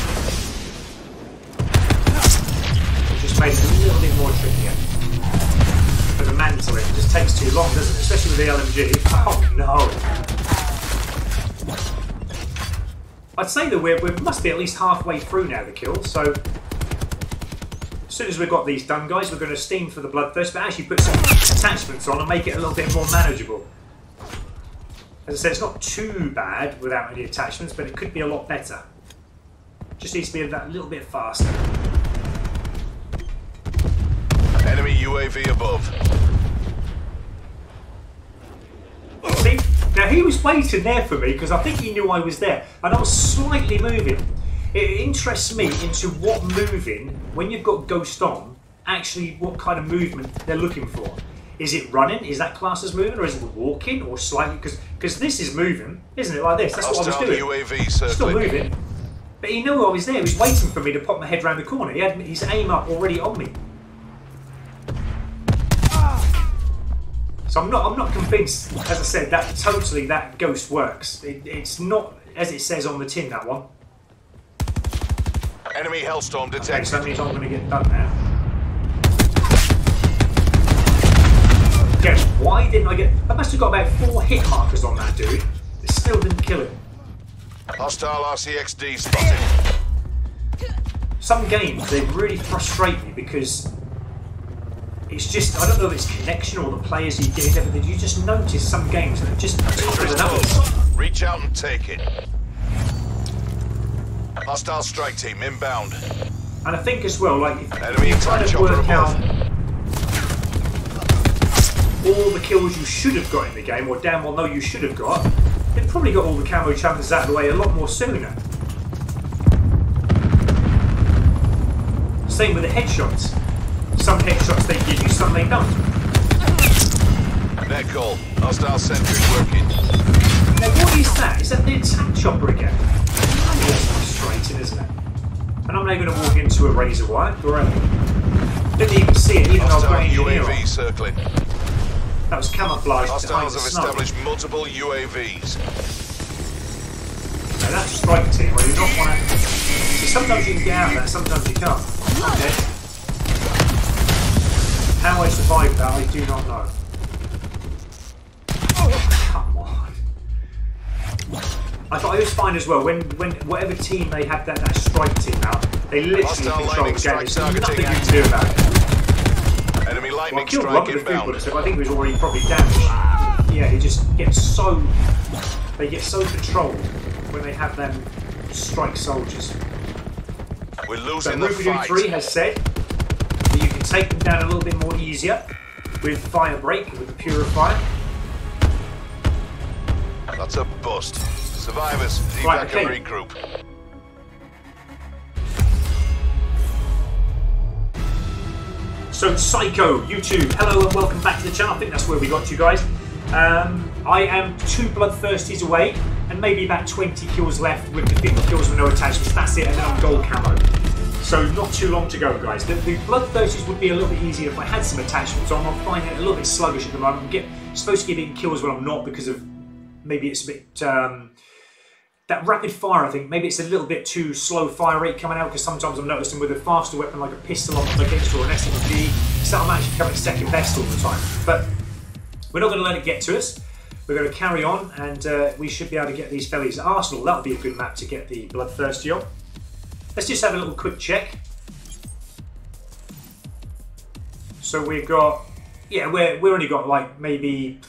It just made it a little bit more trickier. For the mantle, it just takes too long, doesn't it? Especially with the LMG. Oh no! I'd say that we must be at least halfway through now, the kill, so as soon as we've got these done, guys, we're going to steam for the bloodthirst, but actually put some attachments on and make it a little bit more manageable. As I said, it's not too bad without any attachments, but it could be a lot better. Just needs to be that little bit faster. Enemy UAV above. See? Now he was waiting there for me because I think he knew I was there, and I was slightly moving. It interests me into what moving, when you've got Ghost on, actually what kind of movement they're looking for. Is it running? Is that class as moving? Or is it walking? Or slightly? Because this is moving, isn't it? Like this. That's what I was doing. UAV circling. Still moving. But he knew I was there. He was waiting for me to pop my head round the corner. He had his aim up already on me. So I'm not convinced, as I said, that totally that Ghost works. It's not as it says on the tin, that one. Enemy Hellstorm detected. Okay, so that means I'm going to get done now. Again, why didn't I get... I must have got about 4 hit markers on that dude. It still didn't kill him. Hostile RCXD spotted. Some games, they really frustrate me because it's just, I don't know if it's connection or the players you get, but you just notice some games that are just tougher than others. Reach out and take it. Hostile strike team inbound. And I think as well, like, Enemy you try to chopper work above. out all the kills you should have got in the game, or damn well know you should have got, they've probably got all the camo challenges out of the way a lot more sooner. Same with the headshots. Some headshots they give you, some they don't. Net call. Hostile sentry working. Now what is that? Is that the attack chopper again? That's frustrating, isn't it? And I'm now going to walk into a razor wire. Great. Didn't even see it, even though I was going UAV circling. That was camouflaged. Hostiles have established multiple UAVs. Now that strike team, I do not want to... See, sometimes you can get out of that, sometimes you can't. Okay. How I survived that, I do not know. Come on. I always find as well, when whatever team they have that strike team out, they literally control the game. There's nothing you can do about it. Enemy lightning Killed one strike of the food inbound. bullets, so I think he was already probably damaged. Yeah, he just gets so... They get so controlled when they have them strike soldiers. We're So losing the Rubidoux fight. 3 has said that you can take them down a little bit more easier with fire break, with the purifier. That's a bust. Survivors, evac Right, and okay. regroup. So Psycho, YouTube, hello and welcome back to the channel. I think that's where we got to, guys. I am 2 bloodthirsties away and maybe about 20 kills left with the 50 kills with no attachments. That's it, and then I'm gold camo. So not too long to go, guys. The bloodthirsties would be a little bit easier if I had some attachments on. I'm finding it a little bit sluggish at the moment. I'm supposed to get kills when I'm not because of maybe it's a bit... that rapid fire, I think, maybe it's a little bit too slow fire rate coming out because sometimes I'm noticing with a faster weapon like a pistol on against or an SMG, so I'm actually coming second best all the time. But we're not going to let it get to us. We're going to carry on and we should be able to get these fellies at Arsenal. That would be a good map to get the bloodthirsty on. Let's just have a little quick check. So we've got, yeah, we've only got like maybe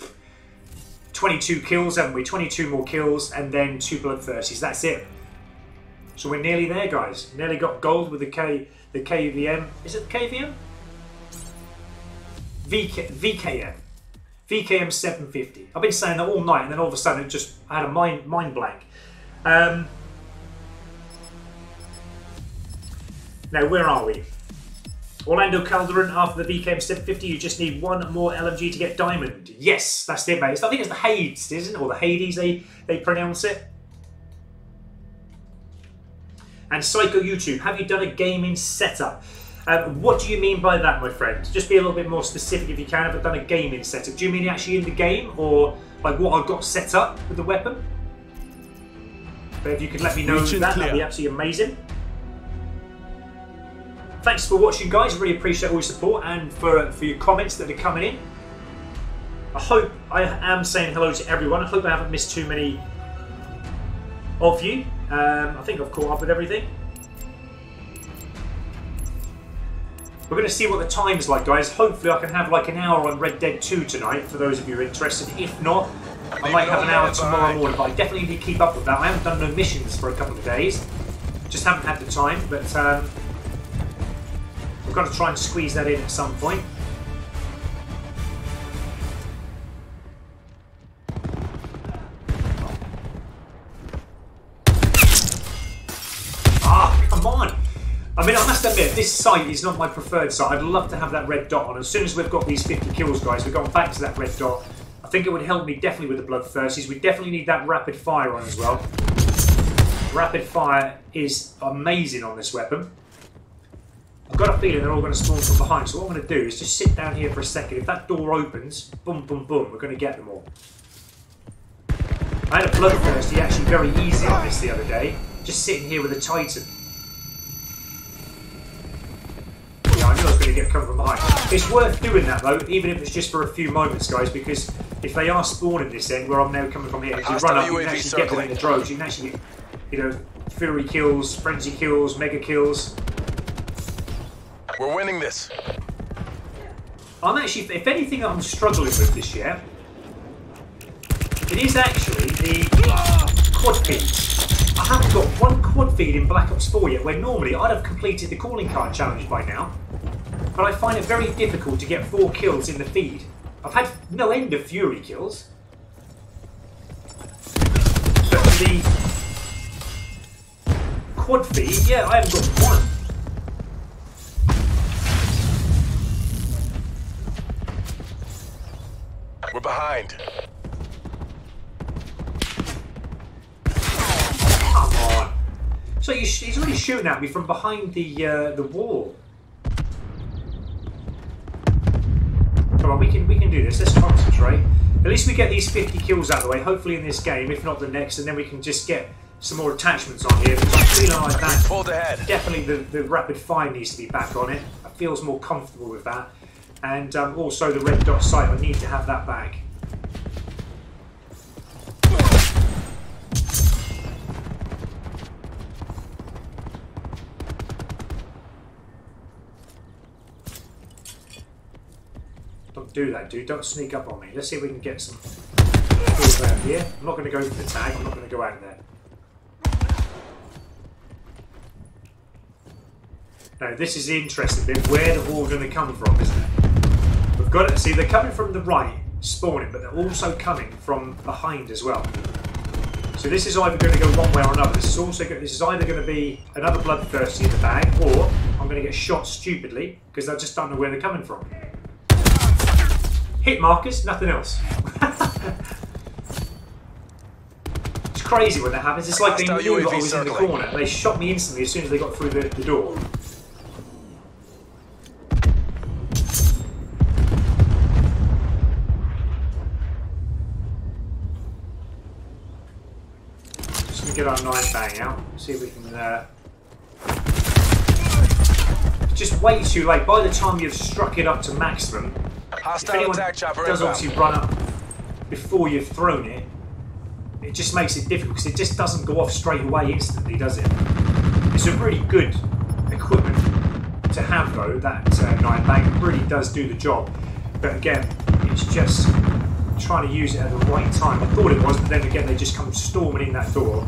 22 kills, haven't we? 22 more kills and then 2 bloodthirsties. That's it. So we're nearly there, guys. Nearly got gold with the KVM. Is it the KVM? VKM. VKM 750. I've been saying that all night and then all of a sudden it just, I had a mind blank. Now, where are we? Orlando Calderon, after the VKM 750, you just need 1 more LMG to get diamond. Yes, that's it, mate. I think it's the Hades, isn't it? Or the Hades, they pronounce it. And Psycho YouTube, have you done a gaming setup? What do you mean by that, my friend? Just be a little bit more specific if you can. Have I done a gaming setup? Do you mean actually in the game, or like what I've got set up with the weapon? But if you could let me know that, that'd be absolutely amazing. Thanks for watching, guys. Really appreciate all your support and for your comments that are coming in. I hope I am saying hello to everyone. I hope I haven't missed too many of you. I think I've caught up with everything. We're going to see what the time's like, guys. Hopefully I can have like an hour on Red Dead 2 tonight, for those of you who are interested. If not, I might have an hour tomorrow morning, but I definitely need to keep up with that. I haven't done no missions for a couple of days. Just haven't had the time, but we've got to try and squeeze that in at some point. Ah, come on! I mean, I must admit, this site is not my preferred site. I'd love to have that red dot on. As soon as we've got these 50 kills, guys, we're going back to that red dot. I think it would help me definitely with the bloodthirsties. We definitely need that rapid fire on as well. Rapid fire is amazing on this weapon. I've got a feeling they're all going to spawn from behind, so what I'm going to do is just sit down here for a second. If that door opens, boom, boom, boom, we're going to get them all. I had a bloodthirsty actually very easy on this the other day, just sitting here with a Titan. Yeah, I knew I was going to get come from behind. It's worth doing that though, even if it's just for a few moments, guys, because if they are spawning this end, where I'm now coming from here, if you run up, you can actually get them in the droves. You can actually get, you know, Fury kills, Frenzy kills, Mega kills. We're winning this. I'm actually, if anything I'm struggling with this year, it is actually the quad feeds. I haven't got 1 quad feed in Black Ops 4 yet, where normally I'd have completed the calling card challenge by now. But I find it very difficult to get 4 kills in the feed. I've had no end of Fury kills. But the quad feed, yeah, I haven't got 1. We're behind. Come on. So he's really shooting at me from behind the wall. Come on, we can do this. Let's concentrate. At least we get these 50 kills out of the way, hopefully in this game, if not the next, and then we can just get some more attachments on here. Because I'm feeling like that. Pulled ahead. Definitely the rapid fire needs to be back on it. It feels more comfortable with that. And also the red dot sight, I need to have that back. Don't do that, dude. Don't sneak up on me. Let's see if we can get some kills out here. I'm not going to go for the tag. I'm not going to go out there. Now, this is the interesting bit. Where they're all going to come from, isn't it? We've got to see they're coming from the right, spawning, but they're also coming from behind as well. So this is either going to go one way or another. This is either going to be another bloodthirsty in the bag, or I'm going to get shot stupidly because I just don't know where they're coming from. Hit markers, nothing else. It's crazy when that happens. It's like they knew that I was in the corner and they shot me instantly as soon as they got through the door. Just going to get our 9 bang out, see if we can... It's just way too late. By the time you've struck it up to maximum, if anyone does obviously run up before you've thrown it, it just makes it difficult because it just doesn't go off straight away instantly, does it? It's a really good equipment to have though, that 9 bang. It really does do the job. But again, it's just trying to use it at the right time. I thought it was, but then again they just come storming in that door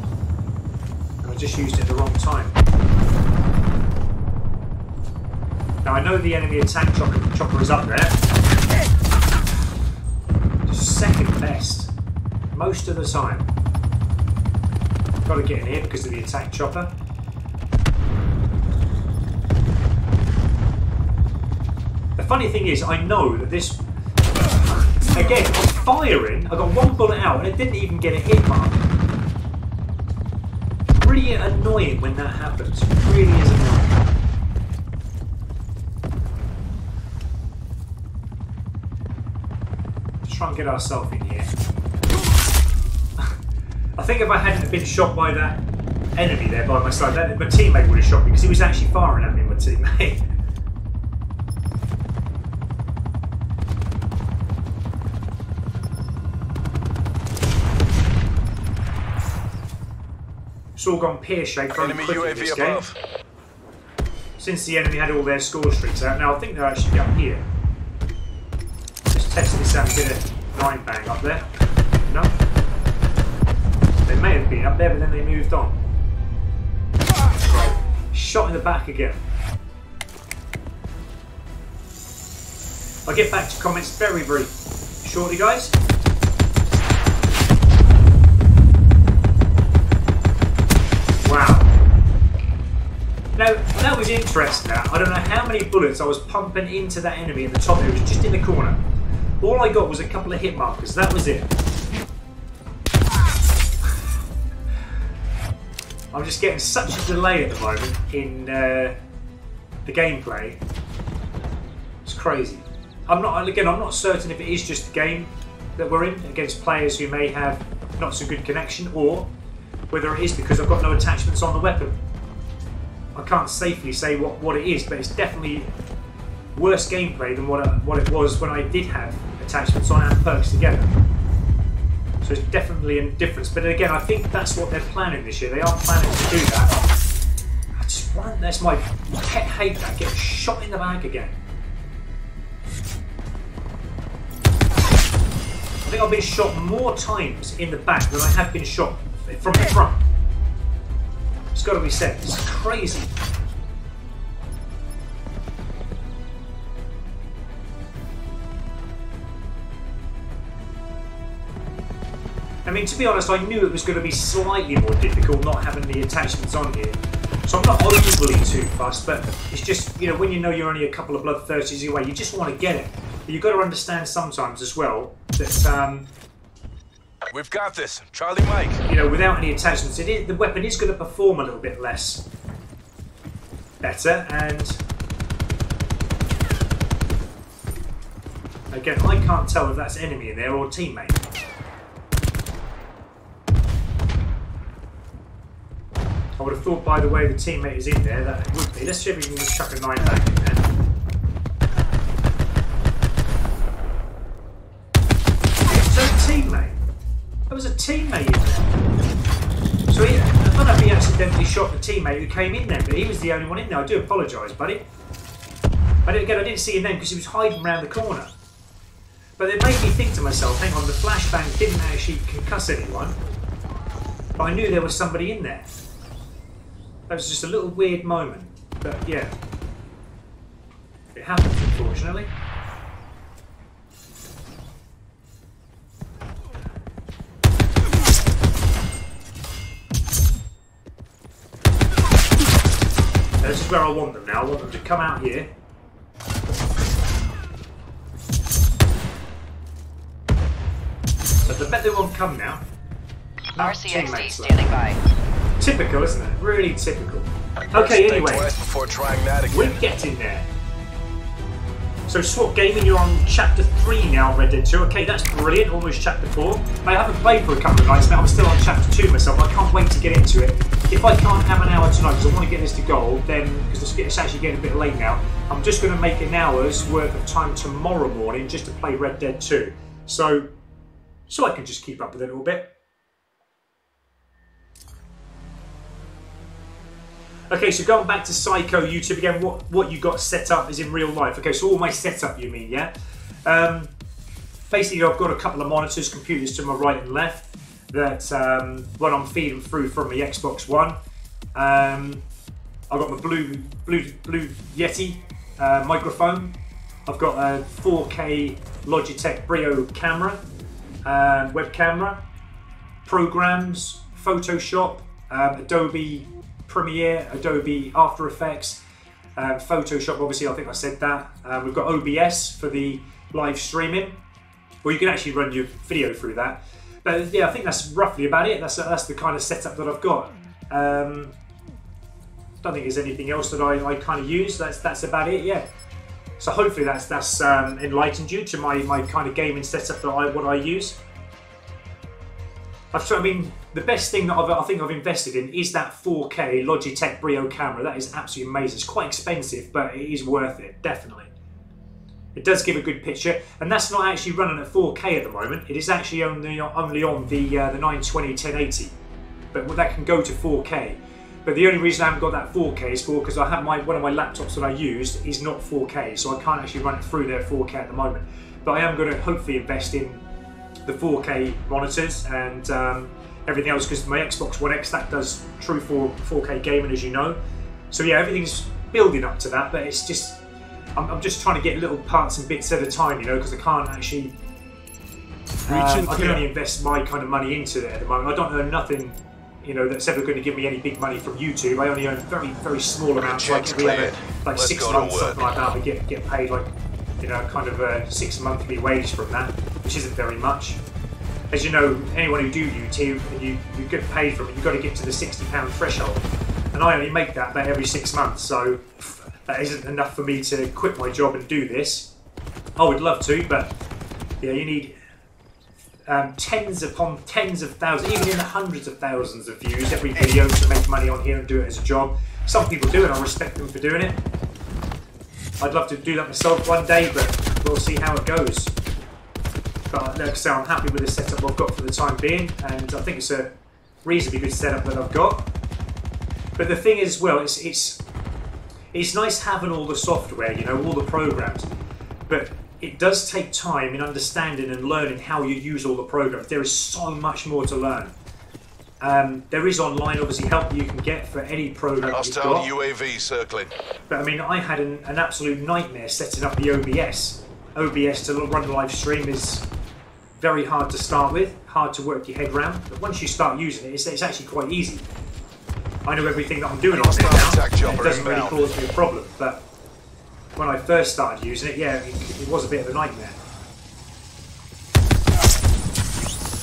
and I just used it at the wrong time. Now I know the enemy attack chopper is up there. Just second best most of the time. Got to get in here because of the attack chopper. The funny thing is, I know that this... Again, I'm firing, I got one bullet out and it didn't even get a hit mark. Really annoying when that happens. It really is annoying. Try and get ourselves in here. I think if I hadn't been shot by that enemy there by my side, my teammate would have shot me because he was actually firing at me, my teammate. It's all gone pear-shaped very quickly this game. Since the enemy had all their score streaks out. Now I think they're actually up here. Test this out and get a 9 bang up there. No? They may have been up there, but then they moved on. Right. Shot in the back again. I'll get back to comments very, very shortly, guys. Wow. Now, that was interesting. I don't know how many bullets I was pumping into that enemy at the top. It was just in the corner. All I got was a couple of hit markers, that was it. I'm just getting such a delay at the moment in the gameplay. It's crazy. I'm not certain if it is just the game that we're in against players who may have not so good connection, or whether it is because I've got no attachments on the weapon. I can't safely say what it is, but it's definitely worse gameplay than what it was when I did have attachments on and perks together. So it's definitely a difference. But again, I think that's what they're planning this year. They are planning to do that. I just want, that's my pet hate, that getting shot in the back again. I think I've been shot more times in the back than I have been shot from the front. It's got to be said. It's crazy. I mean, to be honest, I knew it was going to be slightly more difficult not having the attachments on here. So I'm not overly too fussed, but it's just, you know, when you know you're only a couple of bloodthirsties away, you just want to get it. But you've got to understand sometimes as well that... We've got this. Charlie Mike. You know, without any attachments, the weapon is going to perform a little bit less better, and... Again, I can't tell if that's enemy in there or teammate. I would have thought by the way the teammate is in there that it would be. Let's see if we can chuck a 9 back in there. There was a teammate in there. So I don't know if he accidentally shot the teammate who came in there, but he was the only one in there. I do apologise, buddy. I didn't see him then because he was hiding around the corner. But it made me think to myself, hang on, the flashbang didn't actually concuss anyone. But I knew there was somebody in there. That was just a little weird moment. But yeah. It happens, unfortunately. This is where I want them now. I want them to come out here. So I bet they won't come now. RCXD standing by. Typical, isn't it? Really typical. Okay, anyway. Before trying that again. We're getting there. So SWAT Gaming, you're on Chapter 3 now, Red Dead 2. Okay, that's brilliant. Almost Chapter 4. I haven't played for a couple of nights now. I'm still on Chapter 2 myself. I can't wait to get into it. If I can't have an hour tonight, because I want to get this to goal, then, because it's actually getting a bit late now, I'm just going to make an hour's worth of time tomorrow morning just to play Red Dead 2. So I can just keep up with it a little bit. Okay, so going back to Psycho YouTube again, what you got set up is in real life. Okay, so all my setup, you mean, yeah? Basically, I've got a couple of monitors, computers to my right and left that when I'm feeding through from the Xbox One. I've got my Blue Yeti microphone. I've got a 4K Logitech Brio camera, web camera, programs, Photoshop, Adobe Premiere, Adobe After Effects, Photoshop, obviously I think I said that. We've got OBS for the live streaming, or you can actually run your video through that. But yeah, I think that's roughly about it. That's the kind of setup that I've got. Don't think there's anything else that I kind of use. That's about it, yeah. So hopefully that's enlightened you to my kind of gaming setup that what I use. I mean, the best thing that I think I've invested in is that 4K Logitech Brio camera. That is absolutely amazing. It's quite expensive, but it is worth it, definitely. It does give a good picture, and that's not actually running at 4K at the moment. It is actually only on the 920 1080, but that can go to 4K. But the only reason I haven't got that 4K is because I have one of my laptops that I used is not 4K, so I can't actually run it through their 4K at the moment. But I am going to hopefully invest in the 4K monitors and everything else, because my Xbox One X, that does true 4K gaming, as you know. So yeah, everything's building up to that, but it's just I'm just trying to get little parts and bits at a time, you know, because I can't actually I can only invest my kind of money into it at the moment. I don't earn nothing, you know, that's ever going to give me any big money from YouTube. I only earn very, very small amounts, like like 6 months, something like that. I get paid like, you know, kind of a 6 monthly wage from that, which isn't very much. As you know, anyone who do YouTube and you get paid from it, you've got to get to the £60 threshold. And I only make that about every 6 months, so that isn't enough for me to quit my job and do this. I would love to, but yeah, you need tens upon tens of thousands, even in the hundreds of thousands of views every video to make money on here and do it as a job. Some people do, and I respect them for doing it. I'd love to do that myself one day, but we'll see how it goes. But like I say, I'm happy with the setup I've got for the time being, and I think it's a reasonably good setup that I've got. But the thing is, well, it's nice having all the software, you know, all the programs, but it does take time in understanding and learning how you use all the programs. There is so much more to learn. There is online, obviously, help you can get for any program you've got. Hostile UAV circling. But I mean, I had an absolute nightmare setting up the OBS. OBS to run the live stream is very hard to start with, hard to work your head around. But once you start using it, it's actually quite easy. I know everything that I'm doing on it now, and it doesn't really cause me a problem. But when I first started using it, yeah, it was a bit of a nightmare.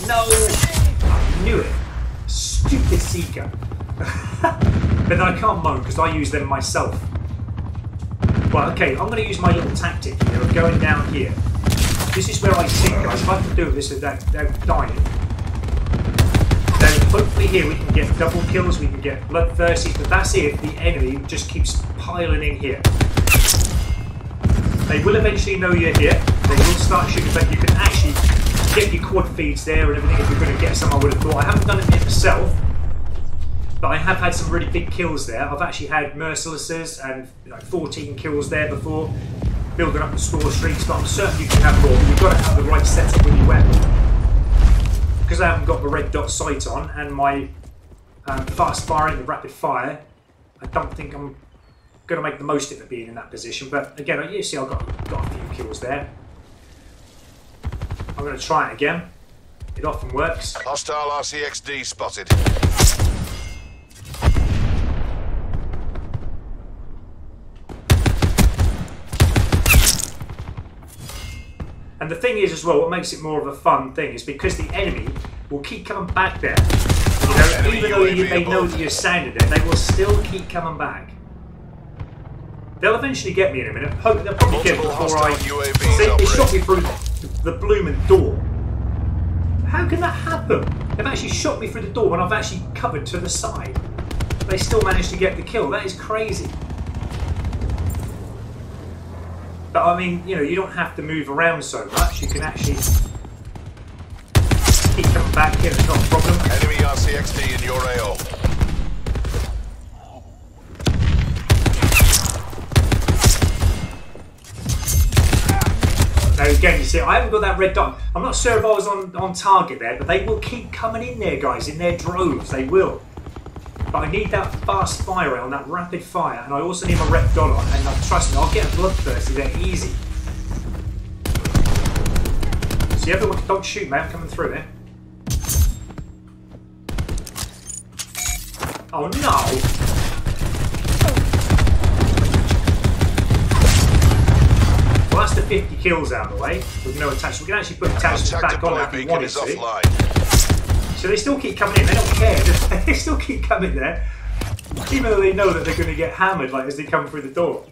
No! I knew it. Stupid Seeker. But then I can't moan because I use them myself. Well, okay, I'm going to use my little tactic here of going down here. This is where I sit, guys. If I can do this without dying, then hopefully here we can get double kills, we can get bloodthirsty, but that's if the enemy just keeps piling in here. They will eventually know you're here. They will start shooting, but you can actually get your quad feeds there and everything if you're going to get some, I would have thought. I haven't done it yet myself, but I have had some really big kills there. I've actually had mercilesses and 14 kills there before, building up the score streaks, but I'm certain you can have more. But you've got to have the right setup with your weapon. Because I haven't got the red dot sight on and my fast firing, the rapid fire, I don't think I'm going to make the most of it being in that position. But again, you see I've got a few kills there. I'm going to try it again. It often works. Hostile RCXD spotted. And the thing is as well, what makes it more of a fun thing is because the enemy will keep coming back there. You know, even though they know that you're standing there, they will still keep coming back. They'll eventually get me in a minute. They'll probably get me before I... See, they shot me through the blooming door. How can that happen? They've actually shot me through the door when I've actually covered to the side. They still managed to get the kill. That is crazy. But I mean, you know, you don't have to move around so much. You can actually keep coming back here. It's not a problem. Enemy RCXD in your AO. Now again, you see, I haven't got that red dot. I'm not sure if I was on target there, but they will keep coming in there, guys, in their droves. They will. But I need that fast fire on, that rapid fire, and I also need my red dot on, and trust me, I'll get a bloodthirsty there easy. See, everyone, don't shoot, mate, I'm coming through here. Oh no! Well, that's the 50 kills out of the way, with no attachment. We can actually put attachments back on if we wanted to. So they still keep coming in, they don't care, they still keep coming there, even though they know that they're going to get hammered like as they come through the door.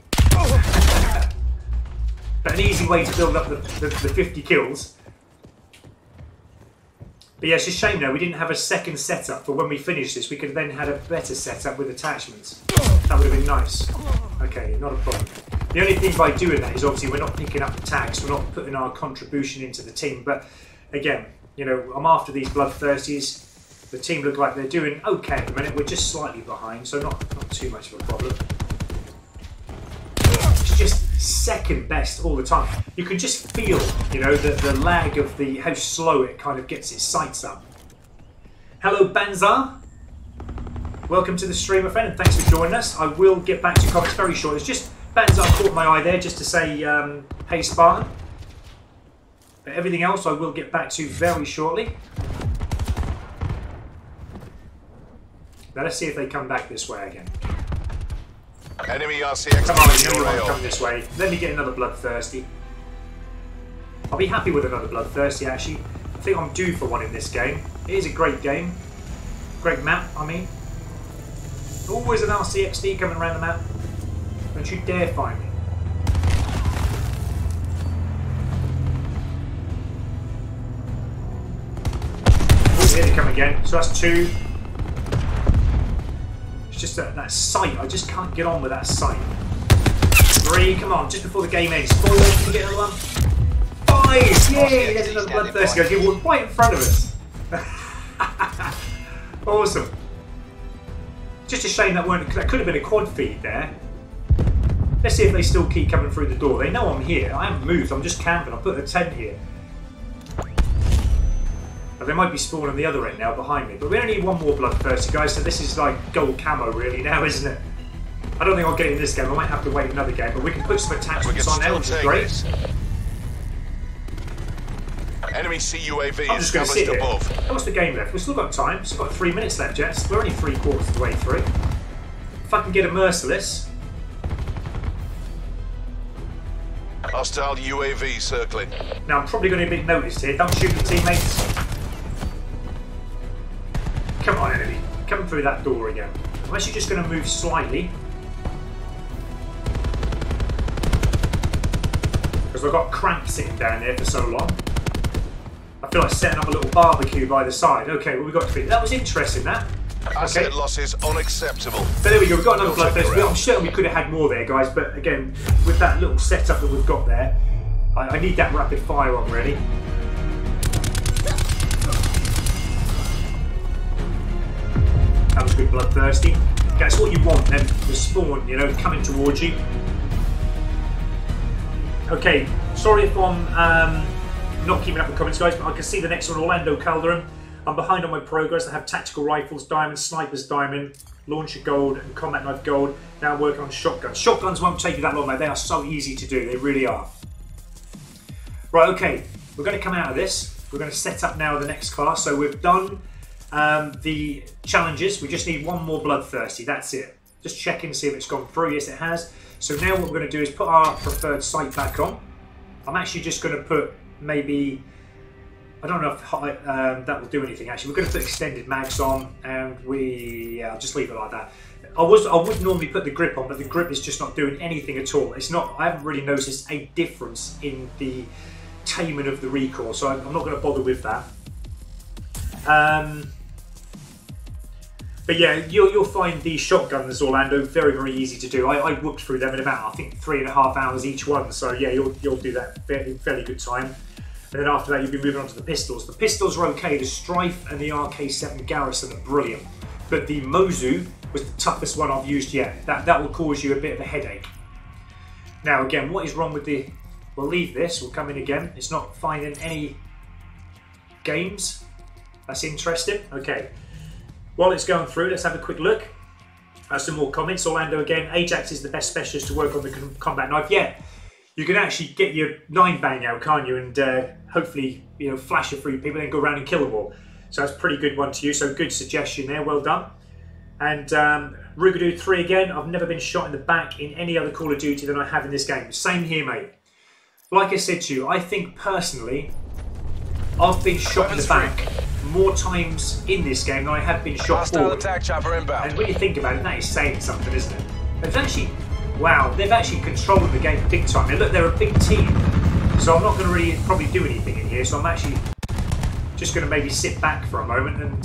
But an easy way to build up the 50 kills. But yeah, it's a shame now we didn't have a second setup for when we finish this. We could have then had a better setup with attachments. That would have been nice. Okay, not a problem. The only thing by doing that is obviously we're not picking up the tags, we're not putting our contribution into the team. But again, you know, I'm after these bloodthirsties. The team look like they're doing okay at the minute. We're just slightly behind, so not too much of a problem. It's just second best all the time. You can just feel, you know, the lag of how slow it kind of gets its sights up. Hello, Banzar. Welcome to the stream, my friend, and thanks for joining us. I will get back to comments very shortly. It's just Banzar caught my eye there just to say, hey, Spartan. But everything else I will get back to very shortly. Now let's see if they come back this way again. Enemy RCXD. Come on, you know you want to come this way. Let me get another bloodthirsty. I'll be happy with another bloodthirsty actually. I think I'm due for one in this game. It is a great game. Great map, I mean. Always an RCXD coming around the map. Don't you dare find me. Oh, here they come again. So that's two. It's just that sight. I just can't get on with that sight. Three. Come on, just before the game ends. Four. Can we get another one? Five. Yay! There's another bloodthirsty. Okay, one right in front of us. Awesome. Just a shame that could have been a quad feed there. Let's see if they still keep coming through the door. They know I'm here. I haven't moved. I'm just camping. I put a tent here. But they might be spawning the other end now behind me. But we only need one more bloodthirsty, guys. So this is like gold camo really now, isn't it? I don't think I'll get it in this game. I might have to wait another game. But we can put some attachments on now, which is great. Enemy CUAV I'm just going to sit here. above. What's the game left? We've still got time. We've still got 3 minutes left, Jets. We're only 3/4 of the way through. If I can get a merciless. Hostile UAV circling. Now I'm probably going to be noticed here. Don't shoot your teammates. Come on, enemy. Come through that door again. Unless you're just going to move slightly. Because I've got cramp sitting down there for so long. I feel like setting up a little barbecue by the side. Okay, well we got to be. That was interesting, that. Asset losses unacceptable. But there we go, we've got another bloodthirsty. I'm certain we could have had more there, guys, but again, with that little setup that we've got there, I need that rapid fire on, really. good bloodthirsty. That's what you want, them the spawn, you know, coming towards you. Okay, sorry if I'm not keeping up with comments, guys, but I can see the next one, Orlando Calderon. I'm behind on my progress. I have tactical rifles, diamond, snipers, diamond, launcher gold, and combat knife gold. Now I'm working on shotguns. Shotguns won't take you that long, mate. They are so easy to do. They really are. Right, okay. We're going to come out of this. We're going to set up now the next class. So we've done the challenges. We just need one more bloodthirsty. That's it. Just checking to see if it's gone through. Yes, it has. So now what we're going to do is put our preferred sight back on. I'm actually just going to put maybe... I don't know if that will do anything actually. We're going to put extended mags on, and I'll just leave it like that. I would normally put the grip on, but the grip is just not doing anything at all. It's not. I haven't really noticed a difference in the taming of the recoil, so I'm not going to bother with that. But yeah, you'll find the shotguns, Orlando, very, very easy to do. I whooped through them in about, I think, 3.5 hours each one. So yeah, you'll do that in fairly good time. And then after that, you'll be moving on to the pistols. The pistols are okay. The Strife and the RK7 Garrison are brilliant. But the Mozu was the toughest one I've used yet. That will cause you a bit of a headache. Now, again, what is wrong with the... We'll leave this. We'll come in again. It's not finding any games. That's interesting. Okay. While it's going through, let's have a quick look. Some more comments. Orlando again. Ajax is the best specialist to work on the combat knife. Yeah. You can actually get your 9-bang out, can't you? And hopefully, you know, flash it through people and go around and kill them all. So that's a pretty good one to use. So good suggestion there. Well done. And Rugadoo 3 again. I've never been shot in the back in any other Call of Duty than I have in this game. Same here, mate. Like I said to you, I think personally, I've been shot in the back more times in this game than I have been shot forward. Attack chopper inbound. And when you think about it, that is saying something, isn't it? It's actually... Wow, they've actually controlled the game big time. And look, they're a big team, so I'm not going to really probably do anything in here. So I'm actually just going to maybe sit back for a moment and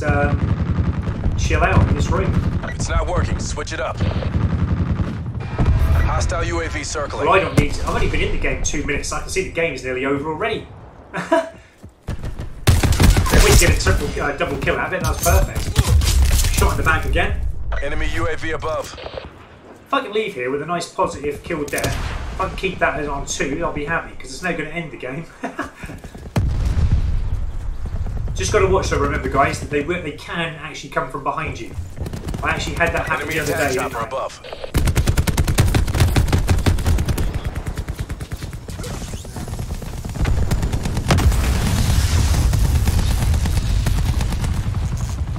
chill out in this room. It's not working. Switch it up. Hostile UAV circling. Well, I don't need to. I've only been in the game 2 minutes. I can see the game's nearly over already. If we can get a double kill out of it, that's perfect. Shot in the back again. Enemy UAV above. If I can leave here with a nice positive kill death, if I can keep that as on 2, I'll be happy, because it's now going to end the game. Just got to watch, though, remember, guys, that they can actually come from behind you. I actually had that happen the other day. Above.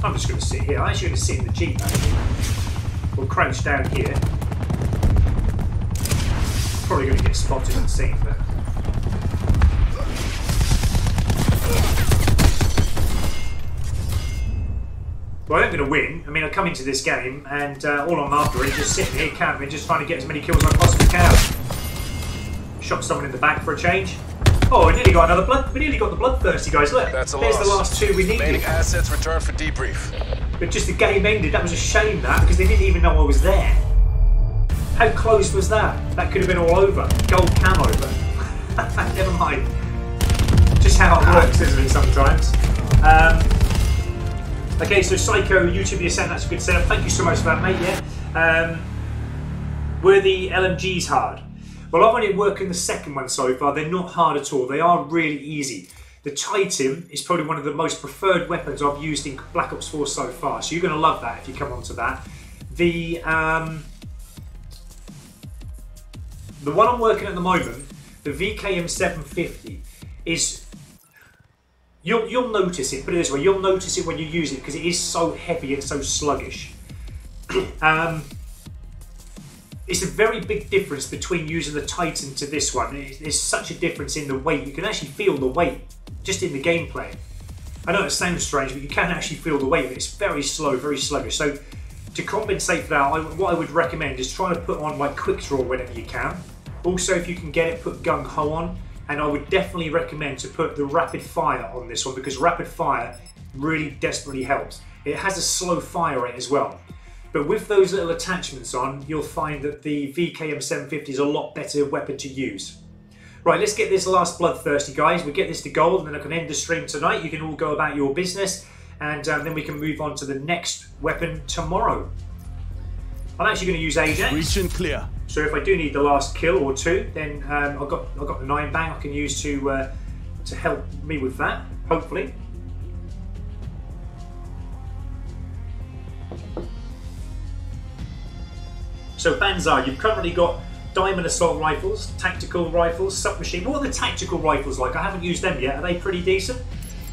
I'm just going to sit here. I'm actually going to sit in the Jeep, actually. We'll crouch down here. Probably going to get spotted and seen, but... Well, I ain't going to win. I mean, I come into this game and all I'm after is just sitting here camping, just trying to get as many kills as I possibly can. Shot someone in the back for a change. Oh, we nearly got another blood. We nearly got the bloodthirsty, guys. Look, there's the last 2 we needed. Remaining assets returned for debrief. But just the game ended. That was a shame, that, because they didn't even know I was there. How close was that? That could have been all over. Gold camo, but never mind. Just how it works, isn't it, sometimes? Okay, so Psycho, YouTube, you're saying that's a good setup. Thank you so much for that, mate, yeah. Were the LMGs hard? Well, I've only worked in the second one so far. They're not hard at all. They are really easy. The Titan is probably one of the most preferred weapons I've used in Black Ops 4 so far, so you're going to love that if you come onto that. The one I'm working at the moment, the VKM 750, is... You'll notice it, put it this way, you'll notice it when you use it because it is so heavy and so sluggish. It's a very big difference between using the Titan to this one. There's such a difference in the weight. You can actually feel the weight just in the gameplay. I know it sounds strange, but you can actually feel the weight of it. It's very slow, very sluggish. So to compensate for that, what I would recommend is try to put on like quick draw whenever you can. Also, if you can get it, put gung ho on. And I would definitely recommend to put the rapid fire on this one because rapid fire really desperately helps. It has a slow fire rate as well. But with those little attachments on, you'll find that the VKM 750 is a lot better weapon to use. Right, let's get this last bloodthirsty, guys. We get this to gold and then I can end the stream tonight. You can all go about your business. and then we can move on to the next weapon tomorrow. I'm actually going to use Ajax. Reach and clear. So if I do need the last kill or two, then I've got the 9 bang I can use to help me with that, hopefully. So Banzar, you've currently got diamond assault rifles, tactical rifles, submachine. What are the tactical rifles like? I haven't used them yet. Are they pretty decent?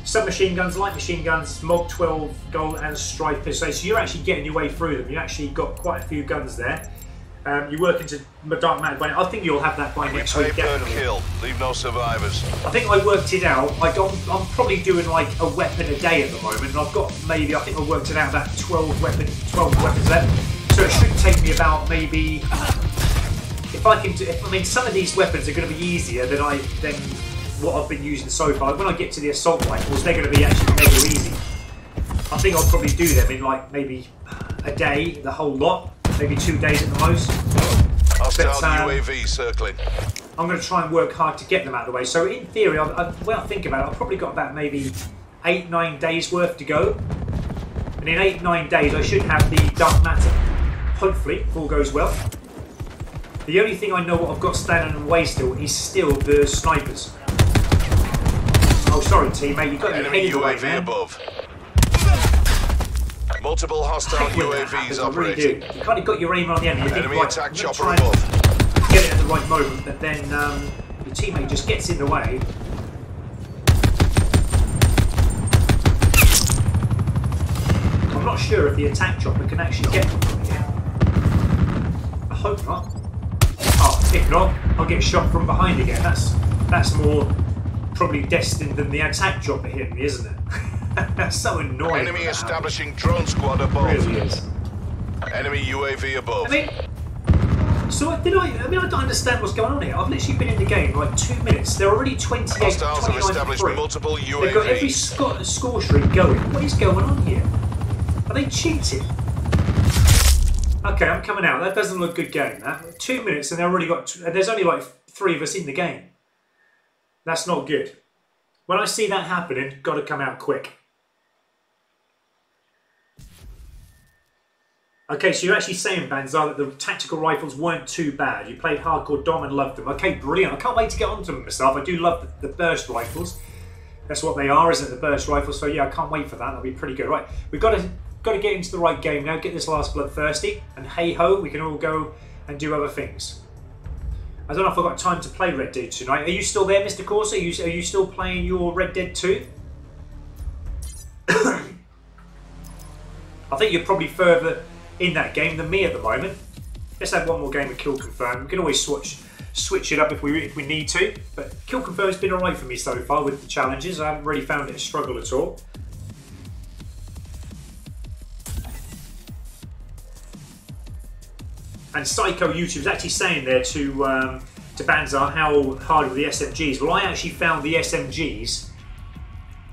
Submachine guns, light machine guns, Mod 12 gold and strife pistols. So you're actually getting your way through them. You actually got quite a few guns there. You work into dark matter. I think you'll have that by next week. Per kill. Leave no survivors. I think I worked it out. I'm probably doing like a weapon a day at the moment, and I've got maybe, I think I worked it out, about 12 weapons left. So it should take me about maybe, if I can do, I mean, some of these weapons are going to be easier than what I've been using so far. When I get to the assault rifles, they're going to be actually mega easy. I think I'll probably do them in like maybe a day, the whole lot, maybe 2 days at the most. Hostile UAV circling. I'm going to try and work hard to get them out of the way. So in theory, when I think about it, I've probably got about maybe 8-9 days worth to go. And in 8-9 days, I should have the dark matter. Hopefully, if all goes well. The only thing I know what I've got standing in the way still is still the snipers. Oh, sorry, teammate, you've got your head in the way, man. Above. Multiple hostile UAVs operating. Really do. You kind of got your aim on the end. You think, Enemy right, attack chopper try above. Get it at the right moment, but then your teammate just gets in the way. I'm not sure if the attack chopper can actually get them from here. I hope not. Oh, if not, I'll get shot from behind again. That's more probably destined than the attack chopper hitting me, isn't it? That's so annoying. Enemy establishing drone squad above. It really is. Enemy UAV above. I mean, so I don't understand what's going on here. I've literally been in the game like 2 minutes. They're already 28, Hostiles have 29 established to 3. multiple UAVs. They've got every score streak going. What is going on here? Are they cheating? Okay, I'm coming out. That doesn't look good game, that. 2 minutes and they've already got... There's only like 3 of us in the game. That's not good. When I see that happening, got to come out quick. Okay, so you're actually saying, Banzar, that the tactical rifles weren't too bad. You played hardcore dom and loved them. Okay, brilliant. I can't wait to get onto them myself. I do love the burst rifles. That's what they are, isn't it? The burst rifles. So yeah, I can't wait for that. That'll be pretty good. Right, we've got to get into the right game now. Get this last bloodthirsty, and hey ho, we can all go and do other things. I don't know if I've got time to play Red Dead tonight. Are you still there, Mr. Corsa? Are you still playing your Red Dead 2? I think you're probably further in that game than me at the moment. Let's have one more game of Kill Confirm. We can always switch it up if we need to. But Kill Confirm's been alright for me so far with the challenges. I haven't really found it a struggle at all. And Psycho YouTube is actually saying there to Banzar how hard were the SMGs. Well, I actually found the SMGs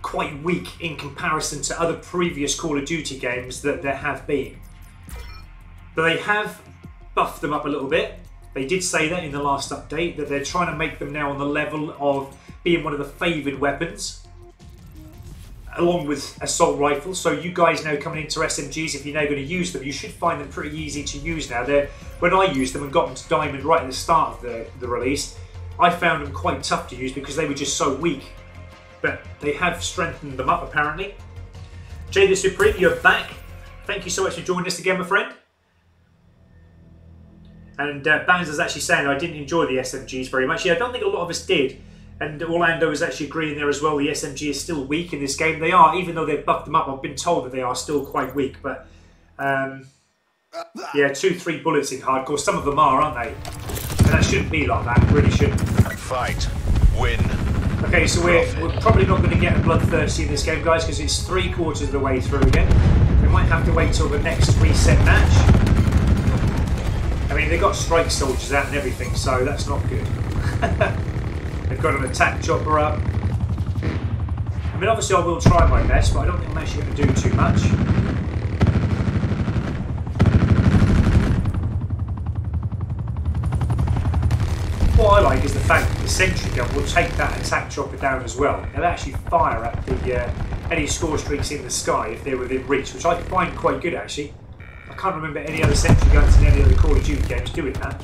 quite weak in comparison to other previous Call of Duty games that there have been. But they have buffed them up a little bit. They did say that in the last update, that they're trying to make them now on the level of being one of the favoured weapons, along with assault rifles. So you guys now coming into SMGs, if you're now going to use them, you should find them pretty easy to use now. When I used them and got them to Diamond right at the start of the release, I found them quite tough to use because they were just so weak. But they have strengthened them up apparently. Jay the Supreme, you're back. Thank you so much for joining us again, my friend. And Banzer's actually saying I didn't enjoy the SMGs very much. Yeah, I don't think a lot of us did. And Orlando is actually agreeing there as well. The SMG is still weak in this game. They are, even though they've buffed them up, I've been told that they are still quite weak. But yeah, 2-3 bullets in hardcore. Some of them are, aren't they? And that shouldn't be like that. It really shouldn't. Fight. Win. Okay, so we're probably not going to get a bloodthirsty in this game, guys, because it's 3/4 of the way through again. We might have to wait till the next reset match. I mean, they've got strike soldiers out and everything, so that's not good. They've got an attack chopper up. I mean, obviously I will try my best, but I don't think I'm actually going to do too much. What I like is the fact that the sentry gun will take that attack chopper down as well. It'll actually fire at any score streaks in the sky if they're within reach, which I find quite good actually. I can't remember any other sentry guns in any other Call of Duty games doing that.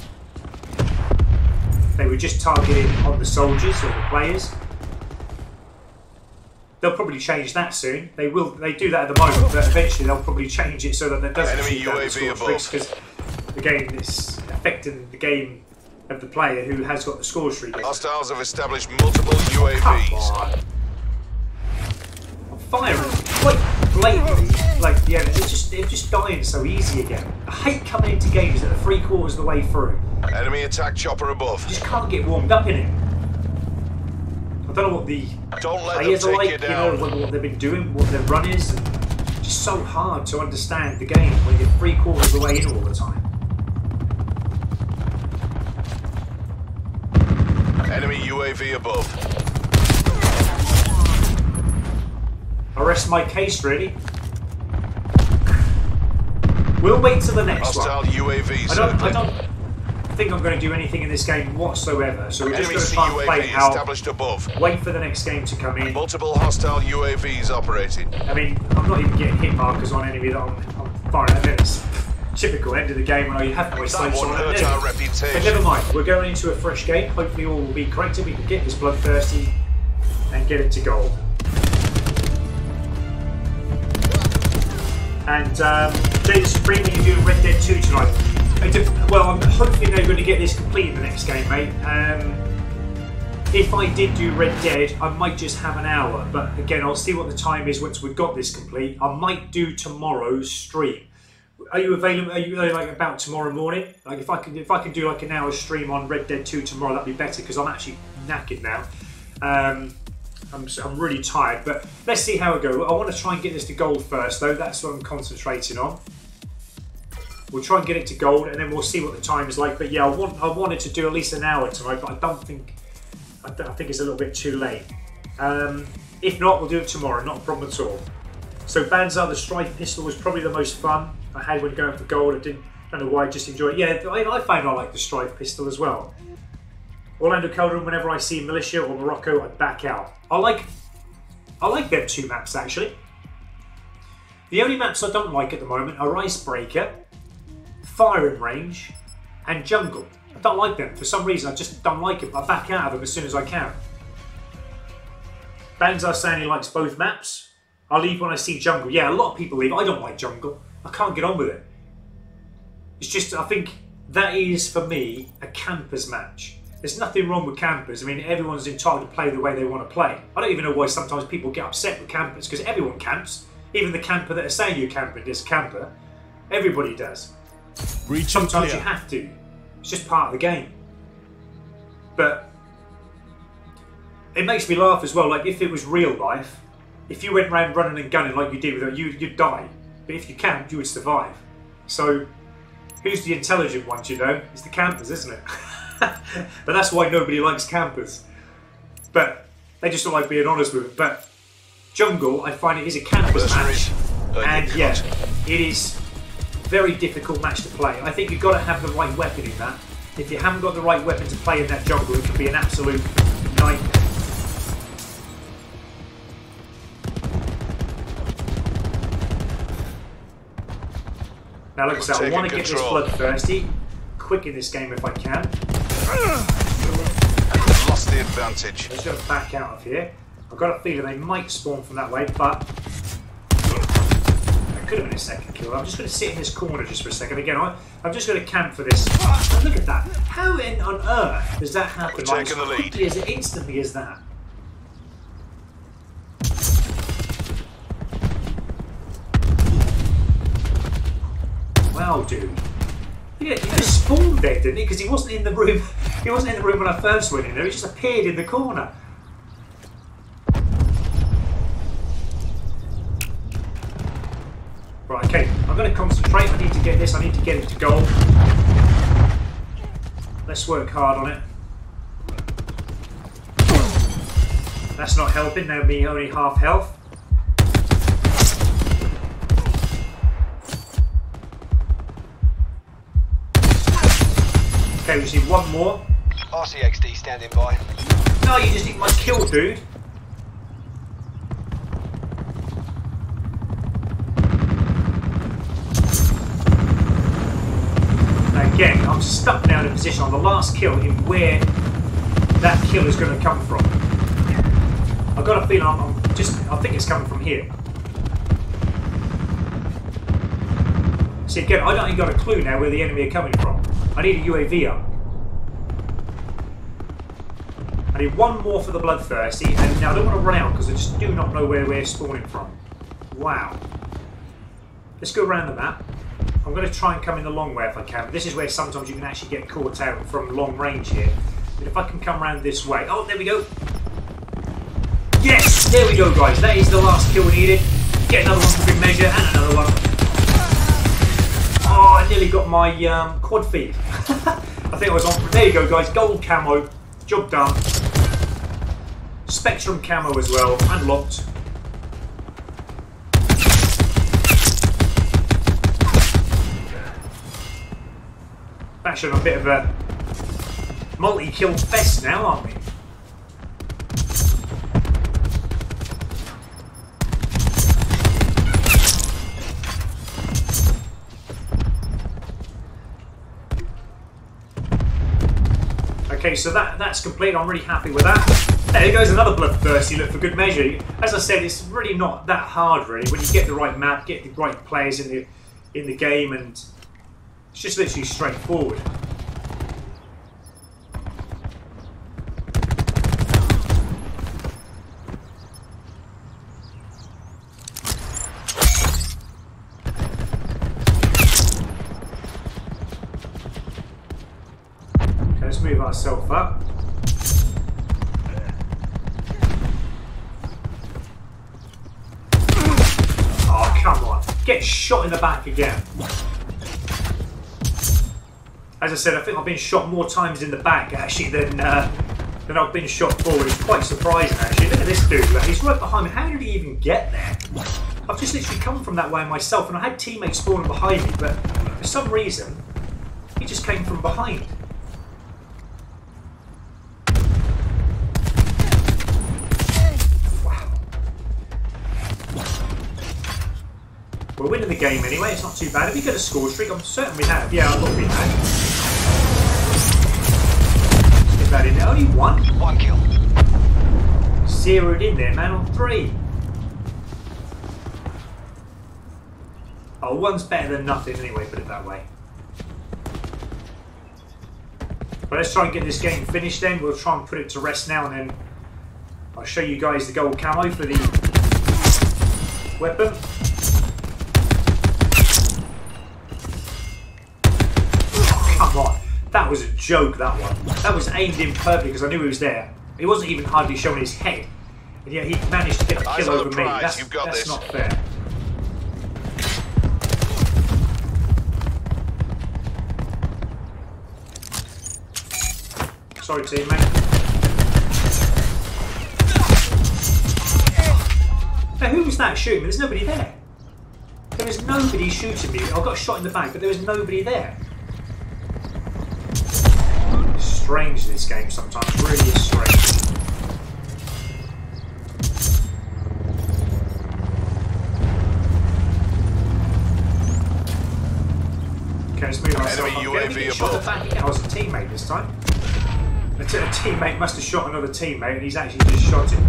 They were just targeting on the soldiers or the players. They'll probably change that soon. They will. They do that at the moment, but eventually they'll probably change it so that there doesn't Enemy see that UAV score streaks, because the game is affecting the game of the player who has got the score streak. Hostiles have established multiple UAVs. Come on. I'm firing quite blatantly. Like, yeah, they're just dying so easy again. I hate coming into games that are 3/4 of the way through. Enemy attack chopper above. You just can't get warmed up in it. I don't know what the Don't let them players are take like, you down. what they've been doing, what their run is. And it's just so hard to understand the game when you're 3/4 of the way in all the time. Enemy UAV above. I rest my case, really. We'll wait till the next Hostile one. UAV I circling. don't think I'm going to do anything in this game whatsoever, so we're just Enemy going to try and play it UAV out. established above. Wait for the next game to come in. Multiple hostile UAVs operating. I mean, I'm not even getting hit markers on enemy that I'm firing at. It's typical end of the game when I have my That sights one on hurt it. our But reputation. never mind, we're going into a fresh game. Hopefully all will be corrected. We can get this bloodthirsty and get it to gold. And Jay Supreme, are you doing Red Dead 2 tonight? Well, I'm hoping they're going to get this complete in the next game, mate. If I did do Red Dead, I might just have an hour. But again, I'll see what the time is once we've got this complete. I might do tomorrow's stream. Are you available? Are you like about tomorrow morning? Like if I could do like an hour stream on Red Dead 2 tomorrow, that'd be better because I'm actually knackered now. I'm really tired, but let's see how it goes. I want to try and get this to gold first, though. That's what I'm concentrating on. We'll try and get it to gold, and then we'll see what the time is like. But yeah, I wanted to do at least an hour tonight, but I think it's a little bit too late. If not, we'll do it tomorrow. Not a problem at all. So Banzai, the Strife pistol was probably the most fun I had when going for gold. I don't know why, I just enjoyed it. Yeah, I found I like the Strife pistol as well. Orlando Calderon, whenever I see Militia or Morocco, I back out. I like them two maps actually. The only maps I don't like at the moment are Icebreaker, Firing Range, and Jungle. I don't like them. For some reason, I just don't like them. I back out of them as soon as I can. Banzai saying he likes both maps. I leave when I see Jungle. Yeah, a lot of people leave. I don't like Jungle. I can't get on with it. It's just, I think that is, for me, a campers match. There's nothing wrong with campers. I mean, everyone's entitled to play the way they want to play. I don't even know why sometimes people get upset with campers, because everyone camps. Even the camper that are saying you're camping is camper. Everybody does. Sometimes you have to. It's just part of the game. But it makes me laugh as well. Like if it was real life, if you went around running and gunning like you did with it, you'd die. But if you camped, you would survive. So who's the intelligent ones, you know? It's the campers, isn't it? But that's why nobody likes campers. But they just don't like being honest with it. But Jungle, I find it is a campers match. And yeah, it is a very difficult match to play. I think you've got to have the right weapon in that. If you haven't got the right weapon to play in that jungle, it can be an absolute nightmare. Now, like I said, I want to get this bloodthirsty, quick in this game if I can. Lost the advantage. I'm just going to back out of here. I've got a feeling they might spawn from that way, but that could have been a second kill. I'm just going to sit in this corner just for a second. Again, I'm just going to camp for this. Oh, look at that. How on earth does that happen like as quickly, as instantly as that? Wow, dude. He just spawned there, didn't he? Because he wasn't in the room. He wasn't in the room when I first went in there. He just appeared in the corner. Right, okay. I'm going to concentrate. I need to get this. I need to get it to gold. Let's work hard on it. That's not helping. Now me only half health. Okay, we see one more. RCXD standing by. No, you just eat my kill, dude. again, I'm stuck now in a position on the last kill in where that kill is going to come from. I've got a feeling I think it's coming from here. See, again, I don't even got a clue now where the enemy are coming from. I need a UAV up. I need one more for the bloodthirsty, and now I don't want to run out because I just do not know where we're spawning from. Wow. Let's go around the map. I'm going to try and come in the long way if I can. This is where sometimes you can actually get caught out from long range here. But if I can come around this way... Oh, there we go. Yes! There we go, guys. That is the last kill we needed. Get another one for good measure, and another one. Oh, I nearly got my quad feed. I think I was on... There you go, guys. Gold camo. Job done. Spectrum camo as well. Unlocked. Actually, on a bit of a multi-kill fest now, aren't we? Okay, so that's complete. I'm really happy with that. There goes another bloodthirsty look for good measure. As I said, it's really not that hard, really, when you get the right map, get the right players in the game, and it's just literally straightforward. Okay, let's move ourselves up. Oh, come on. Get shot in the back again. As I said, I think I've been shot more times in the back, actually, than I've been shot forward. It's quite surprising, actually. Look at this dude. He's right behind me. How did he even get there? I've just literally come from that way myself, and I had teammates spawning behind me, but for some reason, he just came from behind. We're winning the game anyway, it's not too bad. Have we got a score streak? I'm certain we have. Yeah, I thought we had. Let's get that in there. Only one? One kill. Zeroed in there, man, on 3. Oh, one's better than nothing anyway, put it that way. But let's try and get this game finished then. We'll try and put it to rest now, and then I'll show you guys the gold camo for the weapon. Come on, that was a joke, that one. That was aimed in perfectly because I knew he was there. He wasn't even hardly showing his head. And yet he managed to get a kill over me. That's not fair. Sorry, teammate. Now, who was that shooting? There's nobody there. There was nobody shooting me. I got shot in the back, but there was nobody there. Strange, this game sometimes, really is strange. Okay, let's move ourselves up. UAV above. I was a teammate this time. A teammate must have shot another teammate, and he's actually just shot him.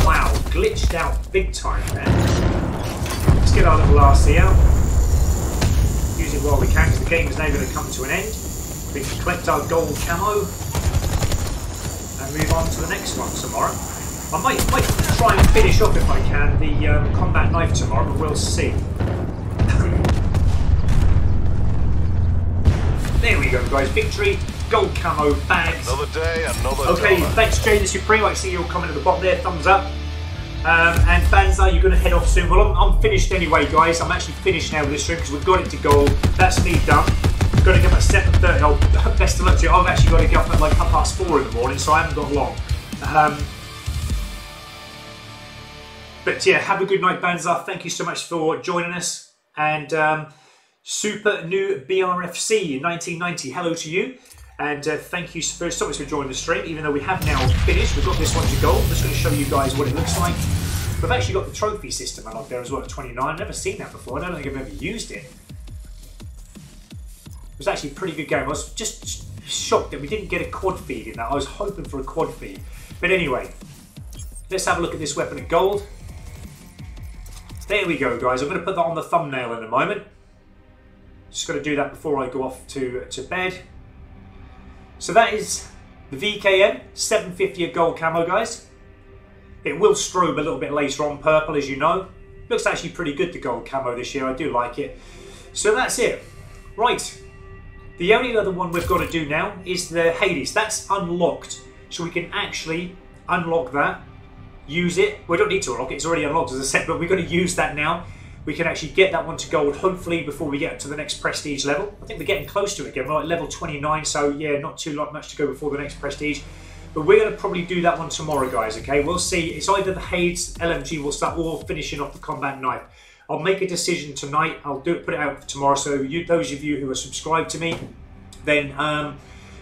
Wow, glitched out big time there. Let's get our little RC out. Use it while we can, because the game is now going to come to an end. We can collect our gold camo and move on to the next one tomorrow. I might try and finish off, if I can, the combat knife tomorrow, but we'll see. There we go, guys. Victory, gold camo, bags. Another day, another Okay, dollar. thanks, Jay the Supreme. I see your comment at the bottom there. Thumbs up. And Banzai, you're going to head off soon. Well, I'm finished anyway, guys. I'm actually finished now with this stream because we've got it to gold. That's me done. Got to get my 7:30. Oh, best of luck to you. I've actually got to get up at like 4:30 in the morning, so I haven't got long. But yeah, have a good night, Banzai. Thank you so much for joining us. And Super New BRFC 1990, hello to you. And thank you so much for joining the stream, even though we have now finished. We've got this one to go. I'm just going to show you guys what it looks like. We've actually got the trophy system unlocked there as well at 29. I've never seen that before. I don't think I've ever used it. It was actually a pretty good game. I was just shocked that we didn't get a quad feed in that. I was hoping for a quad feed. But anyway, let's have a look at this weapon at gold. There we go, guys. I'm going to put that on the thumbnail in a moment. Just got to do that before I go off to bed. So that is the VKM 750 at gold camo, guys. It will strobe a little bit later on purple, as you know. Looks actually pretty good, the gold camo this year. I do like it. So that's it. Right. The only other one we've got to do now is the Hades. That's unlocked. So we can actually unlock that. Use it. We don't need to unlock it. It's already unlocked, as I said. But we're going to use that now. We can actually get that one to gold, hopefully, before we get to the next prestige level. I think we're getting close to it again. We're like level 29. So, yeah, not too much to go before the next prestige. But we're going to probably do that one tomorrow, guys, okay? We'll see. It's either the Hades LMG will start or finishing off the combat knife. I'll make a decision tonight. I'll put it out for tomorrow. So those of you who are subscribed to me, then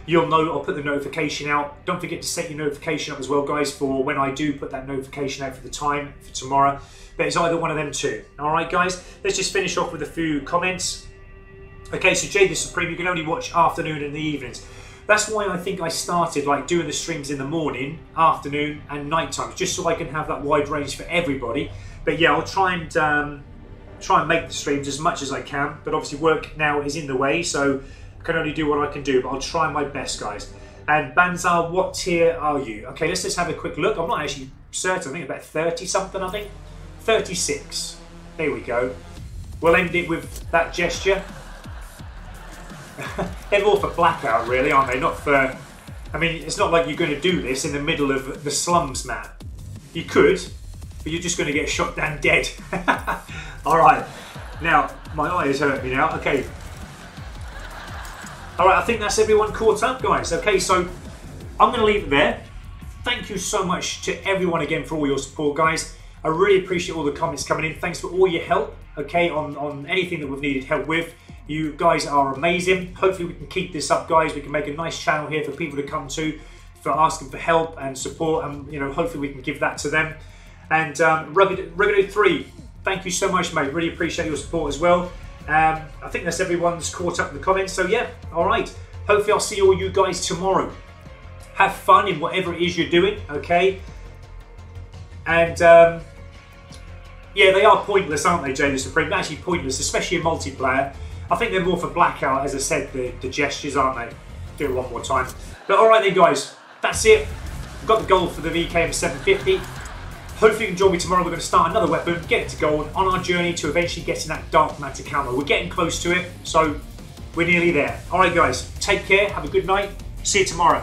you'll know I'll put the notification out. Don't forget to set your notification up as well, guys, for when I do put that notification out for the time for tomorrow. But it's either one of them two. All right, guys? Let's just finish off with a few comments. Okay, so Jay the Supreme, you can only watch afternoon and the evenings. That's why I think I started like doing the streams in the morning, afternoon and night times, just so I can have that wide range for everybody. But yeah, I'll try and make the streams as much as I can. But obviously work now is in the way, so I can only do what I can do. But I'll try my best, guys. And Banzar, what tier are you? Okay, let's just have a quick look. I'm not actually certain. I think about 30 something, I think. 36. There we go. We'll end it with that gesture. They're more for blackout, really, aren't they? Not for... I mean, it's not like you're going to do this in the middle of the slums, man. You could, but you're just going to get shot down dead. Alright. Now, my eyes hurt me now. Okay. Alright, I think that's everyone caught up, guys. Okay, so I'm going to leave it there. Thank you so much to everyone again for all your support, guys. I really appreciate all the comments coming in. Thanks for all your help, okay, on anything that we've needed help with. You guys are amazing. Hopefully we can keep this up, guys. We can make a nice channel here for people to come to for asking for help and support, and you know, hopefully we can give that to them. And Rugged 3, thank you so much, mate. Really appreciate your support as well. I think that's everyone's caught up in the comments. So yeah, all right. Hopefully I'll see all you guys tomorrow. Have fun in whatever it is you're doing, okay? And yeah, they are pointless, aren't they, Jay the Supreme? They're actually pointless, especially in multiplayer. I think they're more for blackout, as I said, the gestures, aren't they? Do it one more time. But alright then, guys, that's it. We've got the gold for the VKM 750. Hopefully you can join me tomorrow. We're going to start another weapon, get it to gold, on our journey to eventually getting that dark matter camo. We're getting close to it, so we're nearly there. Alright, guys, take care, have a good night, see you tomorrow.